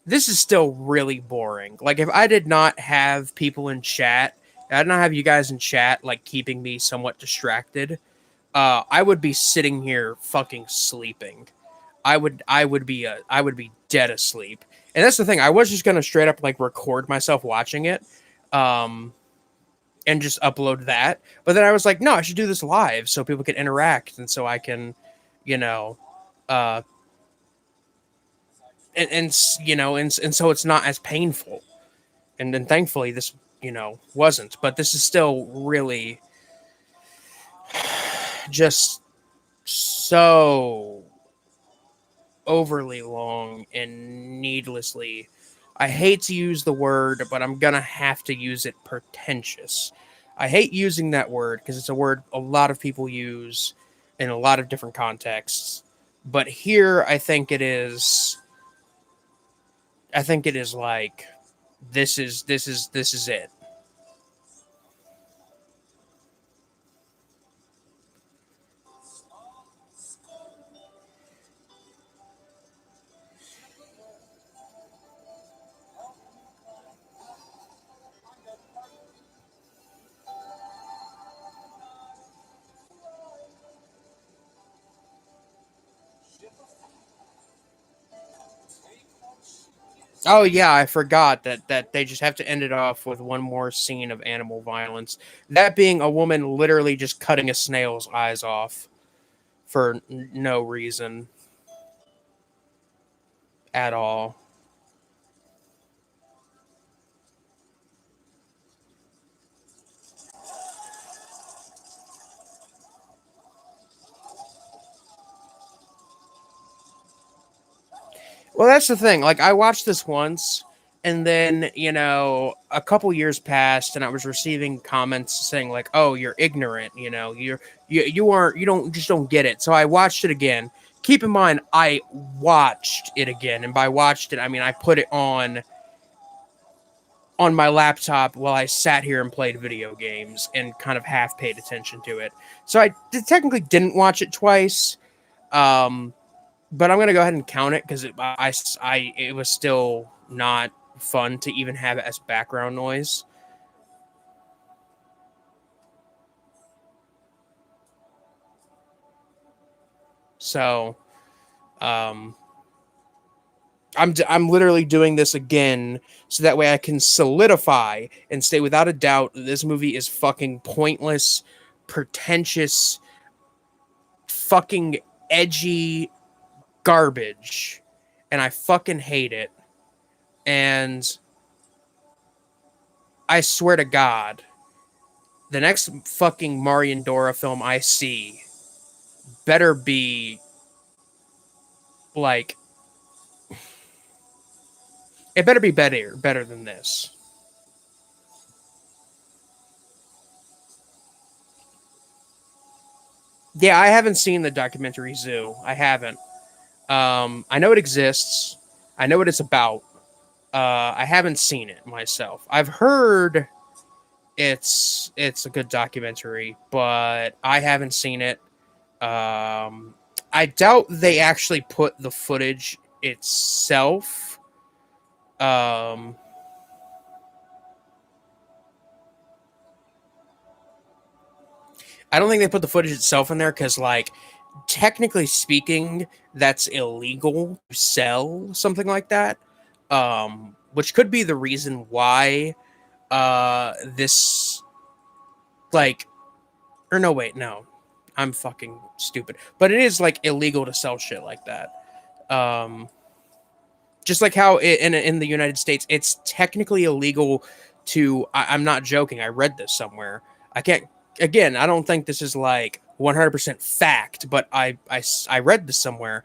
this is still really boring. Like if I did not have people in chat, I did not have you guys in chat like keeping me somewhat distracted, I would be sitting here fucking sleeping. I would be dead asleep. And that's the thing. I was just gonna straight up like record myself watching it, um, and just upload that. But then I was like, no, I should do this live so people can interact and so I can, you know, uh, and you know, and so it's not as painful. And then thankfully this wasn't. But this is still really just so overly long and needlessly. I hate to use the word, but I'm gonna have to use it, pretentious. I hate using that word because it's a word a lot of people use in a lot of different contexts. But here, I think it is like this is it. Oh yeah, I forgot that they just have to end it off with one more scene of animal violence. That being a woman literally just cutting a snail's eyes off for no reason at all. Well, that's the thing. Like, I watched this once, and then a couple years passed, and I was receiving comments saying like, "Oh, you're ignorant. You don't just don't get it." So I watched it again. Keep in mind, I watched it again, and by watched it, I mean I put it on my laptop while I sat here and played video games and kind of half paid attention to it. So technically didn't watch it twice. Um, but I'm gonna go ahead and count it because it was still not fun to even have it as background noise. So um, I'm literally doing this again so that way I can solidify and say without a doubt that this movie is fucking pointless, pretentious, fucking edgy garbage, and I fucking hate it. And I swear to God, the next fucking Marion Dora film I see better be like it better be better than this. Yeah, I haven't seen the documentary Zoo. I haven't. I know it exists. I know what it's about. I haven't seen it myself. I've heard it's a good documentary, but I haven't seen it. I doubt they actually put the footage itself. Um, I don't think they put the footage itself in there because, like, technically speaking, that's illegal to sell something like that. Which could be the reason why this like or no wait no I'm fucking stupid, but it is like illegal to sell shit like that. Um, just like how in the United States, it's technically illegal to. I'm not joking. I read this somewhere. I can't. Again, I don't think this is like 100% fact, but I read this somewhere.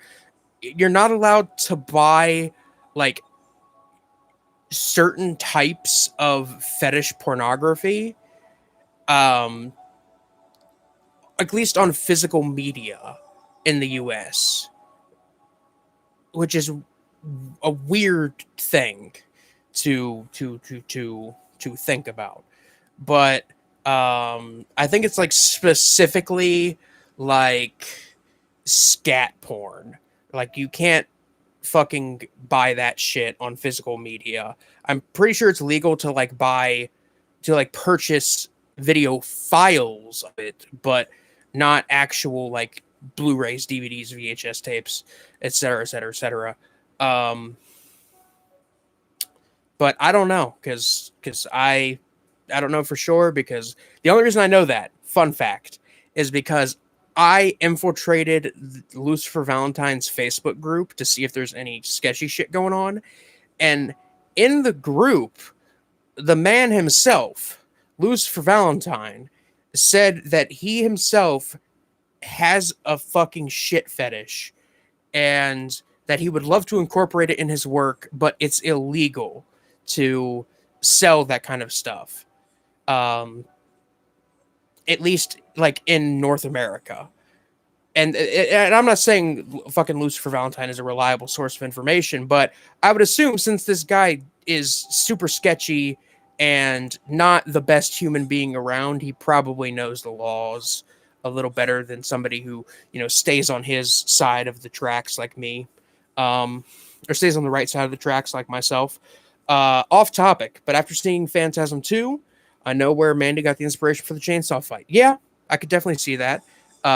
You're not allowed to buy like certain types of fetish pornography, um, at least on physical media in the U.S., which is a weird thing to think about. But I think it's like specifically like scat porn. Like you can't fucking buy that shit on physical media. I'm pretty sure it's legal to like purchase video files of it, but not actual like Blu-rays, DVDs, VHS tapes, etc., etc., etc. Um, but I don't know because I don't know for sure because the only reason I know that fun fact is because I infiltrated Lucifer Valentine's Facebook group to see if there's any sketchy shit going on, and in the group the man himself, Lucifer Valentine, said that he himself has a fucking shit fetish and that he would love to incorporate it in his work, but it's illegal to sell that kind of stuff. Um, at least like in North America. And I'm not saying fucking Lucifer Valentine is a reliable source of information, but I would assume since this guy is super sketchy and not the best human being around, he probably knows the laws a little better than somebody who stays on his side of the tracks like me, um, or stays on the right side of the tracks like myself. Off topic, but after seeing Phantasm 2, I know where Mandy got the inspiration for the chainsaw fight. Yeah, I could definitely see that.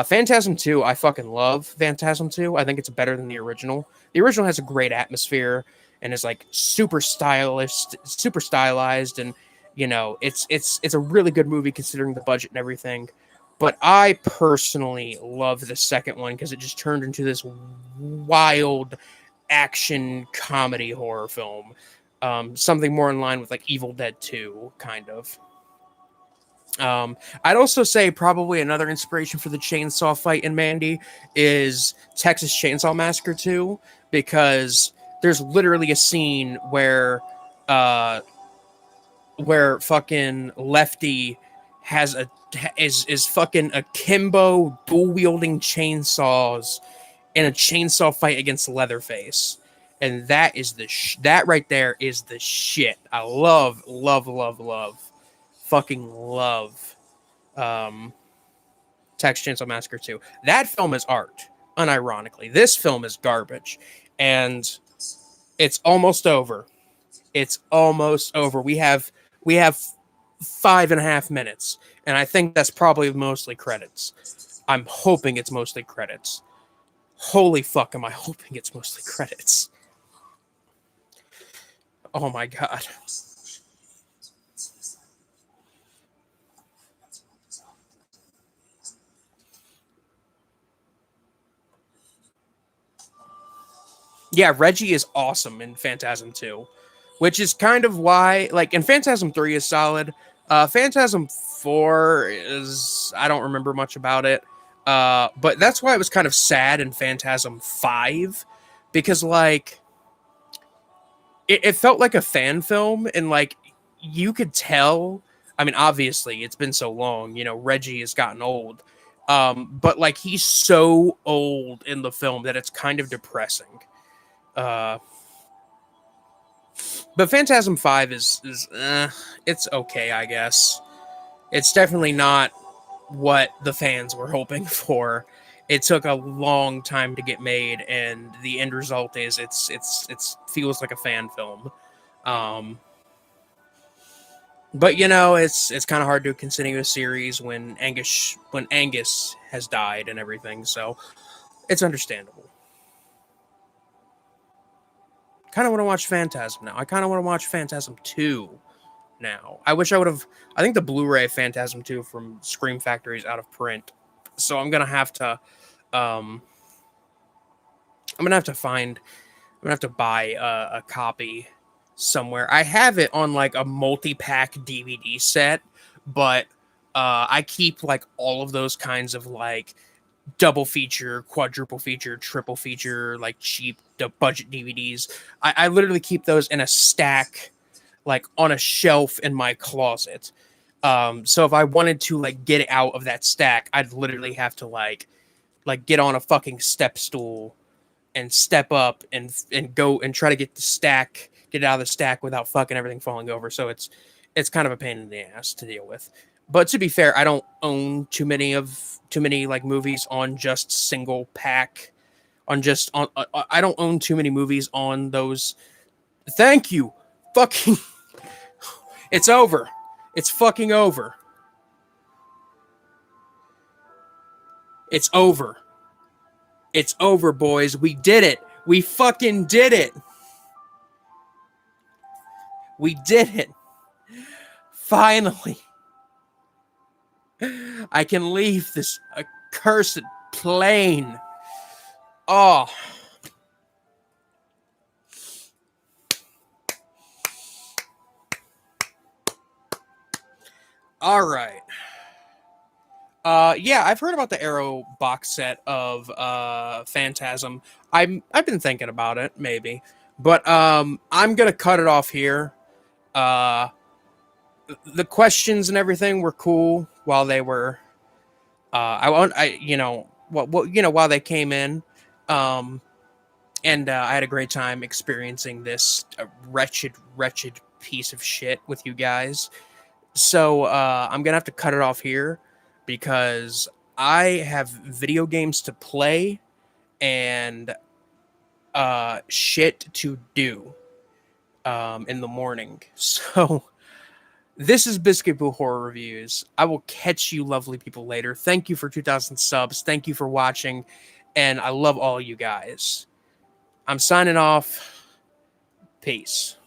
Phantasm 2, I fucking love Phantasm 2. I think it's better than the original. The original has a great atmosphere and is like super super stylized, and it's a really good movie considering the budget and everything. But I personally love the second one because it just turned into this wild action comedy horror film. Something more in line with like Evil Dead 2, kind of. I'd also say probably another inspiration for the chainsaw fight in Mandy is Texas Chainsaw Massacre 2, because there's literally a scene uh where fucking Lefty has a is fucking akimbo dual wielding chainsaws in a chainsaw fight against Leatherface. And that is that right there is the shit. I love, fucking love um, Texas Chainsaw Massacre 2. That film is art, unironically. This film is garbage. And it's almost over. It's almost over. We have 5.5 minutes, and I think that's probably mostly credits. I'm hoping it's mostly credits. Holy fuck, am I hoping it's mostly credits? Oh my god. Yeah, Reggie is awesome in Phantasm 2, which is kind of why, like, and Phantasm 3 is solid. Phantasm 4 is, I don't remember much about it. But that's why it was kind of sad in Phantasm 5, because, like, it felt like a fan film, and, like, you could tell. I mean, obviously, it's been so long, Reggie has gotten old. But, like, he's so old in the film that it's kind of depressing. Uh, But Phantasm 5 is it's okay, I guess. It's definitely not what the fans were hoping for. It took a long time to get made, and the end result is it's feels like a fan film. Um, but it's kind of hard to continue a series when Angus has died and everything, so it's understandable. Kind of want to watch Phantasm now. I kind of want to watch Phantasm 2 now. I wish I would have. I think the Blu-ray Phantasm 2 from Scream Factory is out of print, so I'm gonna have to. Um, I'm gonna have to find. I'm gonna have to buy a copy somewhere. I have it on like a multi-pack DVD set, but I keep like all of those kinds of like double feature, quadruple feature, triple feature, like cheap budget DVDs. I literally keep those in a stack, like on a shelf in my closet. So if I wanted to like get it out of that stack, I'd literally have to like get on a fucking step stool and step up and go and try to get it out of the stack without fucking everything falling over. So it's kind of a pain in the ass to deal with. But to be fair, I don't own too many like movies on just single pack on just on I don't own too many movies on those. Thank you. Fucking it's over. It's fucking over. It's over. It's over, boys. We did it. We fucking did it. We did it. Finally. I can leave this accursed plane. Oh. All right. Yeah, I've heard about the Arrow box set of Phantasm. I've been thinking about it, maybe. But I'm gonna cut it off here. Uh the questions and everything were cool while they were I you know what while they came in. Um and I had a great time experiencing this wretched piece of shit with you guys. So I'm gonna have to cut it off here because I have video games to play and shit to do in the morning. So this is Biscuit Boo Horror Reviews. I will catch you lovely people later. Thank you for 2,000 subs. Thank you for watching. And I love all you guys. I'm signing off. Peace.